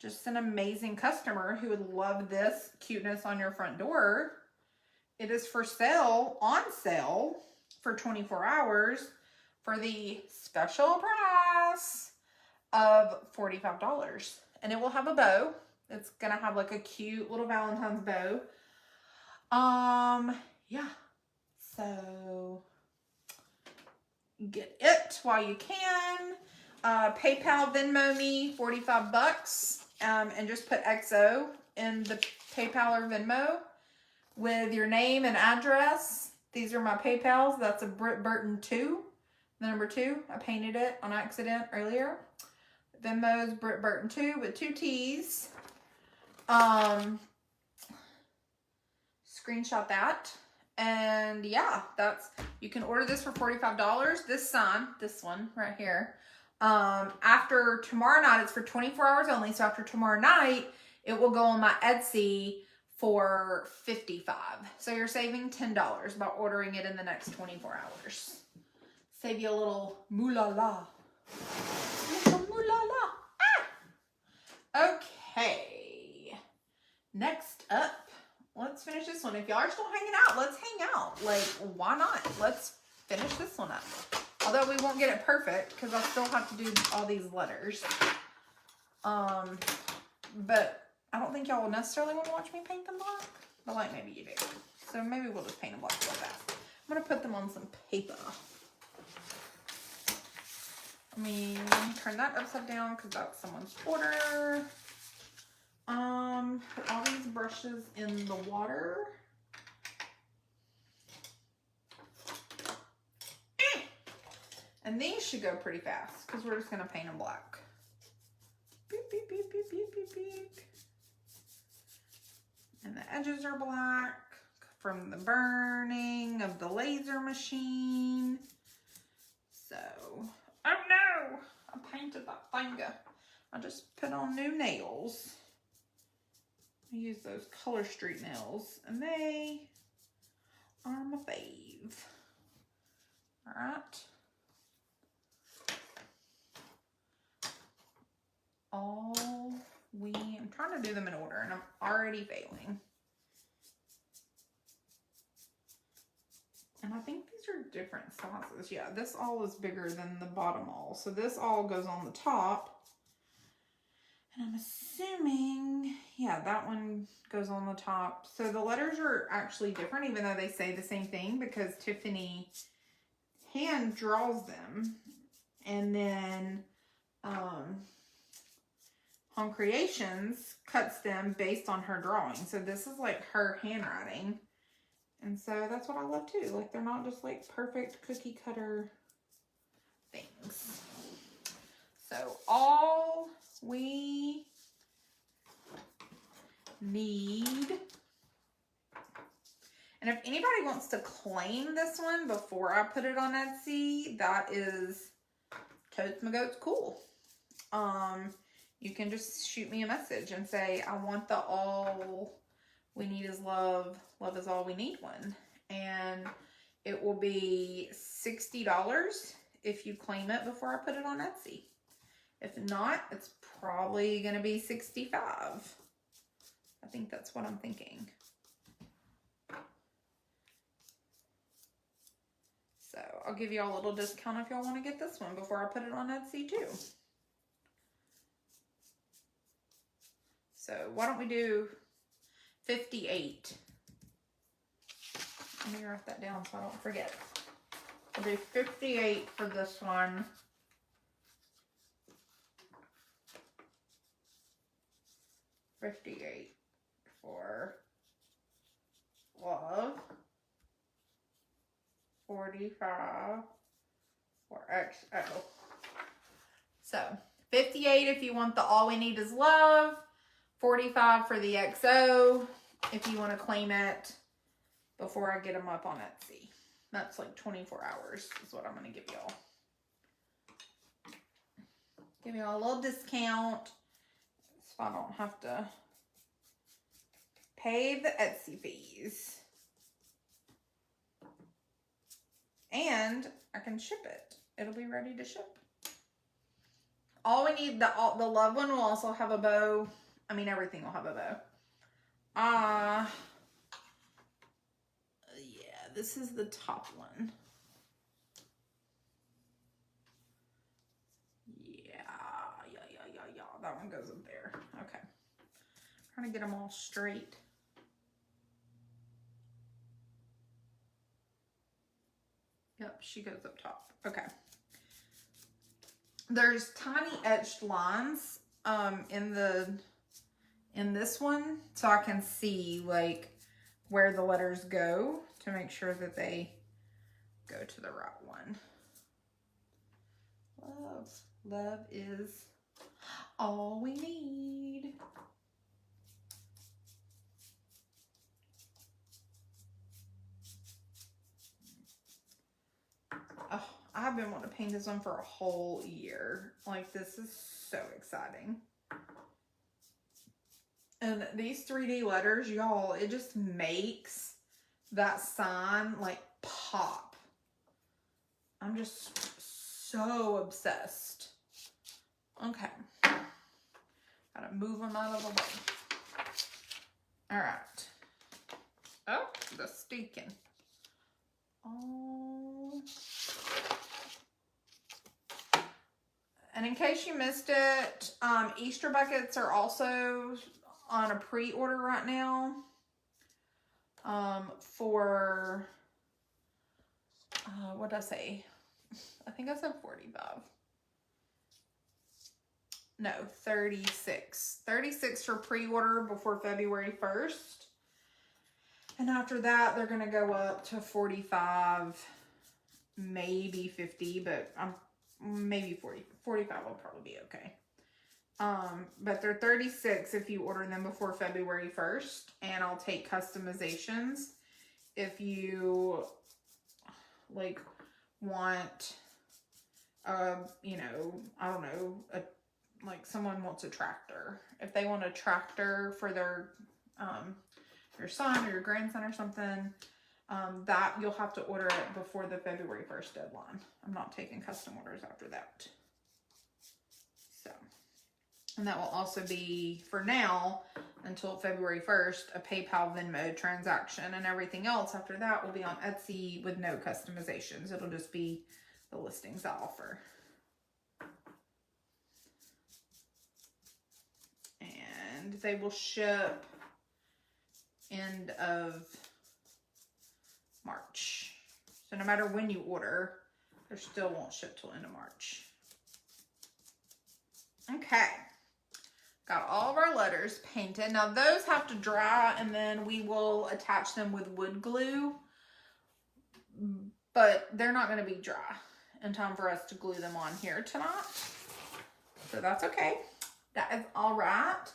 just an amazing customer who would love this cuteness on your front door, it is for sale, on sale, for 24 hours for the special price of $45. And it will have a bow. It's gonna have like a cute little Valentine's bow. Yeah. So get it while you can. PayPal, Venmo me $45, and just put XO in the PayPal or Venmo with your name and address. These are my PayPals. That's a Britt Burton 2, the number 2. I painted it on accident earlier. Venmo's Britt Burton 2 with 2 T's. Screenshot that. And yeah, you can order this for $45. This sign, this one right here. After tomorrow night, it's for 24 hours only. So after tomorrow night, it will go on my Etsy for $55. So you're saving $10 by ordering it in the next 24 hours. Save you a little moolah-la. Moolah-la. Ah! Okay. Next up, let's finish this one. If y'all are still hanging out, let's hang out. Like, why not? Let's finish this one up. Although we won't get it perfect because I'll still have to do all these letters. But I don't think y'all will necessarily want to watch me paint them black. But like maybe you do. So maybe we'll just paint them black real fast. I'm going to put them on some paper. Let me turn that upside down because that's someone's order. Put all these brushes in the water. And these should go pretty fast because we're just going to paint them black. Beep, beep, beep, beep, beep, beep, beep. And the edges are black from the burning of the laser machine. So, oh no! I painted that finger. I just put on new nails. I use those Color Street nails, and they are my fave. Alright. I'm trying to do them in order, and I'm already failing. And I think these are different sizes. Yeah, this awl is bigger than the bottom awl. So this awl goes on the top. And I'm assuming, yeah, that one goes on the top. So the letters are actually different, even though they say the same thing, because Tiffany hand draws them. And then Home Creations cuts them based on her drawing. So this is like her handwriting. And so that's what I love too. Like, they're not just like perfect cookie cutter things. So all we need, and if anybody wants to claim this one before I put it on Etsy, that is totes my goats cool. You can just shoot me a message and say, I want the all we need is love, love is all we need one. And it will be $60 if you claim it before I put it on Etsy. If not, it's probably going to be $65. I think that's what I'm thinking. So I'll give you all a little discount if y'all want to get this one before I put it on Etsy too. So why don't we do 58? Let me write that down so I don't forget. I'll do 58 for this one. $58 for love. $45 for XO. So 58 if you want the all we need is love. $45 for the XO if you want to claim it before I get them up on Etsy. That's like 24 hours is what I'm going to give y'all. Give y'all a little discount so I don't have to pay the Etsy fees. And I can ship it. It'll be ready to ship. All we need, the love one will also have a bow. I mean, everything will have a bow. Yeah, this is the top one. Yeah. That one goes up there. Okay. Trying to get them all straight. Yep, she goes up top. Okay. There's tiny etched lines in this one, so I can see like where the letters go to make sure that they go to the right one. Love is all we need. Oh, I've been wanting to paint this one for a whole year. Like, this is so exciting. And these 3D letters, y'all, it just makes that sign like pop. I'm just so obsessed. Okay. Gotta move them out of the way. All right. Oh, the sticking. Oh. And in case you missed it, Easter buckets are also on a pre-order right now. For what did I say? I think I said 45. No, 36. 36 for pre-order before February 1st. And after that, they're going to go up to 45, maybe 50, but maybe 40. 45 will probably be okay. But they're 36 if you order them before February 1st, and I'll take customizations if you like want, you know, I don't know, like someone wants a tractor. If they want a tractor for their son or your grandson or something, that you'll have to order it before the February 1st deadline. I'm not taking custom orders after that. So, and that will also be, for now, until February 1st, a PayPal Venmo transaction, and everything else after that will be on Etsy with no customizations. It'll just be the listings I offer. And they will ship end of March. So no matter when you order, they still won't ship till end of March. Okay. Got all of our letters painted. Now those have to dry, and then we will attach them with wood glue. But they're not going to be dry in time for us to glue them on here tonight. So that's okay. That is all right.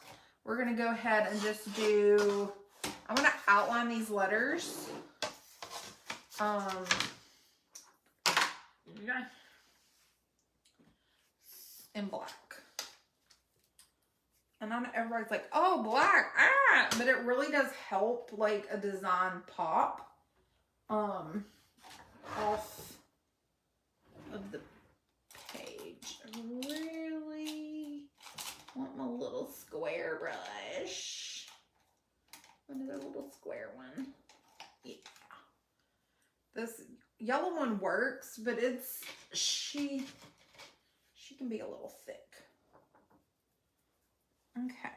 We're going to go ahead and just do, I'm going to outline these letters. In black. And I know everybody's like, oh, black, but it really does help like a design pop off of the page. I really want my little square brush. Another little square one. Yeah. This yellow one works, but it's, she can be a little thick. Okay.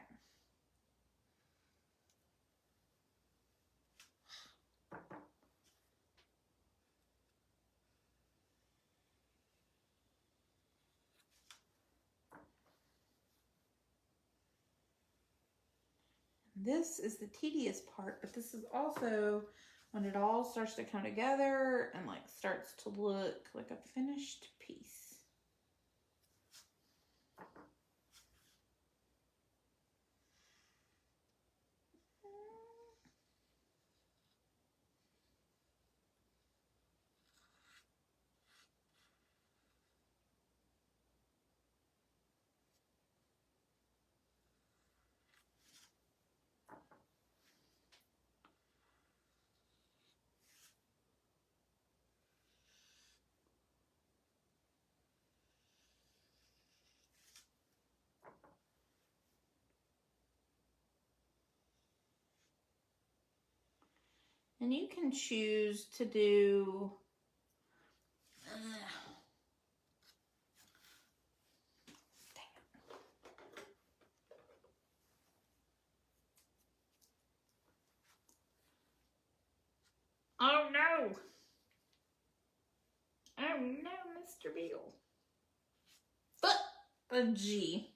This is the tedious part, but this is also when it all starts to come together and like starts to look like a finished piece. And you can choose to do oh no! Oh no, Mr. Beal. A G.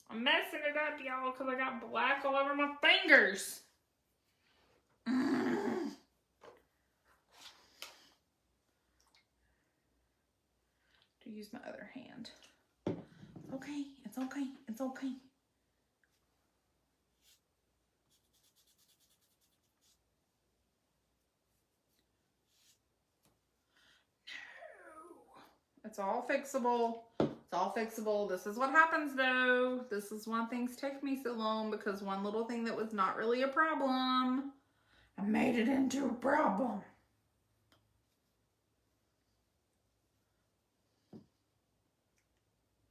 I'm messing it up, y'all, because I got black all over my fingers. To use my other hand. Okay, it's okay, it's okay. It's all fixable. It's all fixable. This is what happens though. This is why things take me so long, because one little thing that was not really a problem, I made it into a problem.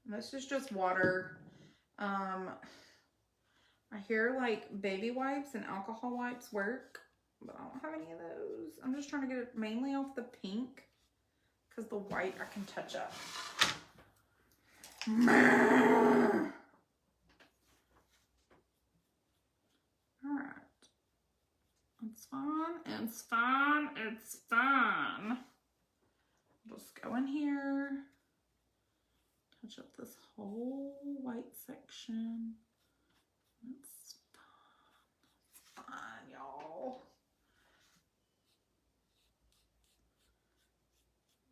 This is just water. I hear like baby wipes and alcohol wipes work, but I don't have any of those. I'm just trying to get it mainly off the pink, because the white I can touch up. Alright. It's fine, it's fine, it's fine. Just go in here, touch up this whole white section. It's fine, y'all.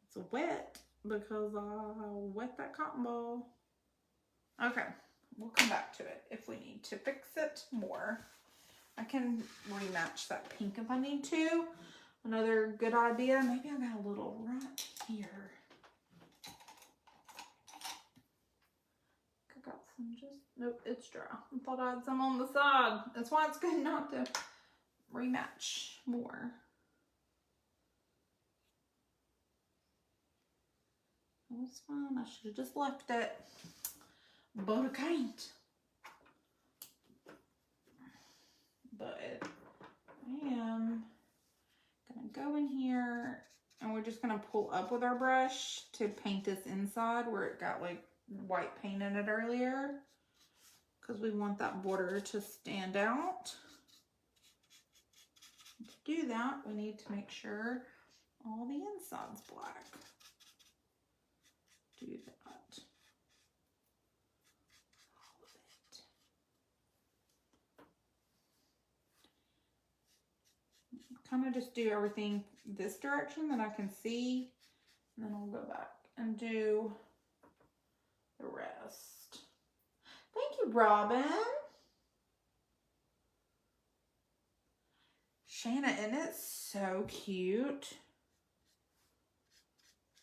It's wet because I wet that cotton ball. Okay, we'll come back to it if we need to fix it more. I can rematch that pink if I need to. Another good idea, maybe I got a little right here. I got some just, nope, it's dry. I thought I had some on the side. That's why it's good not to rematch more. That's fine, I should have just left it, but I can't. But I am gonna go in here and we're just gonna pull up with our brush to paint this inside where it got like white paint in it earlier, because we want that border to stand out. To do that, we need to make sure all the inside's black. Do that. All of it. Kind of just do everything this direction that I can see, and then I'll go back and do the rest. Thank you, Robin. Shanna, isn't it so cute?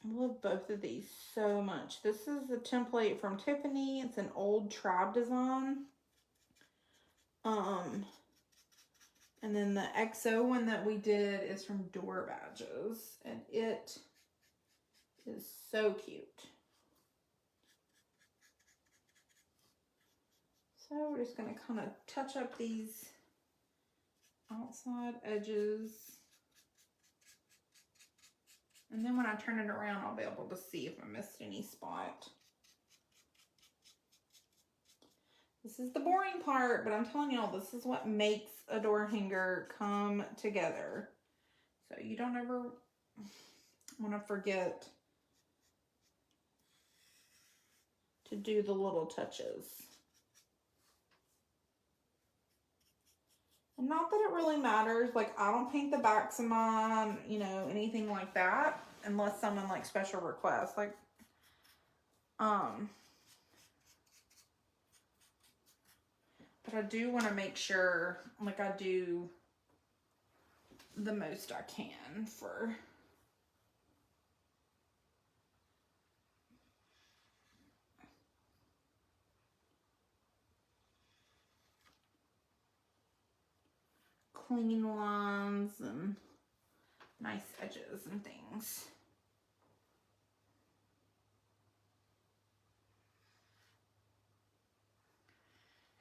I love both of these so much. This is a template from Tiffany. It's an old tribe design. And then the XO one that we did is from Door Badges, and it is so cute. So we're just gonna kind of touch up these outside edges. And then when I turn it around, I'll be able to see if I missed any spot. This is the boring part, but I'm telling y'all, this is what makes a door hanger come together. So you don't ever want to forget to do the little touches. And not that it really matters, like I don't paint the backs of mine, you know, anything like that, unless someone like special requests, like, but I do want to make sure, like I do the most I can for clean lines and nice edges and things.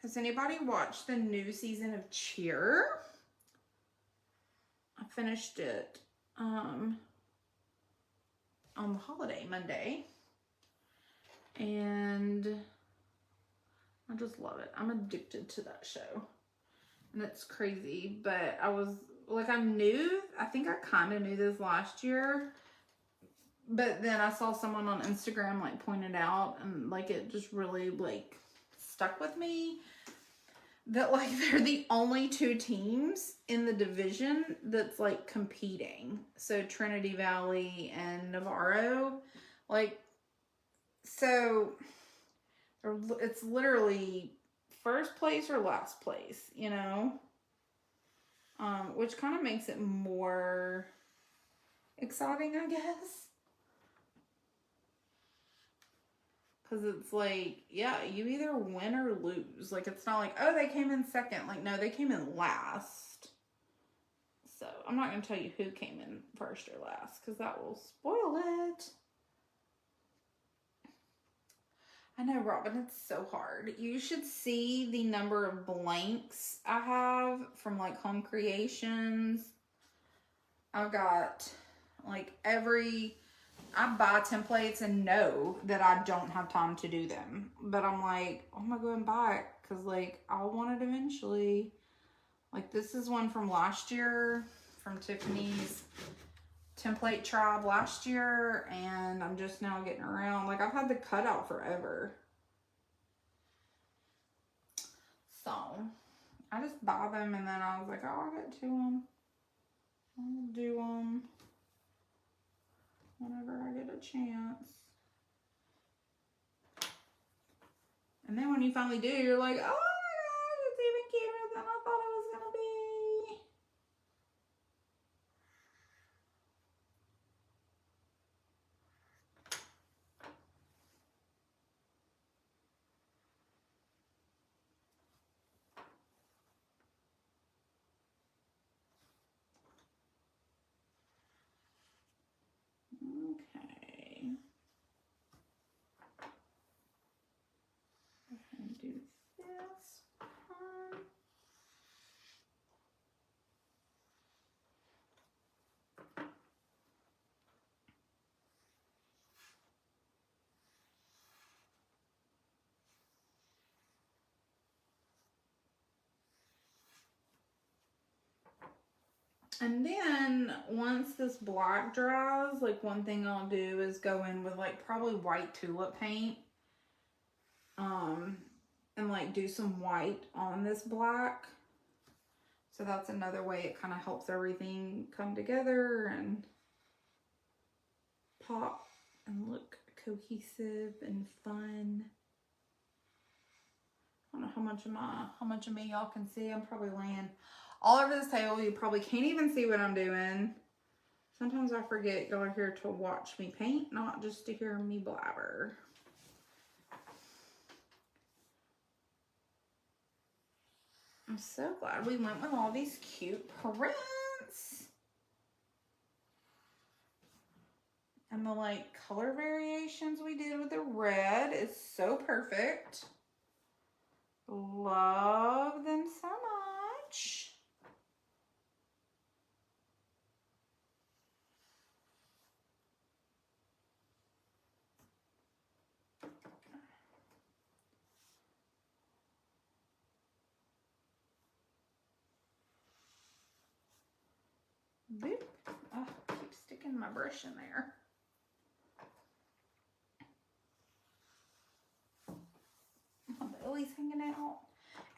Has anybody watched the new season of Cheer? finished it on the holiday Monday, and I just love it. I'm addicted to that show, and it's crazy, but I was like, I think I kind of knew this last year, but then I saw someone on Instagram like point it out, and like it just really like stuck with me that like they're the only two teams in the division that's like competing. So Trinity Valley and Navarro, like, so it's literally first place or last place, you know, which kind of makes it more exciting, I guess. Because it's like, yeah, you either win or lose. Like, it's not like, oh, they came in second. Like, no, they came in last. So, I'm not going to tell you who came in first or last, because that will spoil it. I know, Robin, it's so hard. You should see the number of blanks I have from, like, home creations. I've got, like, I buy templates and know that I don't have time to do them. But I'm like, I'm going to go and buy it because, like, I'll want it eventually. Like, this is one from last year from Tiffany's template tribe last year. And I'm just now getting around. Like, I've had the cutout forever. So, I just buy them and then I was like, oh, I'll get to them. I'll do them whenever I get a chance. And then when you finally do, you're like, oh my gosh, it's even cuter than I thought it was going to be. Okay. And do this one. And then once this black dries, like one thing I'll do is go in with like probably white tulip paint. And like do some white on this black. So that's another way it kind of helps everything come together and pop and look cohesive and fun. I don't know how much of me y'all can see. I'm probably laying all over this table. You probably can't even see what I'm doing. Sometimes I forget y'all are here to watch me paint, not just to hear me blabber. I'm so glad we went with all these cute prints. And the like color variations we did with the red is so perfect. Love them so much. Boop. Oh, keep sticking my brush in there. My belly's hanging out.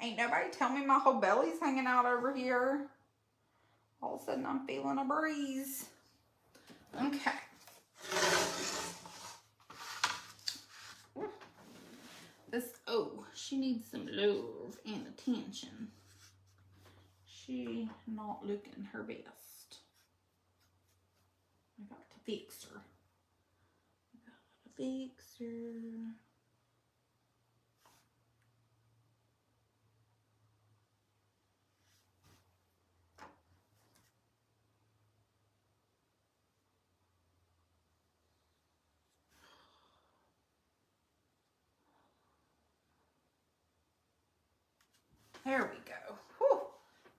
Ain't nobody tell me my whole belly's hanging out over here. All of a sudden I'm feeling a breeze. Okay. She needs some love and attention. She not looking her best. I got to fix her. There we go. Whew.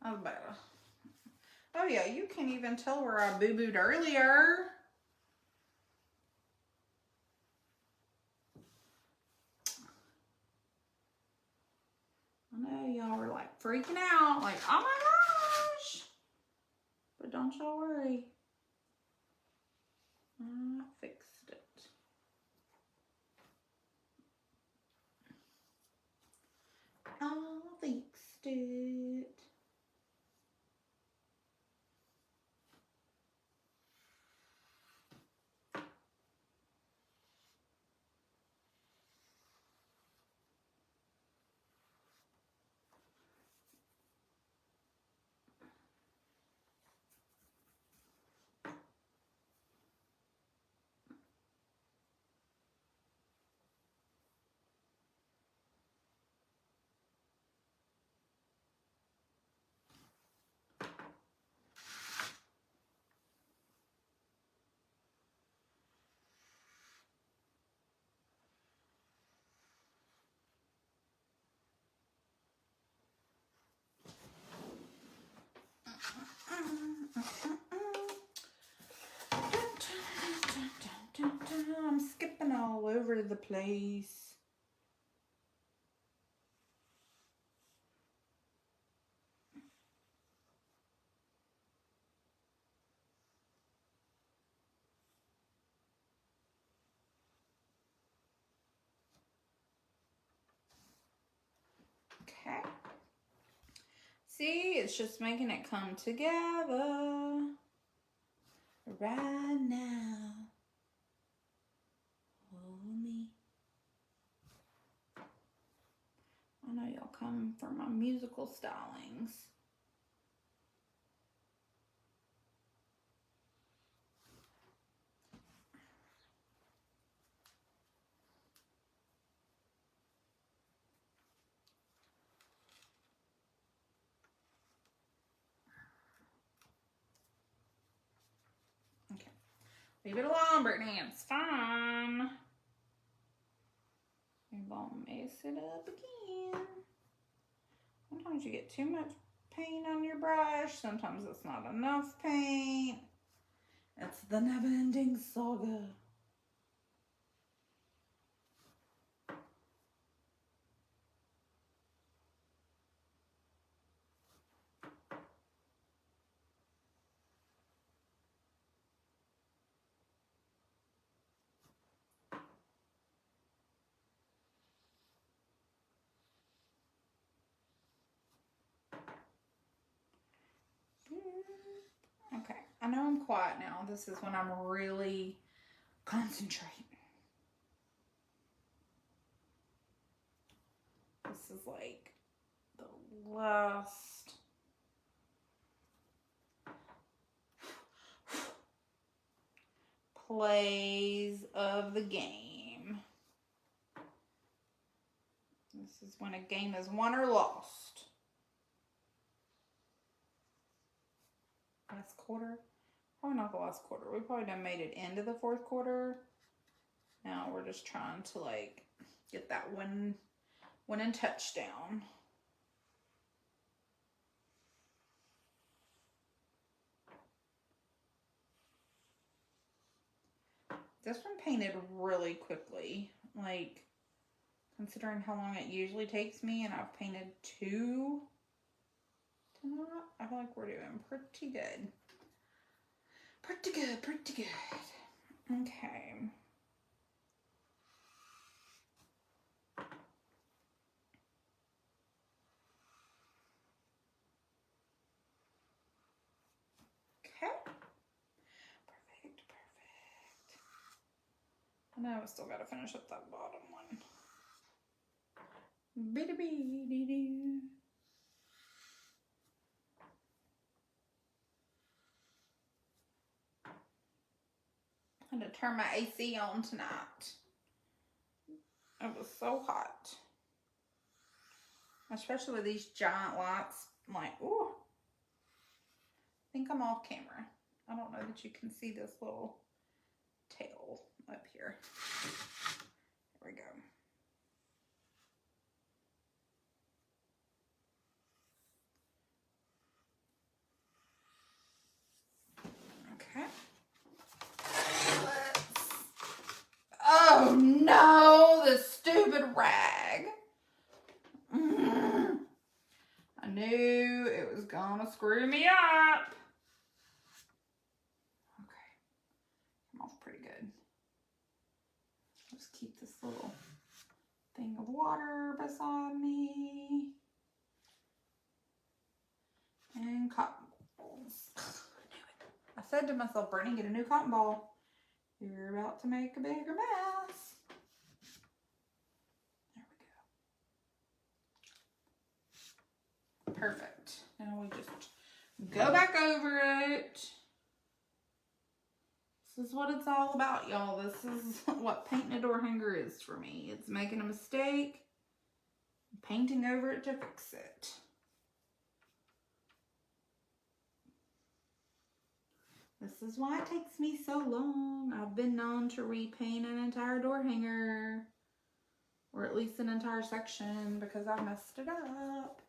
That was better. Oh yeah, you can't even tell where I boo-booed earlier. I know y'all were like freaking out, like, oh my gosh. But don't y'all worry. I fixed it. I fixed it. I'm skipping all over the place. Okay. See, it's just making it come together right now. Hold me. I know y'all come for my musical stylings. Okay. Leave it alone, Brittany. It's fine. We won't mess it up again. Sometimes you get too much paint on your brush. Sometimes it's not enough paint. It's the never-ending saga. Okay, I know I'm quiet now. This is when I'm really concentrating. This is like the last plays of the game. This is when a game is won or lost. Last quarter? Probably not the last quarter. We probably done made it into the fourth quarter. Now we're just trying to like get that winning touchdown. This one painted really quickly, like considering how long it usually takes me, and I've painted 2 tonight. I feel like we're doing pretty good. Pretty good, pretty good. Okay. Okay. Perfect, perfect. I know I still gotta finish up that bottom one. Bitty-bitty-doo. I had to turn my AC on tonight. It was so hot. Especially with these giant lights. I'm like, ooh. I think I'm off camera. I don't know that you can see this little tail up here. There we go. good. Just keep this little thing of water beside me. And cotton balls. I said to myself, Brittany, get a new cotton ball. You're about to make a bigger mess. There we go. Perfect. Now we just go back over it. This is what it's all about, y'all. This is what painting a door hanger is for me. It's making a mistake, painting over it to fix it. This is why it takes me so long. I've been known to repaint an entire door hanger, or at least an entire section, because I messed it up.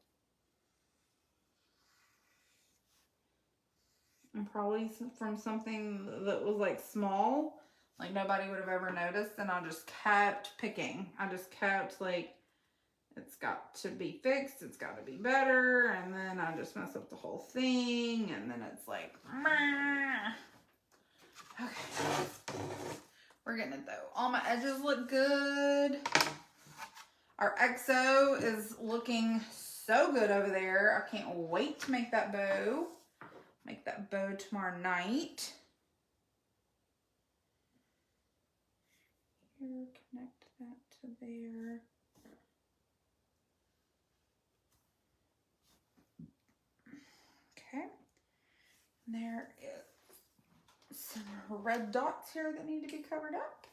And probably from something that was like small, like nobody would have ever noticed, and I just kept picking. I just kept like, it's got to be fixed, it's got to be better, and then I just mess up the whole thing, and then it's like, meh. Okay, we're getting it though. All my edges look good. Our XO is looking so good over there. I can't wait to make that bow. Make that bow tomorrow night. Here, connect that to there. Okay. There is some red dots here that need to be covered up.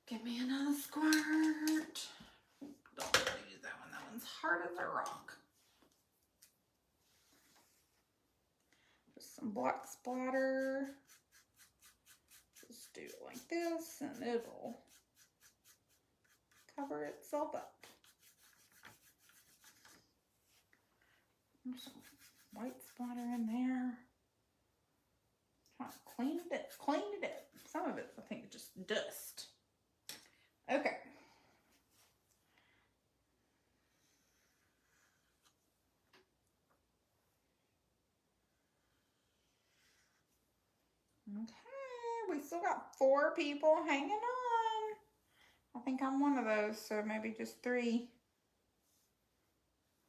Give me another squirt. Don't want to use that one. That one's hard as a rock. Some black splatter. Just do it like this and it'll cover itself up. There's some white splatter in there. Clean it up, clean it up. Some of it I think is just dust. Okay. Okay, we still got 4 people hanging on. I think I'm one of those, so maybe just 3.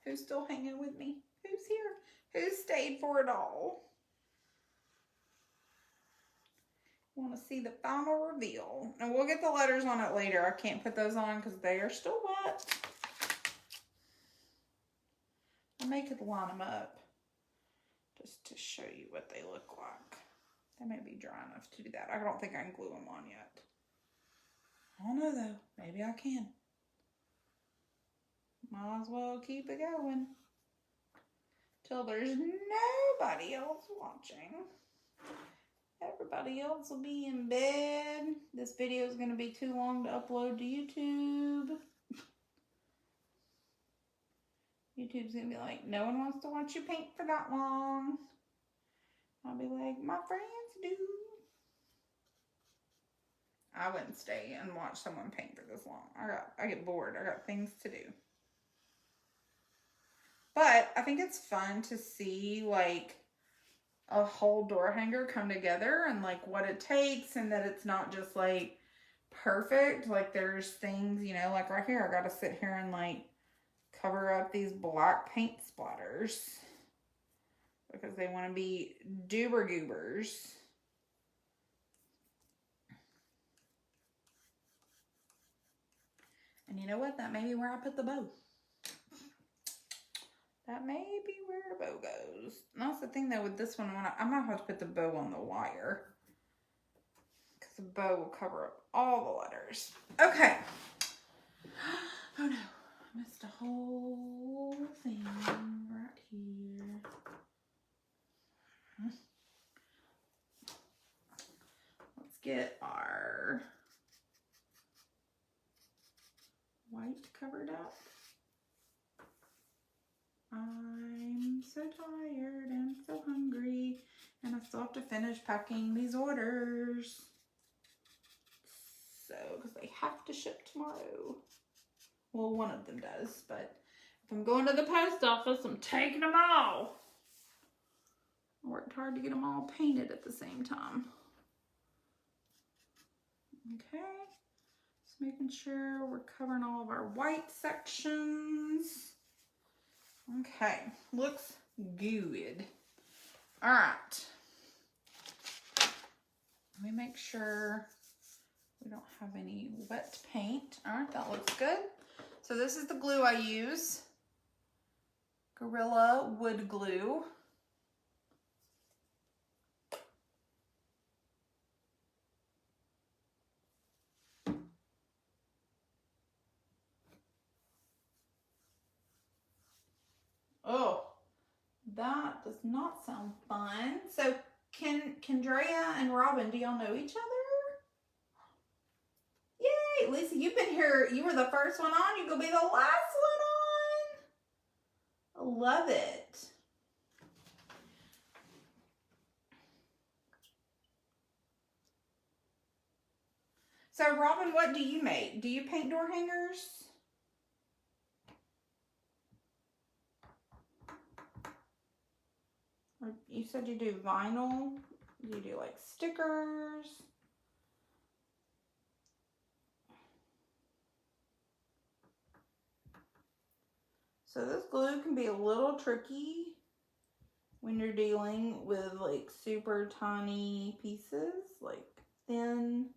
Who's still hanging with me? Who's here? Who stayed for it all? Want to see the final reveal. And we'll get the letters on it later. I can't put those on because they are still wet. I may could line them up just to show you what they look like. They may be dry enough to do that. I don't think I can glue them on yet. I don't know though. Maybe I can. Might as well keep it going till there's nobody else watching. Everybody else will be in bed. This video is going to be too long to upload to YouTube. YouTube's going to be like, no one wants to watch you paint for that long. I'll be like, my friends do. I wouldn't stay and watch someone paint for this long. I get bored. I got things to do. But I think it's fun to see like a whole door hanger come together and like what it takes, and that it's not just like perfect. Like there's things, you know, like right here, I got to sit here and like cover up these black paint splatters because they want to be doober goobers. And you know what? That may be where I put the bow. That may be where the bow goes. And that's the thing though with this one, I might have to put the bow on the wire, because the bow will cover up all the letters. Okay. Oh no, I missed a whole thing right here. Let's get our white covered up. I'm so tired and so hungry, and I still have to finish packing these orders. So, because they have to ship tomorrow. Well, one of them does, but if I'm going to the post office, I'm taking them all. I worked hard to get them all painted at the same time. Okay, just making sure we're covering all of our white sections. Okay, looks good. All right. Let me make sure we don't have any wet paint. All right, that looks good. So this is the glue I use. Gorilla Wood Glue. Oh, that does not sound fun. So Kendrea and Robin, do y'all know each other? Yay! Lisa, you've been here. You were the first one on. You're going to be the last one on. I love it. So, Robin, what do you make? Do you paint door hangers? Or you said you do vinyl. Do you do like stickers? So this glue can be a little tricky when you're dealing with like super tiny pieces, like thin.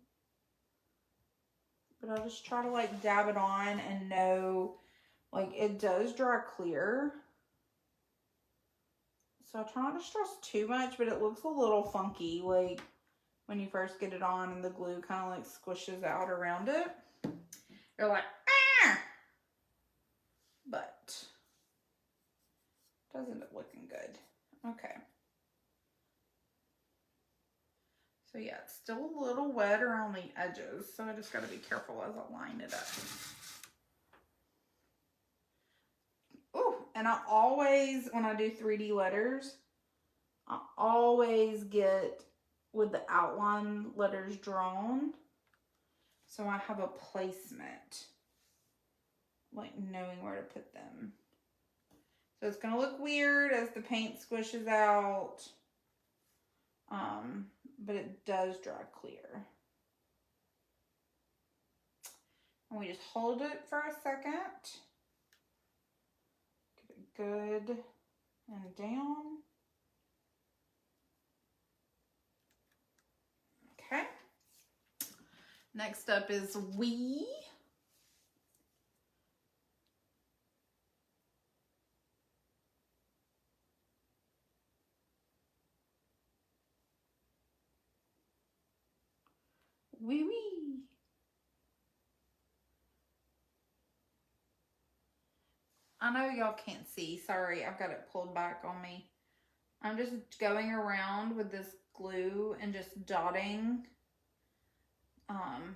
But I'll just try to like dab it on and know, like it does dry clear. So I try not to stress too much, but it looks a little funky, like when you first get it on and the glue kind of like squishes out around it. You're like, ah! But it does end up looking good. Okay. So yeah, it's still a little wet around the edges, so I just got to be careful as I line it up. Oh, and I always, when I do 3D letters, I always get with the outline letters drawn, so I have a placement, like knowing where to put them. So it's going to look weird as the paint squishes out, but it does dry clear. And we just hold it for a second. Get it good and down. Okay. Next up is we. Wee wee. I know y'all can't see. Sorry, I've got it pulled back on me. I'm just going around with this glue and just dotting kind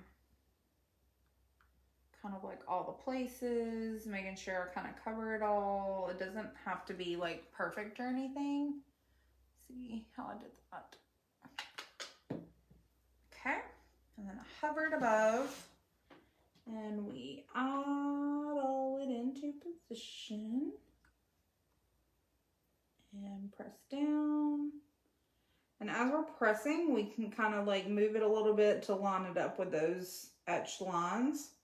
of like all the places, making sure I kind of cover it all. It doesn't have to be like perfect or anything. See how I did that. Okay, and then I hovered above and we add all it into position and press down. And as we're pressing, we can kind of like move it a little bit to line it up with those etched lines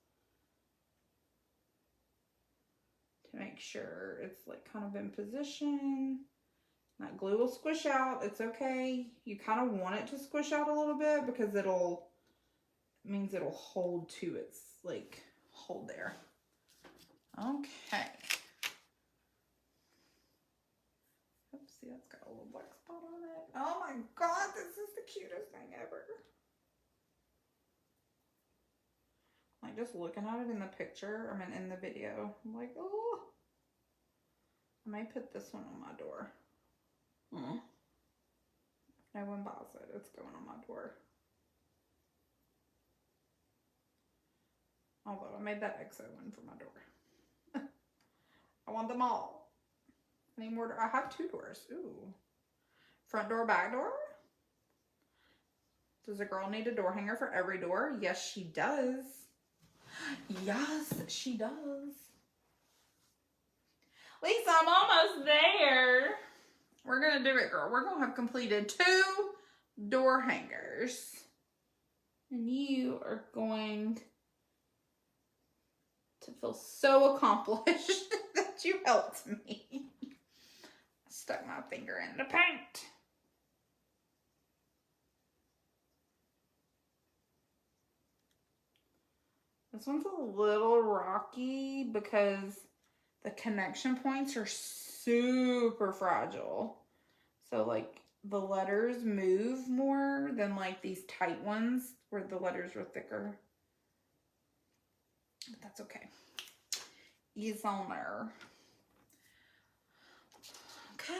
to make sure it's like kind of in position. That glue will squish out. It's okay. You kind of want it to squish out a little bit because it means it'll hold to its like hold there. Okay. Oops, see, that's got a little black spot on it. Oh my God, this is the cutest thing ever. Like just looking at it in the picture, I mean in the video, I'm like, oh. I may put this one on my door. If no one buys it, it's going on my door. Although I made that EXO one for my door. I want them all. I need more. I have 2 doors. Ooh. Front door, back door. Does a girl need a door hanger for every door? Yes, she does. Yes, she does. Lisa, I'm almost there. We're going to do it, girl. We're going to have completed 2 door hangers. And you are going to feel so accomplished that you helped me. I stuck my finger in the paint. This one's a little rocky because the connection points are super fragile. So like the letters move more than like these tight ones where the letters are thicker. But that's okay. Ease on there. Okay.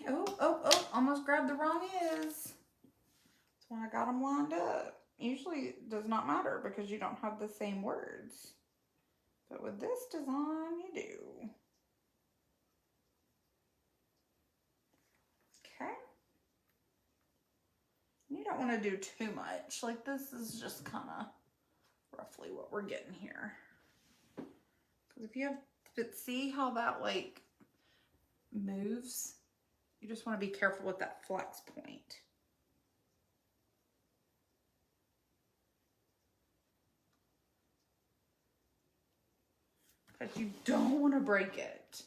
Oh, almost grabbed the wrong is. That's why I got them lined up. Usually it does not matter because you don't have the same words. But with this design, you do. Okay. You don't want to do too much. Like this is just kind of roughly what we're getting here. Because if you have, but see how that like moves? You just want to be careful with that flex point. But you don't want to break it.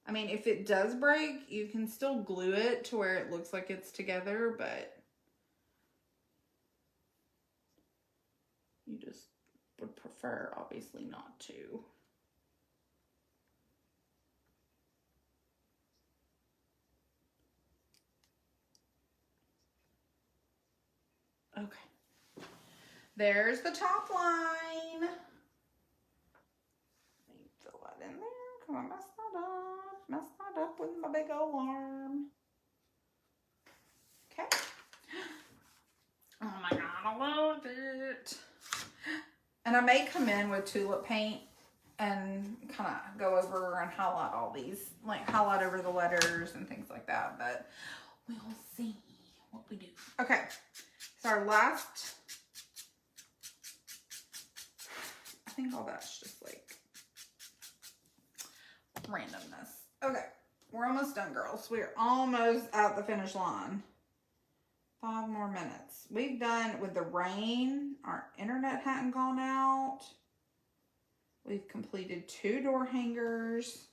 I mean, if it does break, you can still glue it to where it looks like it's together, but you just would prefer, obviously, not to. Okay. There's the top line. Fill that in there because I messed that up. Messed that up with my big old arm. Okay. Oh my God, I love it. And I may come in with tulip paint and kind of go over and highlight all these, like highlight over the letters and things like that, but we'll see what we do. Okay, so our last, I think all that's just like randomness. Okay, we're almost done, girls. We're almost at the finish line. 5 more minutes. We've done with the rain. Our internet hadn't gone out. We've completed 2 door hangers.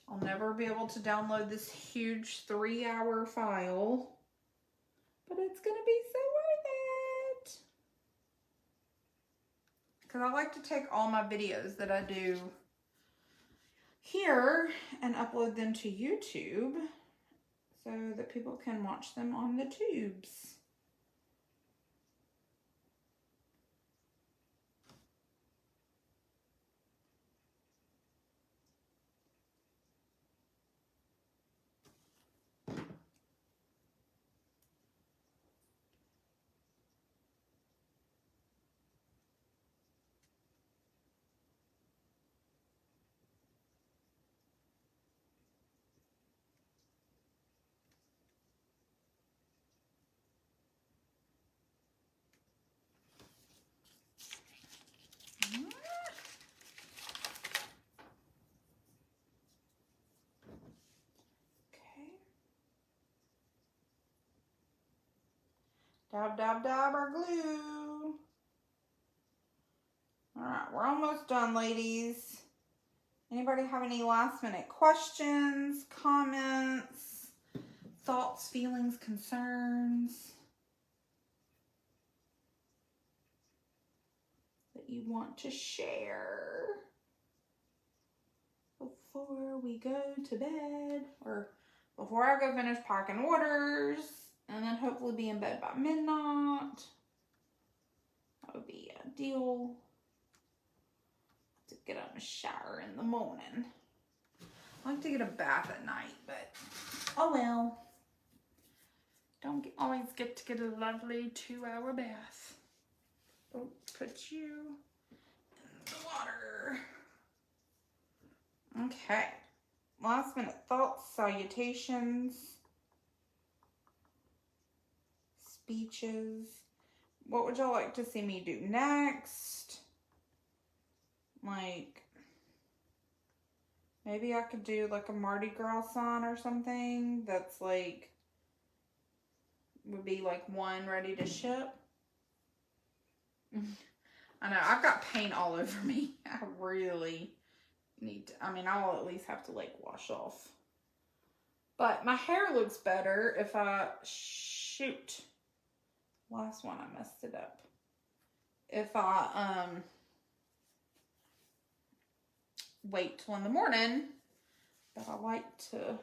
I'll never be able to download this huge 3-hour file, but it's gonna be so worth it. Because I like to take all my videos that I do here and upload them to YouTube so that people can watch them on the tubes. Dab, dab, dab our glue. All right, we're almost done, ladies. Anybody have any last minute questions, comments, thoughts, feelings, concerns that you want to share before we go to bed or before I go finish packing orders? And then hopefully be in bed by midnight. That would be ideal. To get up and shower in the morning. I like to get a bath at night, but oh well. Don't always get to get a lovely 2-hour bath. Oh, put you in the water. Okay. Last minute thoughts, salutations. Speeches. What would y'all like to see me do next? Like, maybe I could do like a Mardi Gras sign or something that's like, would be like one ready to ship. I know, I've got paint all over me. I really need to, I mean, I'll at least have to like wash off. But my hair looks better if I shoot. Last one I messed it up. If I wait till in the morning, but I like to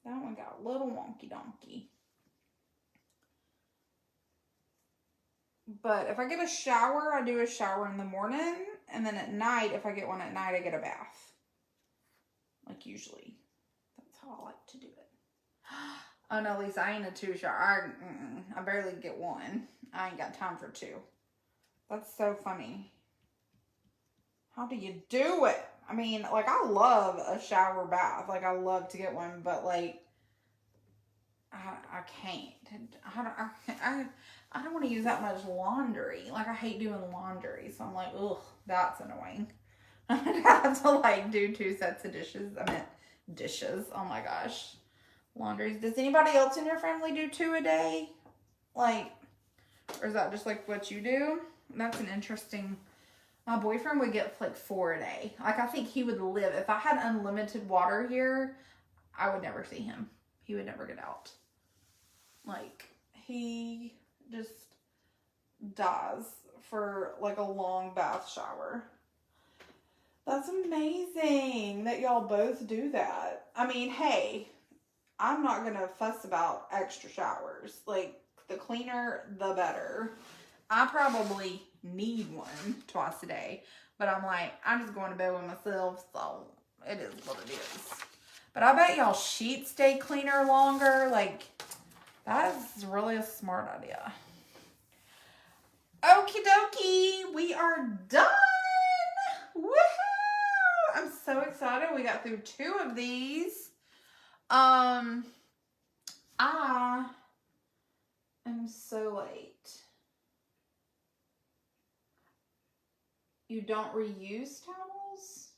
that one got a little wonky donkey. But if I get a shower, I do a shower in the morning. And then at night, if I get one at night, I get a bath. Like usually. That's how I like to do it. Oh no, Lisa, I ain't a 2 shower. I barely get 1. I ain't got time for 2. That's so funny. How do you do it? I mean, like, I love a shower bath. Like, I love to get one, but like, I can't. I don't want to use that much laundry. Like, I hate doing laundry. So I'm like, ugh, that's annoying. I'd have to like do 2 sets of dishes. I meant dishes. Oh my gosh. Laundries. Does anybody else in your family do 2 a day? Like, or is that just like what you do? That's an interesting. My boyfriend would get like 4 a day. Like, I think he would live. If I had unlimited water here, I would never see him. He would never get out. Like, he just dies for like a long bath shower. That's amazing that y'all both do that. I mean, hey, I'm not gonna fuss about extra showers. Like, the cleaner, the better. I probably need one twice a day, but I'm like, I'm just going to bed with myself, so it is what it is. But I bet y'all sheets stay cleaner longer. Like, that is really a smart idea. Okie dokie, we are done. Woohoo! I'm so excited. We got through 2 of these. I am so late. You don't reuse towels?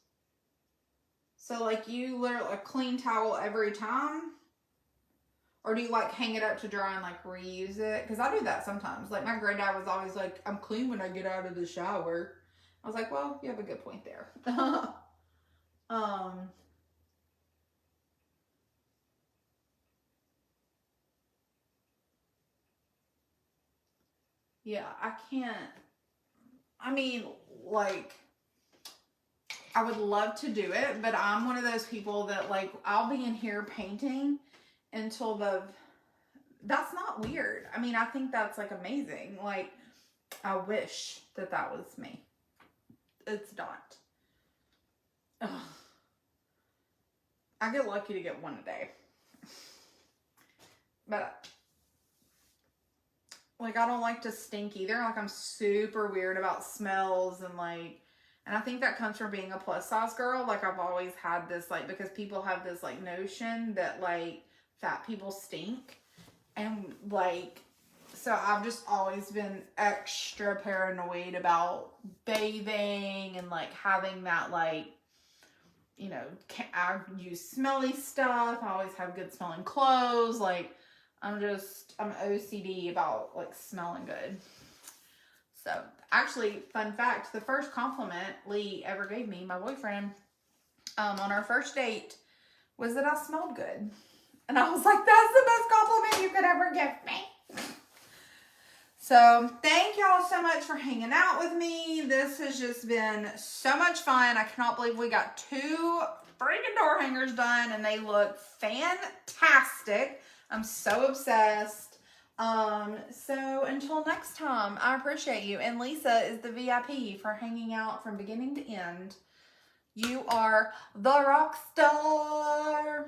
So like you literally a clean towel every time? Or do you like hang it up to dry and like reuse it? Because I do that sometimes. Like my granddad was always like, I'm clean when I get out of the shower. I was like, well, you have a good point there. Yeah, I can't. I mean, like, I would love to do it, but I'm one of those people that, like, I'll be in here painting until that's not weird. I mean, I think that's, like, amazing. Like, I wish that was me. It's not. Ugh. I get lucky to get 1 a day. But, like, I don't like to stink either. Like, I'm super weird about smells and, like, and I think that comes from being a plus size girl. Like, I've always had this, like, because people have this, like, notion that, like, fat people stink. And, like, so I've just always been extra paranoid about bathing and, like, having that, like, you know, I use smelly stuff. I always have good smelling clothes. Like, I'm OCD about, like, smelling good. So, actually, fun fact, the first compliment Lee ever gave me, my boyfriend, on our first date, was that I smelled good. And I was like, that's the best compliment you could ever give me. So, thank y'all so much for hanging out with me. This has just been so much fun. I cannot believe we got 2 freaking door hangers done, and they look fantastic. I'm so obsessed. So until next time, I appreciate you. And Lisa is the VIP for hanging out from beginning to end. You are the rock star.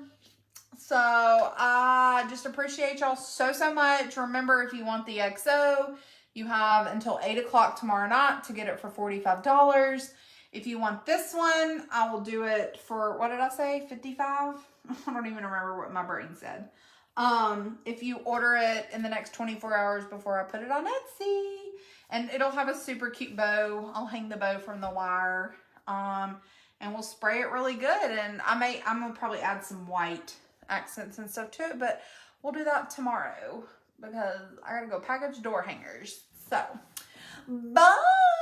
So I just appreciate y'all so much. Remember, if you want the XO, you have until 8 o'clock tomorrow night to get it for $45. If you want this one, I will do it for, what did I say, 55? I don't even remember what my brain said. If you order it in the next 24 hours before I put it on Etsy, and it'll have a super cute bow. I'll hang the bow from the wire, and we'll spray it really good. And I'm gonna probably add some white accents and stuff to it, but we'll do that tomorrow because I gotta go package door hangers. So, bye!